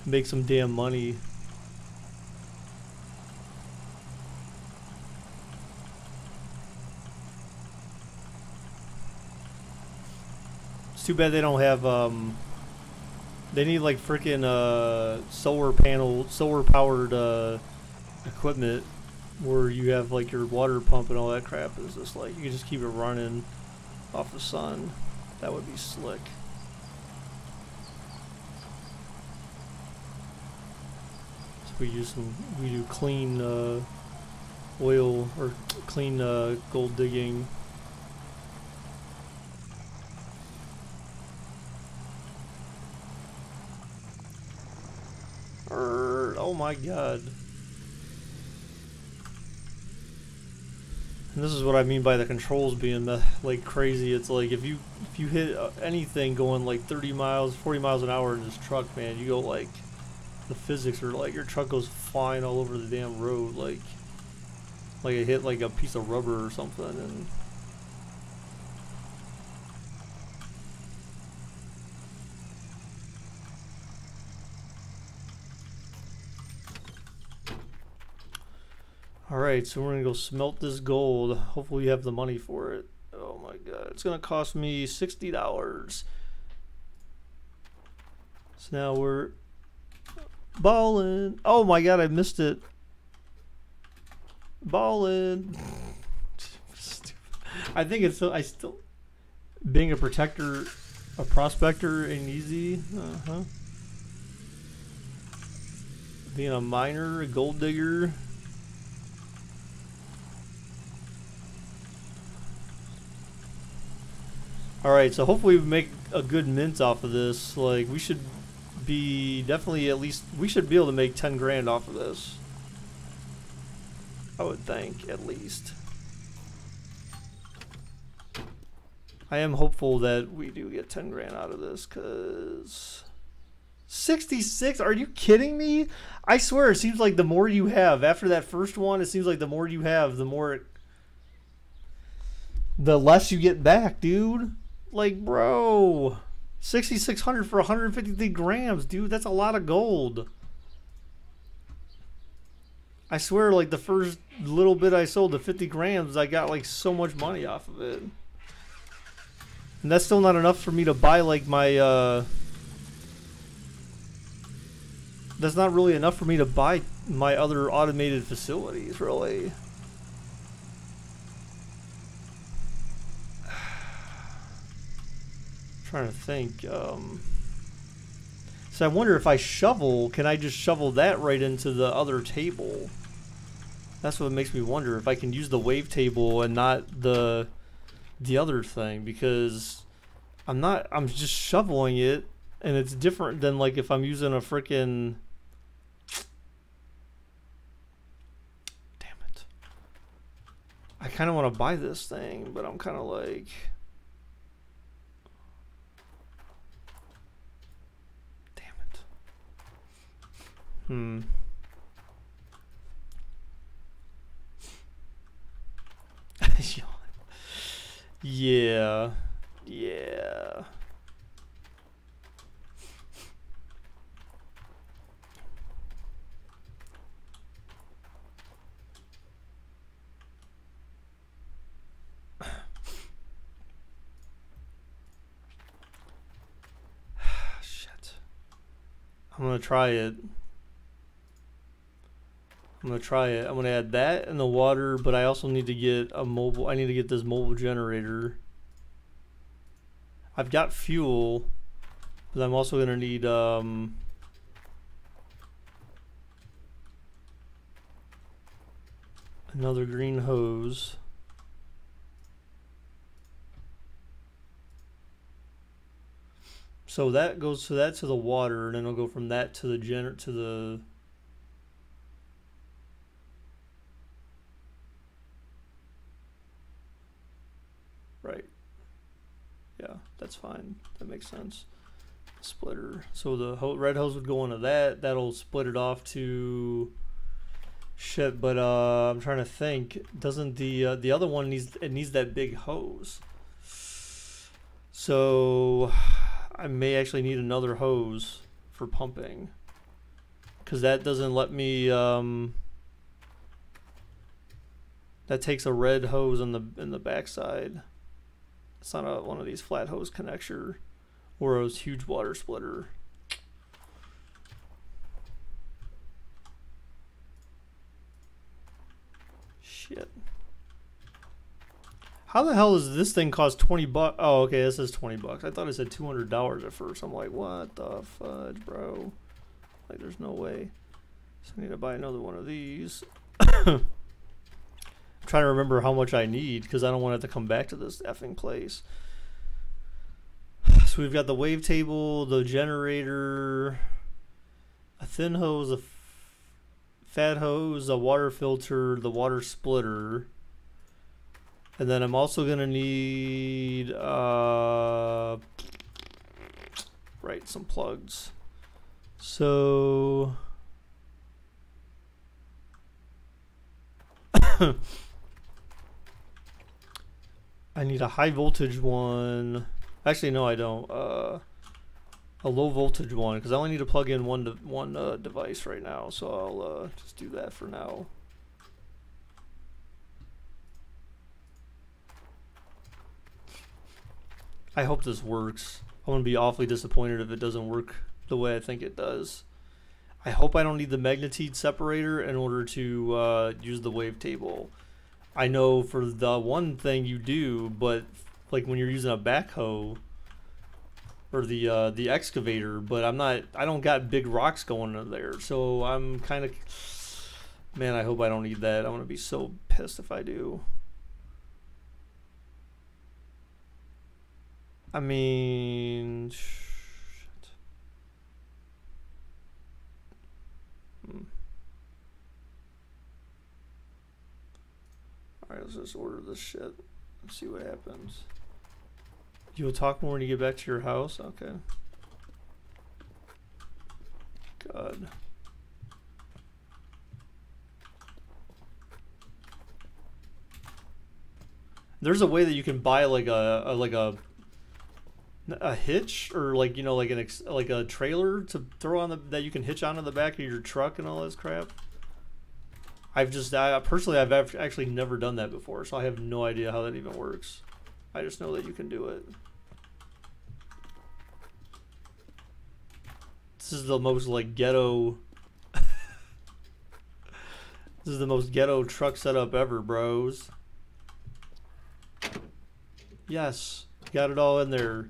make some damn money. too bad they don't have they need like freaking solar powered equipment where you have like your water pump and all that crap. Is just like you can just keep it running off the sun. That would be slick. So we do clean oil or clean gold digging. Oh my god. And this is what I mean by the controls being like crazy. It's like if you hit anything going like 30 miles, 40 miles an hour in this truck, man, you go like, the physics are like your truck goes flying all over the damn road like it hit like a piece of rubber or something. And alright, so we're gonna go smelt this gold. Hopefully we have the money for it. Oh my god, it's gonna cost me $60. So now we're balling. Oh my god, I missed it. Balling. I think it's I still being a protector, a prospector ain't easy. Being a miner, a gold digger. Alright, so hopefully we make a good mint off of this. Like, we should be definitely at least, we should be able to make 10 grand off of this. I would think, at least. I am hopeful that we do get 10 grand out of this, because 66? Are you kidding me? I swear, it seems like the more you have, after that first one, it seems like the more you have, the less you get back, dude. Like, bro, 6,600 for 153 grams, dude. That's a lot of gold. I swear, like, the first little bit I sold, the 50 grams, I got, like, so much money off of it. And that's still not enough for me to buy, like, my, that's not really enough for me to buy my other automated facilities, really. Trying to think. So I wonder if I shovel, can I just shovel that right into the other table? That's what makes me wonder if I can use the wave table and not the other thing, because I'm just shoveling it, and it's different than like if I'm using a freaking. Damn it. I kind of want to buy this thing, but I'm kind of like. Yeah. Yeah. Shit. I'm gonna try it. I'm gonna try it. I'm gonna add that in the water, but I also need to get a mobile. I need to get this mobile generator. I've got fuel, but I'm also gonna need another green hose. So that goes to that to the water, and then I'll go from that to the right. Yeah, that's fine. That makes sense. Splitter. So the red hose would go into that. That'll split it off to shit. But I'm trying to think. Doesn't the other one needs that big hose? So I may actually need another hose for pumping, because that doesn't let me. That takes a red hose in the backside. It's not one of these flat hose connector. Oro's huge water splitter. Shit. How the hell does this thing cost 20 bucks? Oh, okay, this is 20 bucks. I thought it said $200 at first. I'm like, what the fudge, bro? Like, there's no way. So I need to buy another one of these. I'm trying to remember how much I need because I don't want to have to come back to this effing place. So we've got the wavetable, the generator, a thin hose, a fat hose, a water filter, the water splitter. And then I'm also gonna need right, some plugs. So I need a high voltage one. Actually, no, I don't. A low voltage one because I only need to plug in one device right now. So I'll just do that for now. I hope this works. I'm gonna be awfully disappointed if it doesn't work the way I think it does. I hope I don't need the magnetite separator in order to use the wavetable. I know for the one thing you do, but like when you're using a backhoe or the excavator, but I don't got big rocks going in there, so I'm kind of, man, I hope I don't need that. I'm gonna be so pissed if I do. I mean, shit. Alright, let's just order this shit and see what happens. You'll talk more when you get back to your house? Okay. God. There's a way that you can buy like a hitch or like, you know, like like a trailer to throw on that you can hitch onto the back of your truck and all this crap. Personally, I've actually never done that before, so I have no idea how that even works. I just know that you can do it. This is the most like ghetto. This is the most ghetto truck setup ever, bros. Yes, got it all in there.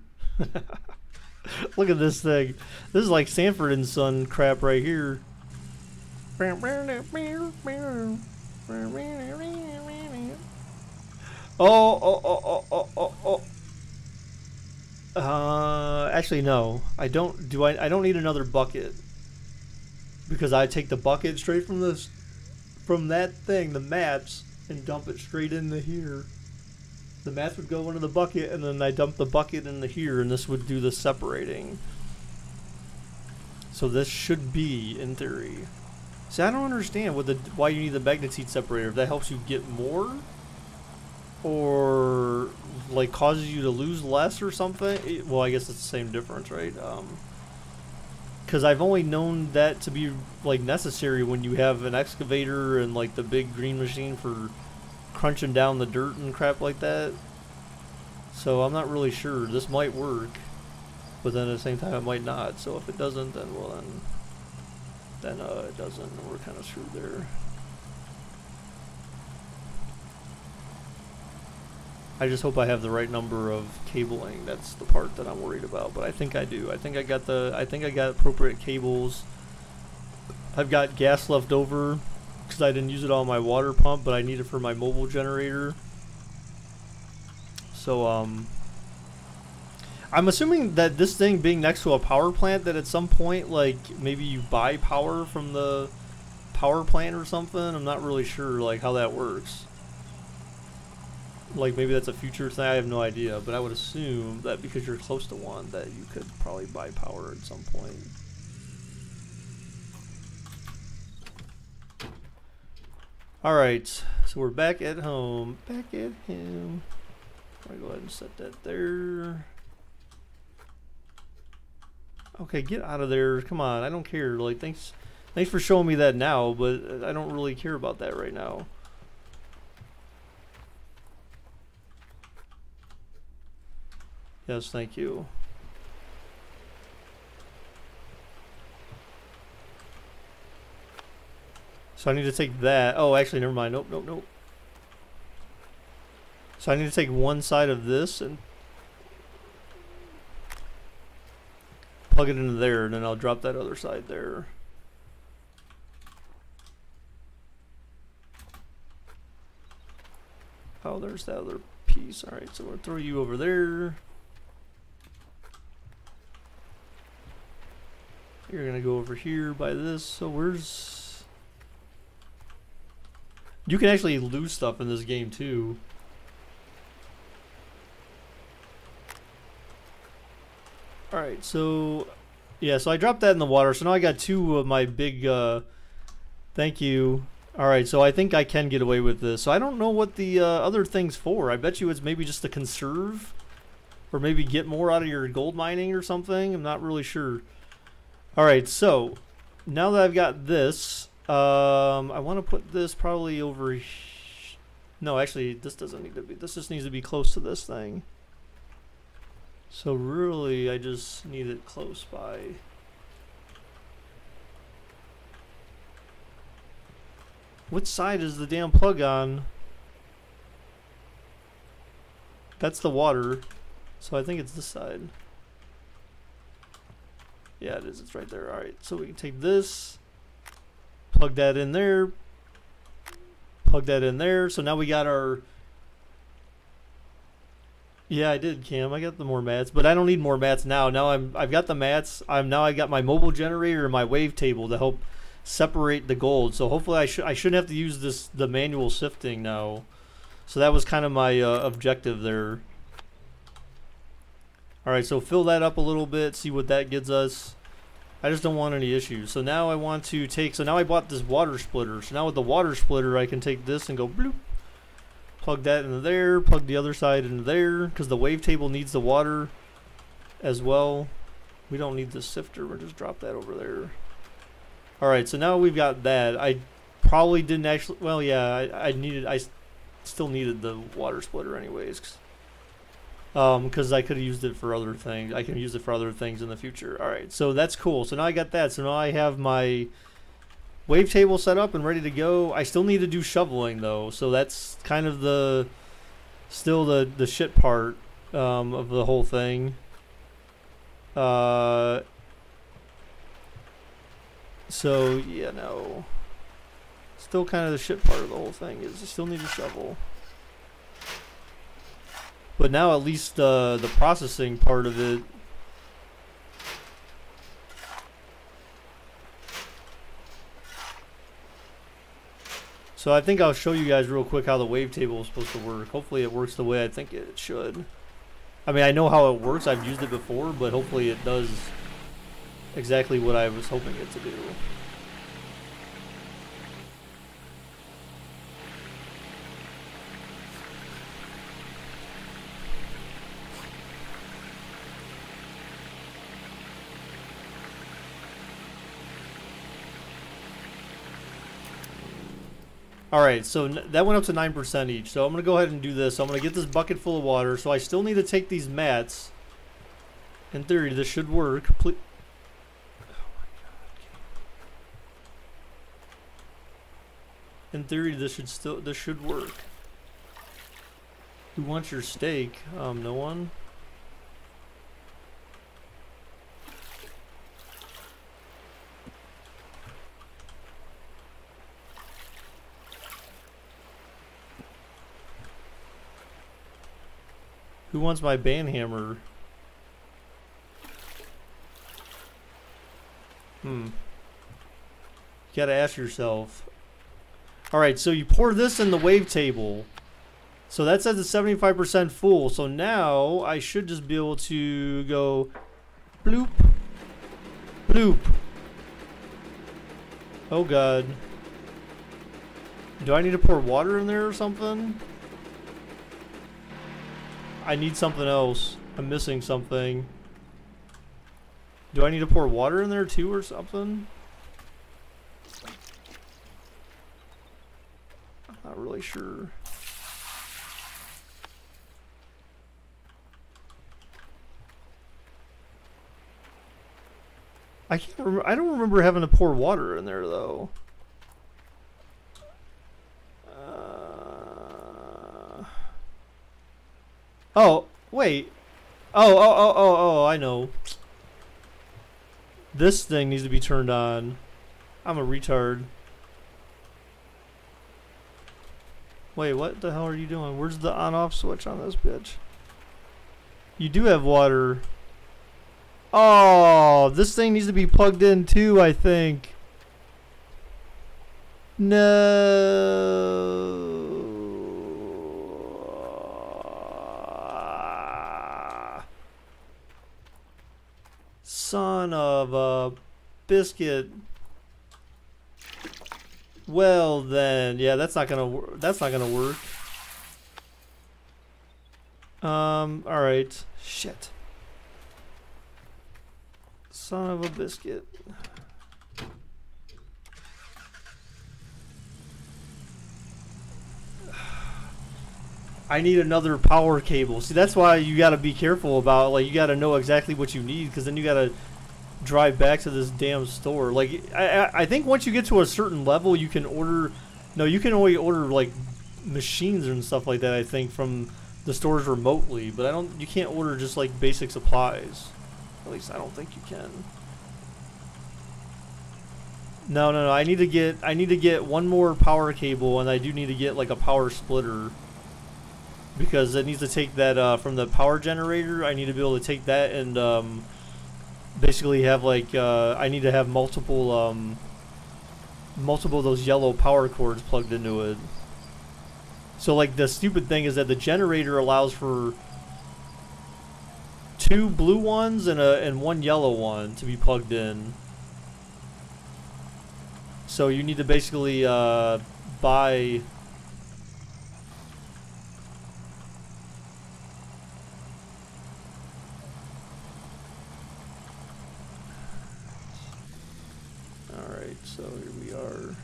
Look at this thing. This is like Sanford and Son crap right here. Actually no. I don't need another bucket. Because I take the bucket straight from that thing, the mats, and dump it straight into here. The mats would go into the bucket, and then I dump the bucket into here, and this would do the separating. So this should be, in theory. See, I don't understand why you need the magnetite separator. If that helps you get more, or like causes you to lose less or something. Well, I guess it's the same difference, right? Because I've only known that to be like necessary when you have an excavator and like the big green machine for crunching down the dirt and crap like that. So I'm not really sure. This might work, but then at the same time it might not. So if it doesn't, then well then it doesn't, and we're kind of screwed there. I just hope I have the right number of cabling. That's the part that I'm worried about, but I think I do. I think I got appropriate cables. I've got gas left over because I didn't use it on my water pump, but I need it for my mobile generator. So I'm assuming that this thing being next to a power plant, that at some point, like, maybe you buy power from the power plant or something. I'm not really sure, like, how that works. Like, maybe that's a future thing. I have no idea, but I would assume that because you're close to one, that you could probably buy power at some point. Alright, so we're back at home. Back at home. I'm gonna go ahead and set that there. Okay, get out of there. Come on, I don't care. Like, thanks for showing me that now, but I don't really care about that right now. Yes, thank you. So I need to take that. Oh, actually, never mind. Nope, nope, nope. So I need to take one side of this and plug it into there, and then I'll drop that other side there. Oh, there's that other piece. Alright, so we'll throw you over there. You're gonna go over here by this. So where's... You can actually lose stuff in this game too. Alright, so... Yeah, so I dropped that in the water. So now I got two of my big... Thank you. Alright, so I think I can get away with this. So I don't know what the other thing's for. I bet you it's maybe just to conserve. Or maybe get more out of your gold mining or something. I'm not really sure. Alright, so... Now that I've got this... I want to put this probably over... No, actually, this doesn't need to be... This just needs to be close to this thing. So really, I just need it close by. What side is the damn plug on? That's the water. So I think it's this side. Yeah, it is. It's right there. Alright, so we can take this. Plug that in there. Plug that in there. So now we got our... Yeah, I did, Cam. I got the more mats, but I don't need more mats now. Now I've got the mats. I got my mobile generator and my wave table to help separate the gold. So hopefully I shouldn't have to use the manual sifting now. So that was kind of my objective there. All right, so fill that up a little bit, see what that gives us. I just don't want any issues. So now I want to take. So now I bought this water splitter. So now with the water splitter, I can take this and go bloop. Plug that into there, plug the other side into there, because the wave table needs the water as well. We don't need the sifter, we'll just drop that over there. Alright, so now we've got that. I probably didn't actually, well yeah, I still needed the water splitter anyways. Because I could have used it for other things. I can use it for other things in the future. Alright, so that's cool. So now I got that. So now I have my wave table set up and ready to go. I still need to do shoveling though, so that's kind of the shit part of the whole thing. So yeah, no, still kind of the shit part of the whole thing is I still need to shovel. But now at least the processing part of it. So I think I'll show you guys real quick how the wave table is supposed to work. Hopefully it works the way I think it should. I mean, I know how it works. I've used it before, but hopefully it does exactly what I was hoping it to do. Alright, so that went up to 9% each. So I'm going to go ahead and do this. So I'm going to get this bucket full of water. So I still need to take these mats. In theory, this should work. Oh my God. In theory, this should work. Who wants your steak? No one? Who wants my banhammer? You gotta ask yourself. Alright, so you pour this in the wave table. So that says it's 75% full. So now I should just be able to go bloop, bloop. Oh God. Do I need to pour water in there or something? I need something else. I'm missing something. Do I need to pour water in there too or something? I'm not really sure. I don't remember having to pour water in there though. Oh, wait. Oh, I know. This thing needs to be turned on. I'm a retard. Wait, what the hell are you doing? Where's the on-off switch on this bitch? You do have water. Oh, this thing needs to be plugged in too, I think. No. Son of a biscuit. Well then, yeah, that's not gonna work. All right. Shit. Son of a biscuit. I need another power cable. See, that's why you got to be careful about, like, you got to know exactly what you need, because then you got to drive back to this damn store. Like, I think once you get to a certain level, you can order. No, you can only order like machines and stuff like that, I think, from the stores remotely. But you can't order just like basic supplies. At least I don't think you can. No. I need to get one more power cable, and I do need to get like a power splitter, because it needs to take that from the power generator. I need to be able to take that and basically have like I need to have multiple of those yellow power cords plugged into it. So like the stupid thing is that the generator allows for 2 blue ones and 1 yellow one to be plugged in. So you need to basically buy. Alright, so here we are.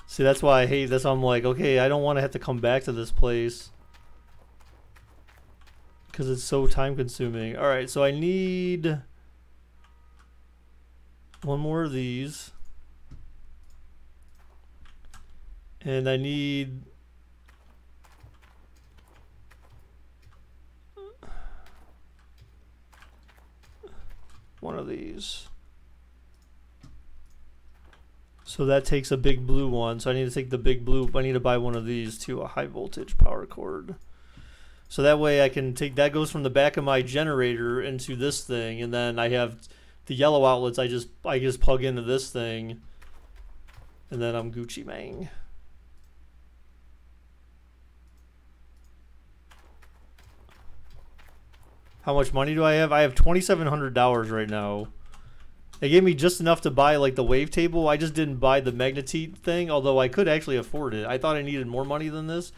See, that's why I hate this. I'm like, okay, I don't want to have to come back to this place, because it's so time consuming. Alright, so I need 1 more of these. And I need one of these. So that takes a big blue one. So I need to take the big blue. I need to buy one of these too, a high voltage power cord. So that way I can take, that goes from the back of my generator into this thing, and then I have the yellow outlets. I just plug into this thing, and then I'm Gucci Mane. How much money do I have? I have $2,700 right now. They gave me just enough to buy like the wavetable. I just didn't buy the magnetite thing, although I could actually afford it. I thought I needed more money than this,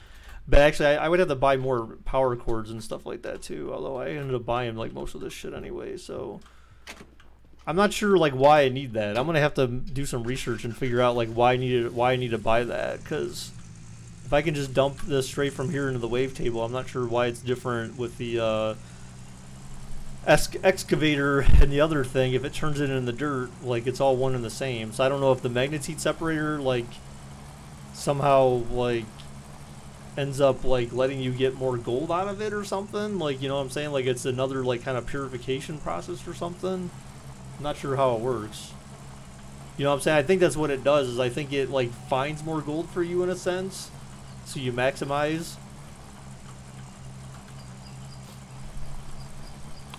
but actually I would have to buy more power cords and stuff like that too, although I ended up buying like most of this shit anyway. So I'm not sure like why I need that. I'm gonna have to do some research and figure out like why I need to buy that, because if I can just dump this straight from here into the wavetable, I'm not sure why it's different with the excavator and the other thing. If it turns it in the dirt, like it's all one and the same. So I don't know if the magnetite separator like somehow like ends up like letting you get more gold out of it or something, like, you know what I'm saying, like it's another like kind of purification process or something. I'm not sure how it works. You know what I'm saying? I think that's what it does, is I think it like finds more gold for you in a sense, so you maximize.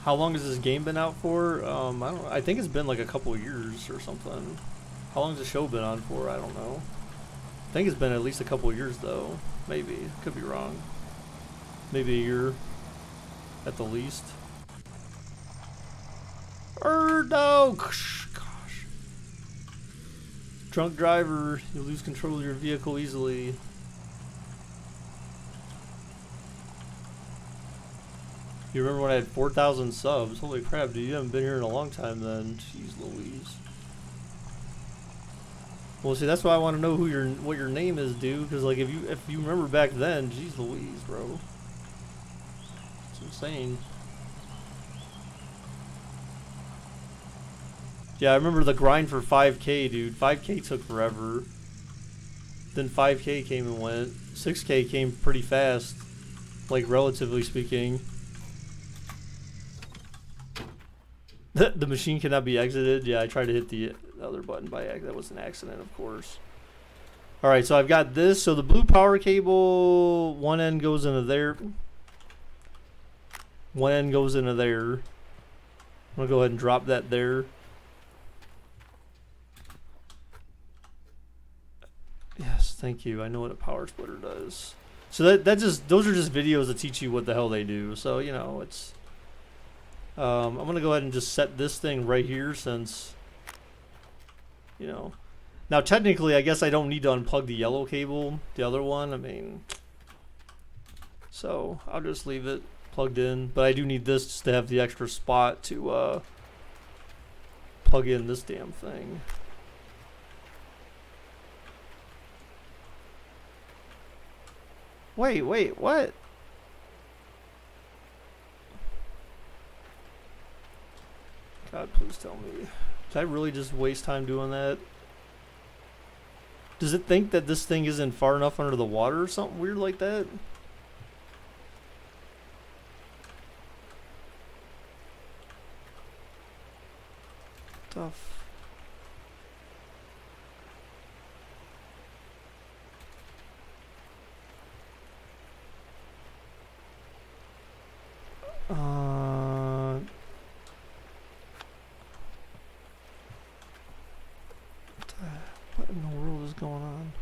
How long has this game been out for? I think it's been like a couple of years or something. How long has the show been on for? I don't know. I think it's been at least a couple of years though. Maybe. Could be wrong. Maybe a year at the least. No! Gosh. Drunk driver. You lose control of your vehicle easily. You remember when I had 4,000 subs? Holy crap, dude, you haven't been here in a long time then. Jeez Louise. Well, see, that's why I want to know what your name is, dude. Because like, if you remember back then, jeez Louise, bro. It's insane. Yeah, I remember the grind for 5K, dude. 5K took forever. Then 5K came and went. 6K came pretty fast, like relatively speaking. The machine cannot be exited. Yeah, I tried to hit the other button by accident. That was an accident, of course. Alright, so I've got this. So the blue power cable, one end goes into there. One end goes into there. I'm going to go ahead and drop that there. Yes, thank you. I know what a power splitter does. So that just, those are just videos that teach you what the hell they do. So, you know, it's... I'm going to go ahead and just set this thing right here since, you know. Now, technically, I guess I don't need to unplug the yellow cable, the other one. I mean, so I'll just leave it plugged in. But I do need this just to have the extra spot to plug in this damn thing. Wait, what? God, please tell me. Did I really just waste time doing that? Does it think that this thing isn't far enough under the water or something weird like that? Tough. What in the world is going on?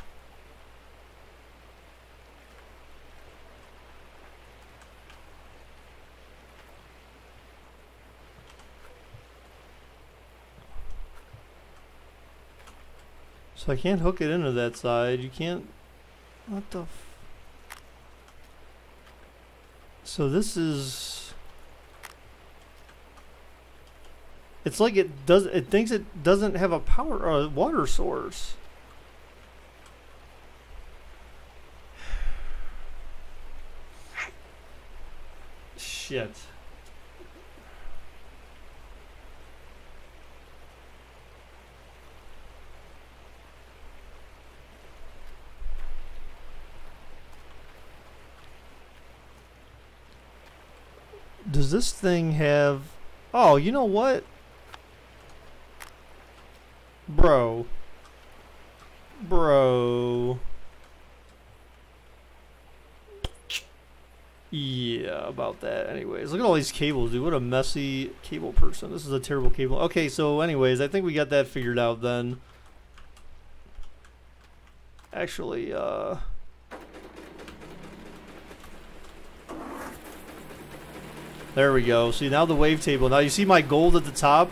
So I can't hook it into that side. You can't... What the f... So this is... It's like it thinks it doesn't have a power water source. Shit. Does this thing have... Oh, you know what? Bro. Yeah, about that. Anyways, look at all these cables, dude. What a messy cable person. This is a terrible cable. Okay, so anyways, I think we got that figured out then. Actually, there we go. See, now the wavetable. Now you see my gold at the top?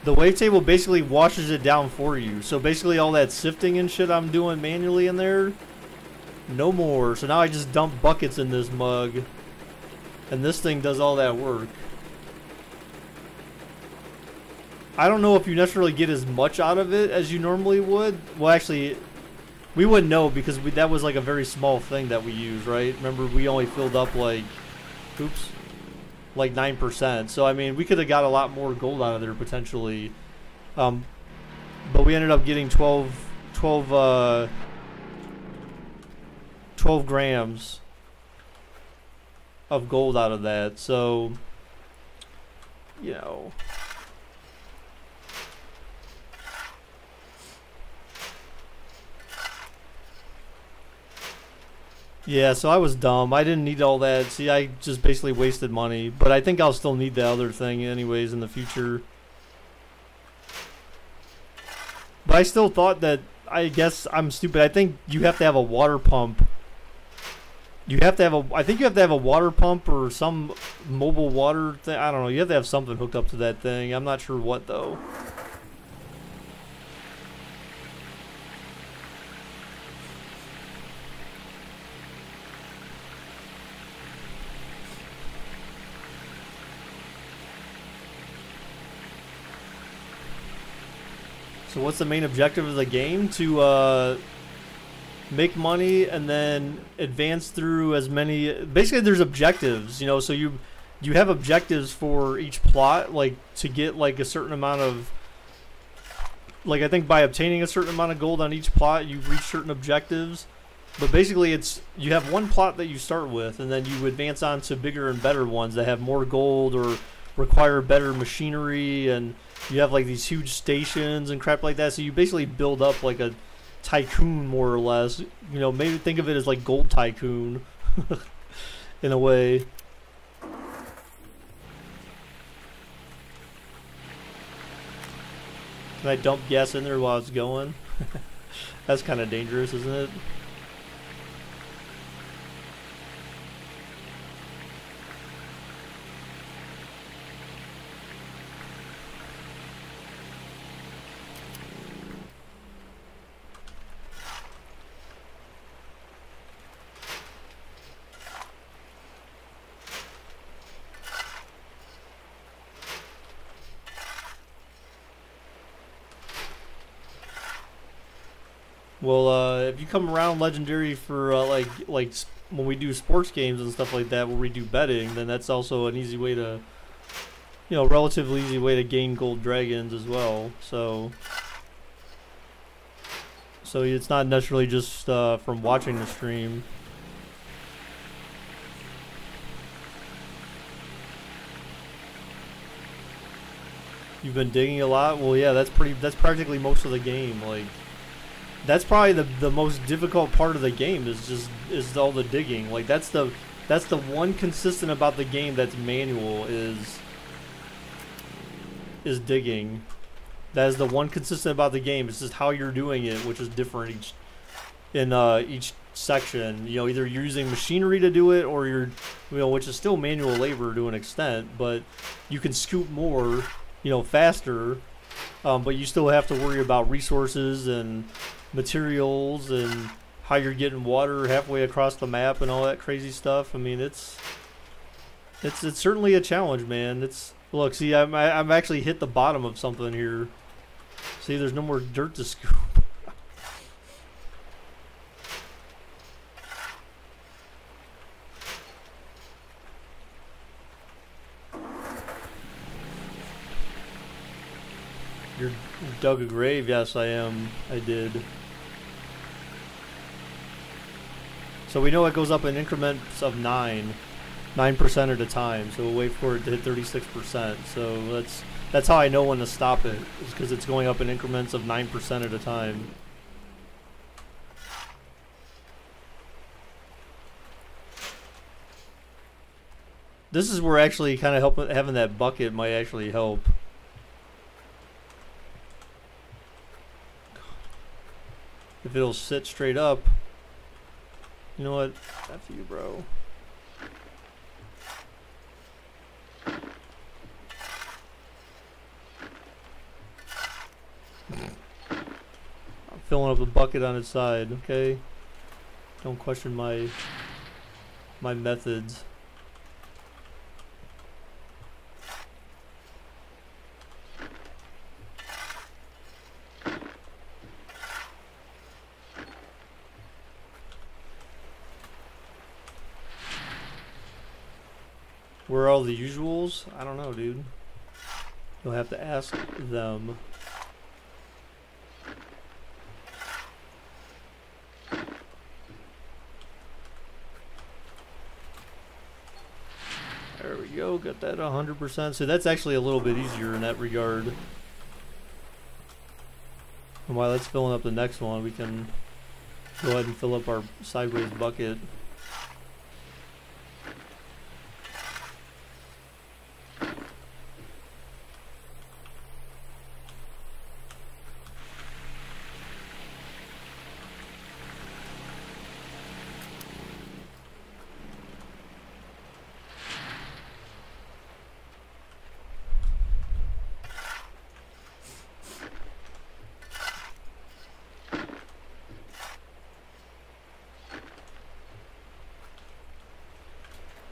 The wavetable basically washes it down for you. So basically all that sifting and shit I'm doing manually in there, no more. So now I just dump buckets in this mug. And this thing does all that work. I don't know if you necessarily get as much out of it as you normally would. Well, actually, we wouldn't know because that was like a very small thing that we used, right? Remember, we only filled up like, oops, like 9%. So, I mean, we could have got a lot more gold out of there potentially. But we ended up getting 12 grams of gold out of that. So, you know... Yeah, so I was dumb. I didn't need all that. See, I just basically wasted money. But I think I'll still need the other thing anyways in the future. But I still thought that, I guess I'm stupid. I think you have to have a water pump. You have to have a, I think you have to have a water pump or some mobile water thing. I don't know. You have to have something hooked up to that thing. I'm not sure what though. So what's the main objective of the game? To make money and then advance through as many... Basically, there's objectives, you know, so you you have objectives for each plot, like to get like a certain amount of, like I think by obtaining a certain amount of gold on each plot, you reach certain objectives. But basically, it's you have one plot that you start with, and then you advance on to bigger and better ones that have more gold or require better machinery, and you have like these huge stations and crap like that. So you basically build up like a tycoon, more or less. You know, maybe think of it as like Gold Tycoon in a way. Can I dump gas in there while it's going? That's kind of dangerous, isn't it? Well, if you come around Legendary for like when we do sports games and stuff like that, where we do betting, then that's also an easy way to, you know, relatively easy way to gain gold dragons as well. So it's not necessarily just from watching the stream. You've been digging a lot? Well, yeah, that's practically most of the game. Like, that's probably the most difficult part of the game is all the digging. Like that's the one consistent about the game that's manual is digging. That is the one consistent about the game. It's just how you're doing it, which is different each section. You know, either you're using machinery to do it, or you're, you know, which is still manual labor to an extent, but you can scoop more, you know, faster. But you still have to worry about resources and materials and how you're getting water halfway across the map and all that crazy stuff. I mean, it's certainly a challenge, man. Look, see, I'm actually hit the bottom of something here. See, there's no more dirt to scoop. You're dug a grave? Yes, I am. I did. So we know it goes up in increments of 9% at a time. So we'll wait for it to hit 36%. So that's how I know when to stop it, is because it's going up in increments of 9% at a time. This is where actually kind of having that bucket might actually help. If it'll sit straight up. You know what? F you, bro. I'm filling up the bucket on its side, okay? Don't question my methods. Where are all the usuals? I don't know, dude. You'll have to ask them. There we go, got that 100%. So that's actually a little bit easier in that regard. And while that's filling up the next one, we can go ahead and fill up our sideways bucket.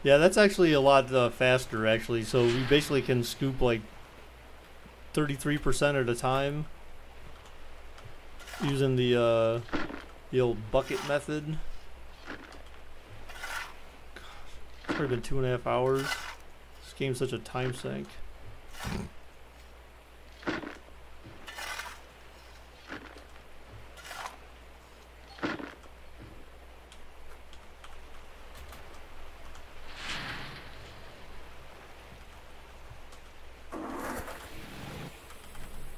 Yeah, that's actually a lot faster, actually. So we basically can scoop like 33% at a time using the old bucket method. Gosh, it's probably been 2.5 hours. game's such a time sink.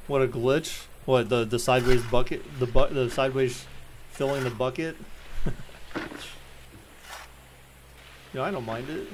What a glitch! What, the sideways bucket, the sideways filling the bucket? I don't mind it.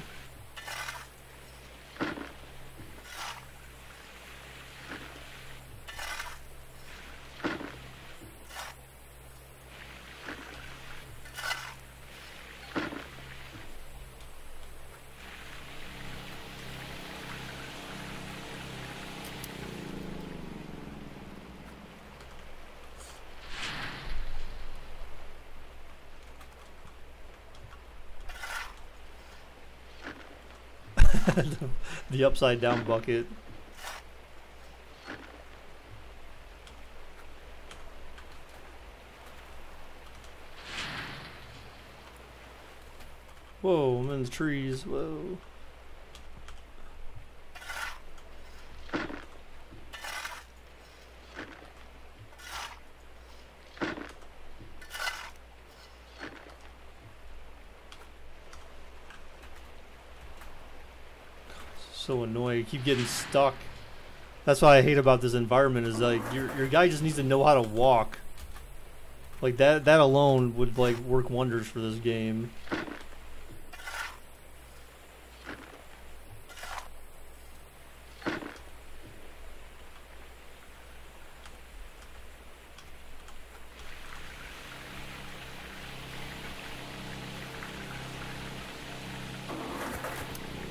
The upside down bucket. Whoa, I'm in the trees. Whoa. So annoying. Keep getting stuck. That's what I hate about this environment is like your guy just needs to know how to walk. Like that alone would like work wonders for this game.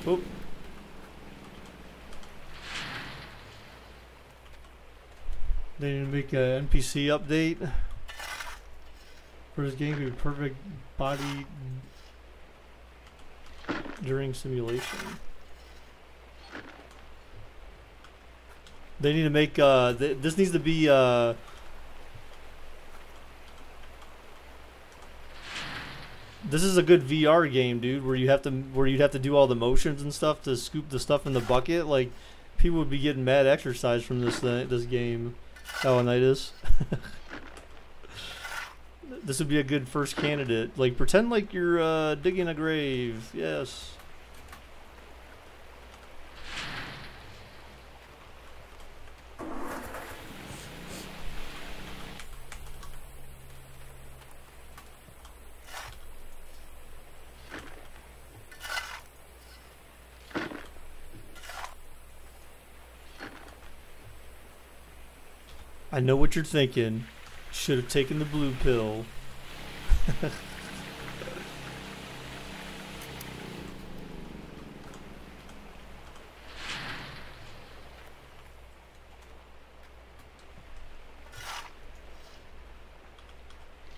Oop. They need to make a NPC update for this game to be perfect body during simulation. They need to make this needs to be this is a good VR game, dude, where you'd have to do all the motions and stuff to scoop the stuff in the bucket. Like people would be getting mad exercise from this game. Alanitis. This would be a good first candidate. Like pretend like you're digging a grave. Yes. I know what you're thinking. Should have taken the blue pill.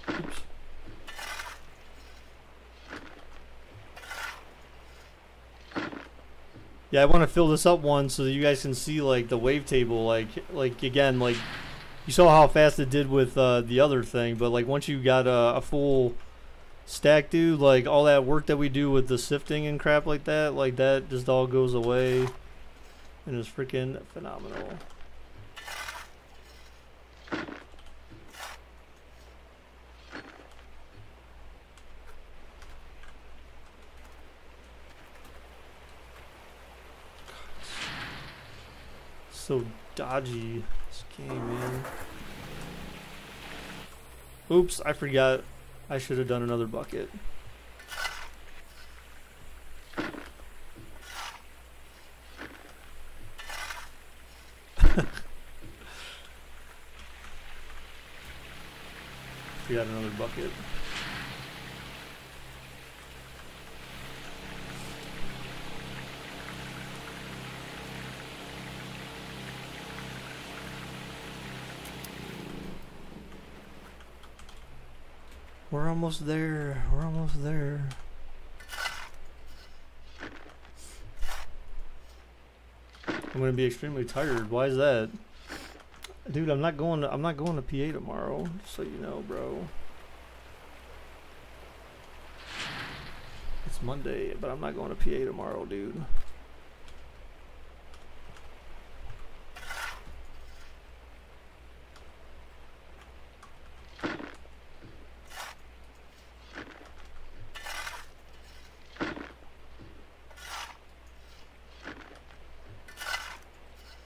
Oops. Yeah, I want to fill this up one so that you guys can see like the wavetable, like again, like you saw how fast it did with the other thing, but like once you got a full stack, dude, like all that work that we do with the sifting and crap like that just all goes away, and it's freaking phenomenal. So dodgy this game, man. Oops, I forgot. I should have done another bucket. Forgot another bucket. We're almost there. We're almost there. I'm gonna be extremely tired. Why is that? Dude, I'm not going to PA tomorrow, just so you know, bro. It's Monday, but I'm not going to PA tomorrow, dude.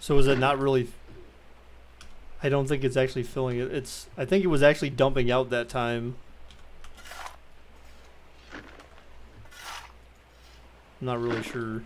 So is it not really? I don't think it's actually filling it. I think it was actually dumping out that time. I'm not really sure.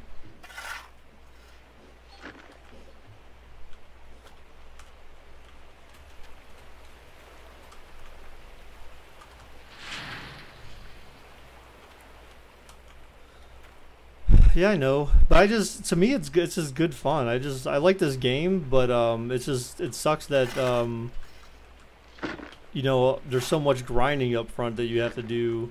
Yeah, I know, but to me it's good. It's just good fun. I like this game, but it sucks that you know, there's so much grinding up front that you have to do.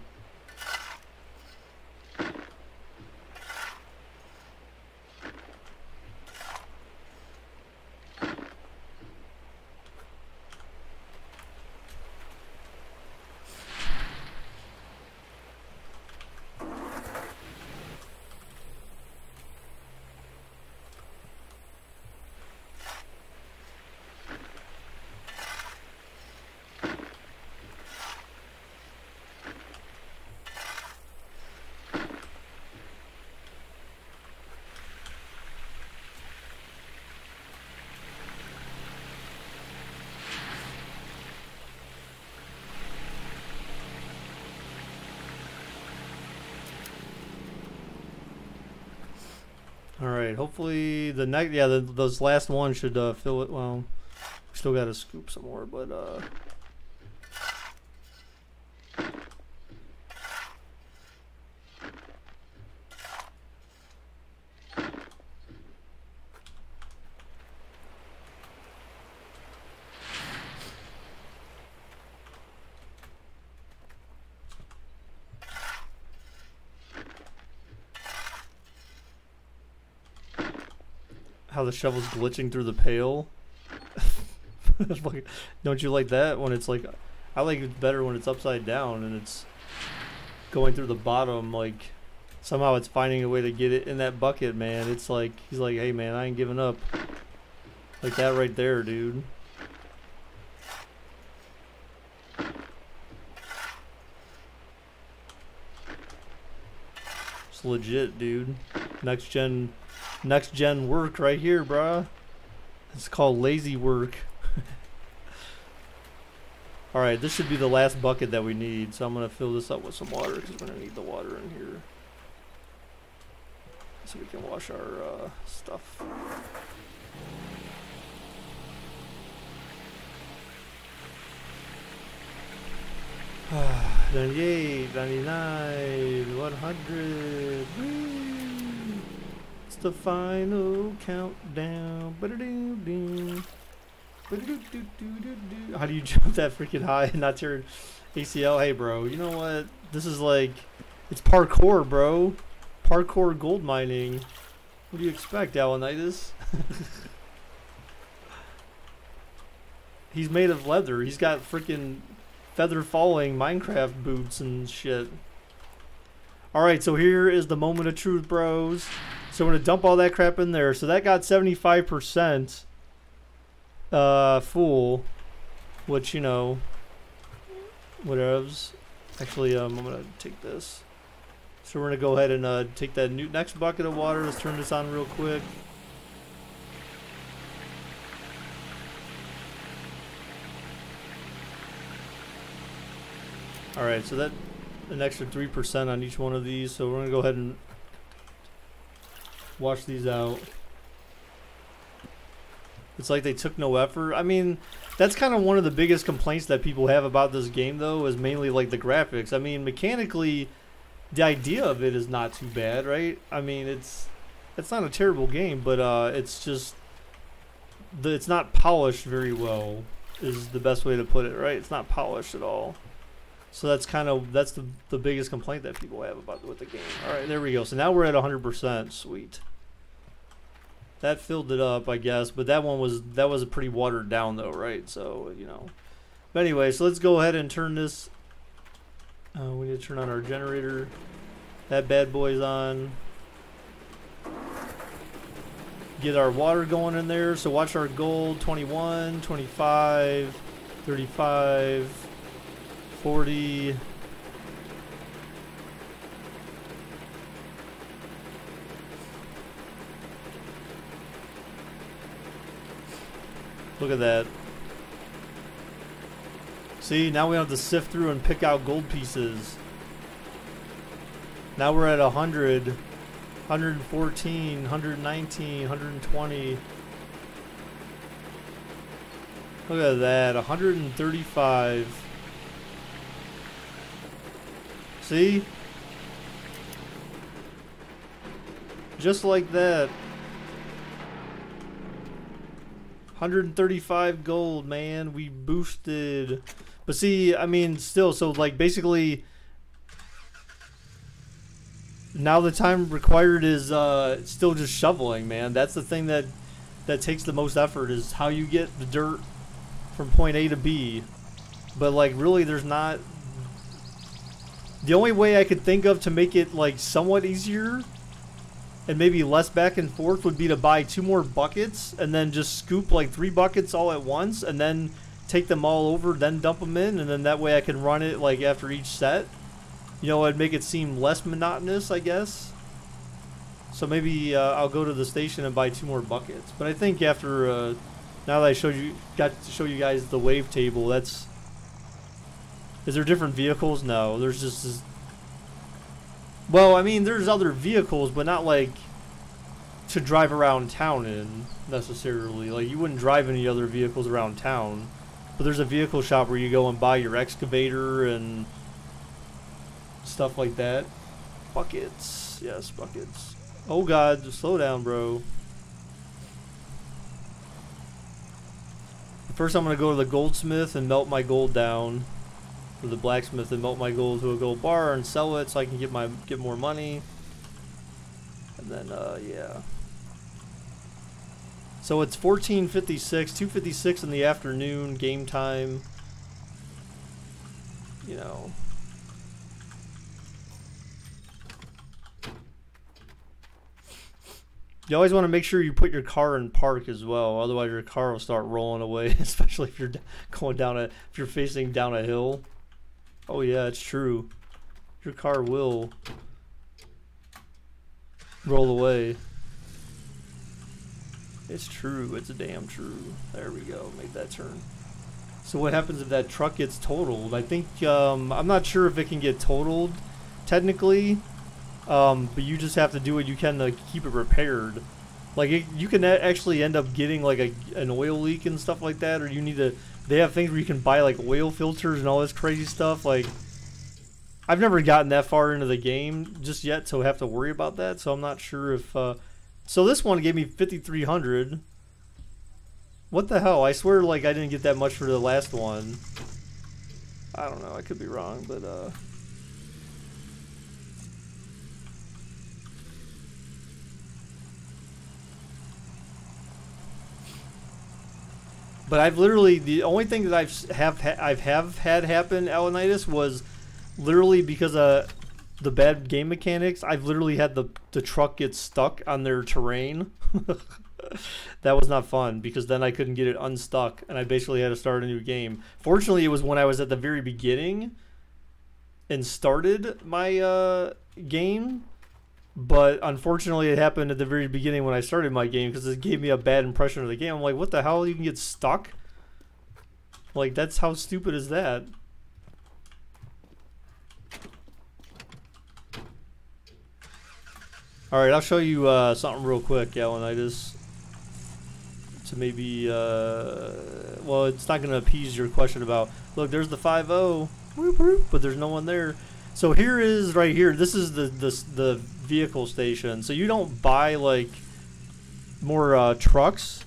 Alright, hopefully the next, yeah, those last ones should fill it. Well, we still gotta scoop some more, but how the shovel's glitching through the pail. Don't you like that when it's like? I like it better when it's upside down and it's going through the bottom. Like somehow it's finding a way to get it in that bucket, man. It's like he's like, hey man, I ain't giving up. Like that right there, dude. It's legit, dude. Next gen work right here, bruh. It's called lazy work. Alright, this should be the last bucket that we need, so I'm gonna fill this up with some water because we're gonna need the water in here so we can wash our stuff. Ah, 98, 99, 100. Woo! It's the final countdown. How do you jump that freaking high and not turn ACL? Hey, bro, you know what? This is like, it's parkour, bro. Parkour gold mining. What do you expect, Alanitis? He's made of leather. He's got freaking feather falling Minecraft boots and shit. Alright, so here is the moment of truth, bros. So we're gonna dump all that crap in there. So that got 75% full, which, you know, whatevs. Actually, I'm gonna take this. So we're gonna go ahead and take that next bucket of water. Let's turn this on real quick. Alright, so that an extra 3% on each one of these. So we're gonna go ahead and wash these out. It's like they took no effort. I mean, that's kind of one of the biggest complaints that people have about this game, though, is mainly like the graphics. I mean, mechanically, the idea of it is not too bad, right? I mean, it's not a terrible game, but it's just it's not polished very well, is the best way to put it, right? It's not polished at all. So that's the biggest complaint that people have with the game. All right, there we go. So now we're at 100%. Sweet. That filled it up, I guess, but that was pretty watered down though, right? So, you know. But anyway, so let's go ahead and turn this. We need to turn on our generator. That bad boy's on. Get our water going in there. So watch our gold. 21, 25, 35, 40. Look at that. See, now we don't have to sift through and pick out gold pieces. Now we're at 100, 114, 119, 120. Look at that, 135. See? Just like that. 135 gold, man. We boosted. But see, I mean, still, so like basically now the time required is still just shoveling, man. That's the thing that takes the most effort, is how you get the dirt from point A to B. But like really there's not, the only way I could think of to make it like somewhat easier and maybe less back and forth would be to buy 2 more buckets and then just scoop like 3 buckets all at once and then take them all over, then dump them in, and then that way I can run it like after each set. You know, it'd make it seem less monotonous, I guess. So maybe I'll go to the station and buy 2 more buckets. But I think after now that I got to show you guys the wave table, that's, is there different vehicles? No, there's just this. Well, I mean, there's other vehicles, but not like to drive around town in necessarily. Like you wouldn't drive any other vehicles around town. But there's a vehicle shop where you go and buy your excavator and stuff like that. Buckets. Yes, buckets. Oh god, just slow down, bro. First I'm going to go to the goldsmith and melt my gold down. Or the blacksmith and melt my gold to a gold bar and sell it so I can get more money. And then, yeah. So it's 14:56, 2:56 in the afternoon, game time. You know. You always want to make sure you put your car in park as well, otherwise your car will start rolling away, especially if you're going down if you're facing down a hill. Oh yeah, it's true. Your car will roll away. It's true. It's damn true. There we go. Made that turn. So what happens if that truck gets totaled? I think, I'm not sure if it can get totaled technically, but you just have to do what you can to keep it repaired. Like you can actually end up getting like an oil leak and stuff like that, or you need to. They have things where you can buy like oil filters and all this crazy stuff. Like, I've never gotten that far into the game just yet to have to worry about that. So I'm not sure if. So this one gave me 5,300. What the hell? I swear, like I didn't get that much for the last one. I don't know. I could be wrong, but But I've literally, the only thing that I've had happen Alanitis was literally because of the bad game mechanics. I've literally had the truck get stuck on their terrain. That was not fun because then I couldn't get it unstuck and I basically had to start a new game. Fortunately, it was when I was at the very beginning and started my game. But unfortunately, it happened at the very beginning when I started my game because it gave me a bad impression of the game. I'm like, what the hell? You can get stuck? Like, that's how stupid is that? Alright, I'll show you something real quick, Alanitis. To maybe, well, it's not going to appease your question about, look, there's the 5-0, whoop, whoop, but there's no one there. So here is, right here, this is the vehicle station. So you don't buy, like, more trucks.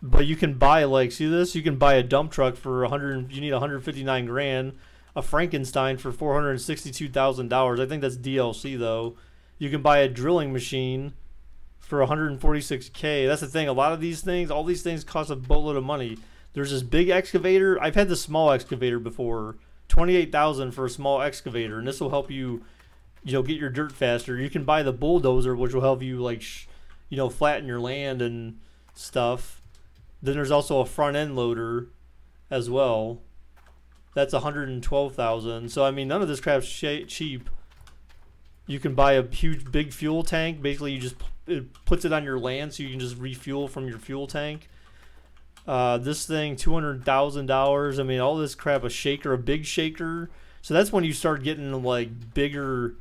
But you can buy, like, see this? You can buy a dump truck for you need 159 grand. A Frankenstein for $462,000. I think that's DLC, though. You can buy a drilling machine for 146K. That's the thing. A lot of these things, all these things cost a boatload of money. There's this big excavator. I've had the small excavator before. 28,000 for a small excavator, and this will help you, you know, get your dirt faster. You can buy the bulldozer, which will help you, like, you know, flatten your land and stuff. Then there's also a front end loader as well. That's 112,000. So I mean, none of this crap's cheap. You can buy a big fuel tank. Basically, it puts it on your land, so you can just refuel from your fuel tank. This thing, $200,000. I mean, all this crap, a shaker, a big shaker. So that's when you start getting like bigger,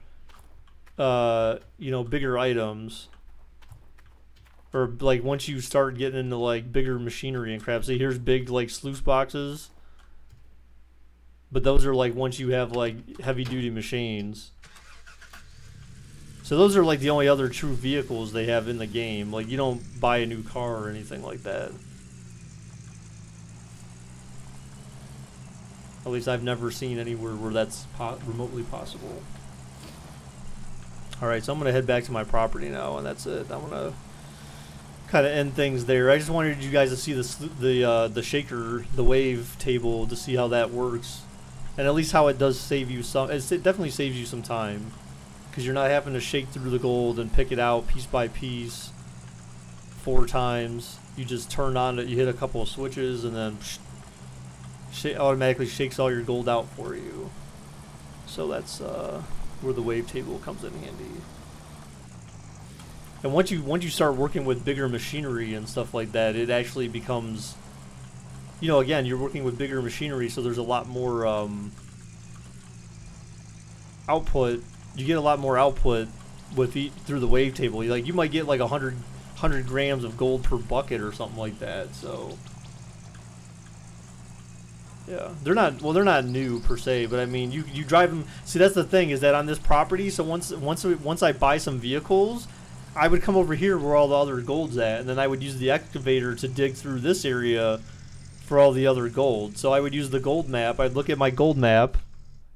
you know, bigger items. Or like once you start getting into like bigger machinery and crap. See, here's big like sluice boxes. But those are like once you have like heavy duty machines. So those are like the only other true vehicles they have in the game. Like you don't buy a new car or anything like that. At least I've never seen anywhere where that's remotely possible. Alright, so I'm going to head back to my property now, and that's it. I'm going to kind of end things there. I just wanted you guys to see the shaker, the wave table, to see how that works. And at least how it does save you some... It definitely saves you some time. Because you're not having to shake through the gold and pick it out piece by piece 4 times. You just turn on it, you hit a couple of switches, and then... automatically shakes all your gold out for you. So that's where the wave table comes in handy. And once you start working with bigger machinery and stuff like that, it actually becomes, you know, again, you're working with bigger machinery, so there's a lot more output. You get a lot more output with through the wave table. You might get like 100 grams of gold per bucket or something like that. So yeah, they're not new per se, but I mean, you drive them. See, that's the thing, is that on this property, so once I buy some vehicles, I would come over here where all the other gold's at, and then I would use the excavator to dig through this area for all the other gold. So I would use the gold map. I'd look at my gold map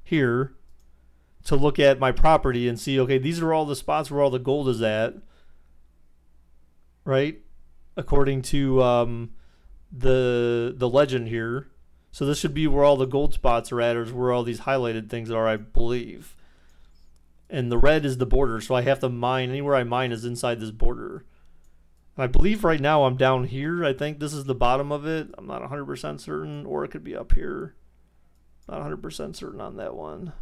here to look at my property and see, okay, these are all the spots where all the gold is at, right? According to the legend here. So this should be where all the gold spots are at, or where all these highlighted things are, I believe. And the red is the border, so I have to mine. Anywhere I mine is inside this border. I believe right now I'm down here. I think this is the bottom of it. I'm not 100% certain, or it could be up here. Not 100% certain on that one.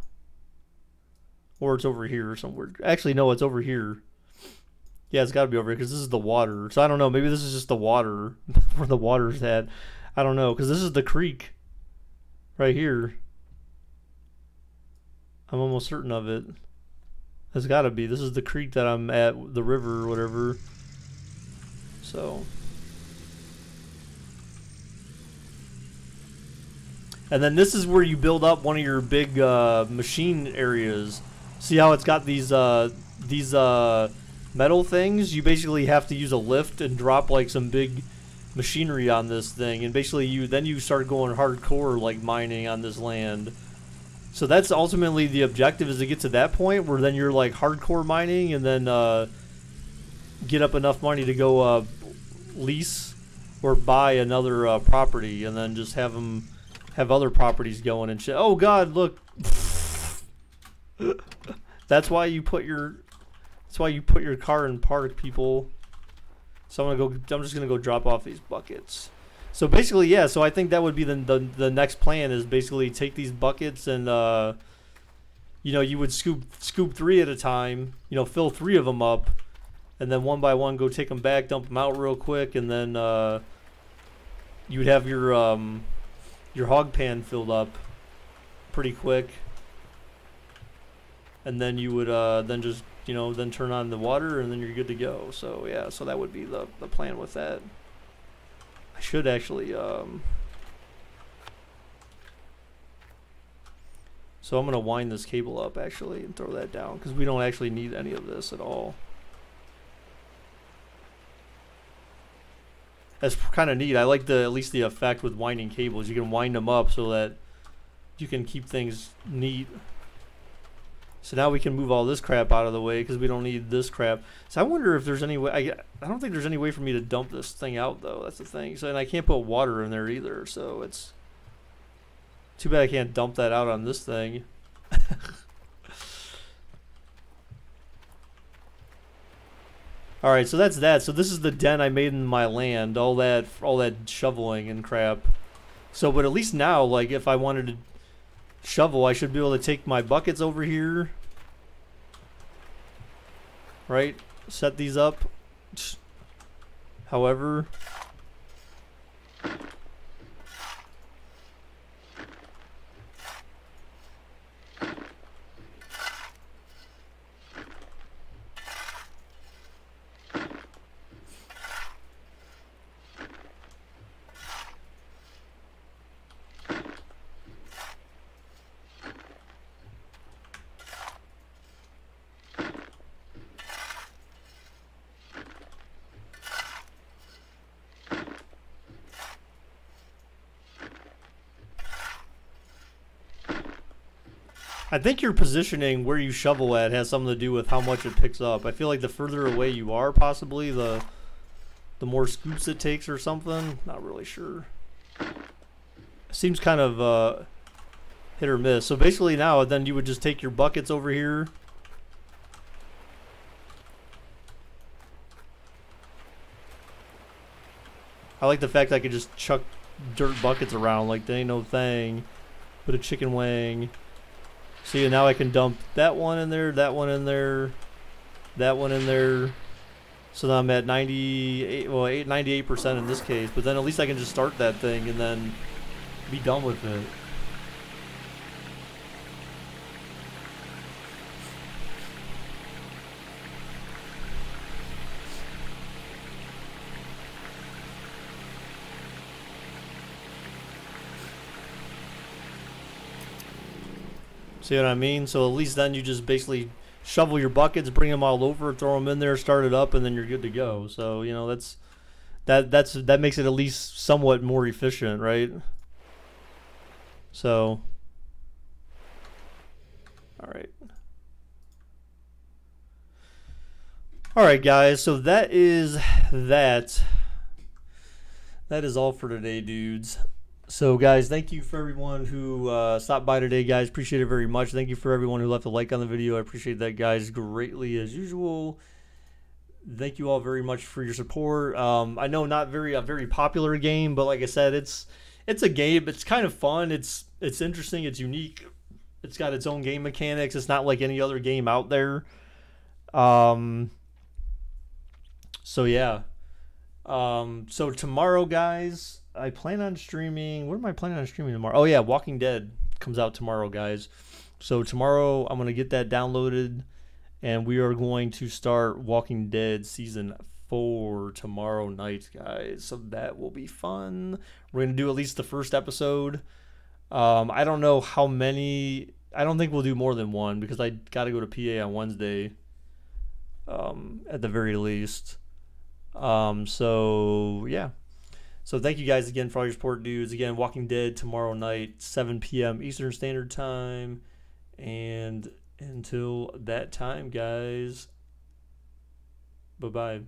Or it's over here somewhere. Actually, no, it's over here. Yeah, it's got to be over here, because this is the water. So I don't know. Maybe this is just the water, where the water's at. I don't know, because this is the creek right here. I'm almost certain of it. It's got to be. This is the creek that I'm at, the river or whatever. So. And then this is where you build up one of your big machine areas. See how it's got these metal things? You basically have to use a lift and drop like some big machinery on this thing, and basically you start going hardcore like mining on this land. So that's ultimately the objective, is to get to that point where then you're like hardcore mining, and then get up enough money to go lease or buy another property, and then just have other properties going and shit. Oh god, look. That's why you put your car in park, people. So I'm just gonna go drop off these buckets. So basically, yeah. So I think that would be the next plan, is basically take these buckets and you know, you would scoop 3 at a time. You know, fill 3 of them up, and then one by one go take them back, dump them out real quick, and then you would have your hog pan filled up pretty quick, and then you would then just, you know, then turn on the water, and then you're good to go. So yeah, so that would be the plan with that. I should actually so I'm gonna wind this cable up actually and throw that down, because we don't actually need any of this at all. That's kind of neat. I like at least the effect with winding cables. You can wind them up so that you can keep things neat. So now we can move all this crap out of the way, because we don't need this crap. So I wonder if there's any way. I don't think there's any way for me to dump this thing out, though. That's the thing. So, and I can't put water in there either. So it's too bad I can't dump that out on this thing. All right, so that's that. So this is the den I made in my land. All that shoveling and crap. So, but at least now, like, if I wanted to shovel, I should be able to take my buckets over here, right? Set these up however, I think your positioning where you shovel at has something to do with how much it picks up. I feel like the further away you are, possibly, the more scoops it takes or something. Not really sure. Seems kind of hit or miss. So basically now, then you would just take your buckets over here. I like the fact I could just chuck dirt buckets around like they ain't no thing. Put a chicken wing. See, now I can dump that one in there, that one in there, that one in there. So now I'm at 98, well, 98% in this case. But then at least I can just start that thing and then be done with it. See what I mean? So at least then you just basically shovel your buckets, bring them all over, throw them in there, start it up, and then you're good to go. So, you know, that makes it at least somewhat more efficient, right? So, all right. All right, guys. So that is that. That is all for today, dudes. So, guys, thank you for everyone who stopped by today, guys. Appreciate it very much. Thank you for everyone who left a like on the video. I appreciate that, guys, greatly as usual. Thank you all very much for your support. I know not a very popular game, but like I said, it's a game. It's kind of fun. It's interesting. It's unique. It's got its own game mechanics. It's not like any other game out there. So yeah. So tomorrow, guys, I plan on streaming. What am I planning on streaming tomorrow? Oh yeah, Walking Dead comes out tomorrow, guys. So tomorrow I'm gonna get that downloaded, and we are going to start Walking Dead season 4 tomorrow night, guys. So that will be fun. We're gonna do at least the first episode. I don't know how many. I don't think we'll do more than one because I gotta go to PA on Wednesday. At the very least. So yeah. So thank you guys again for all your support, dudes. Again, Walking Dead tomorrow night, 7 p.m. Eastern Standard Time. And until that time, guys, bye-bye.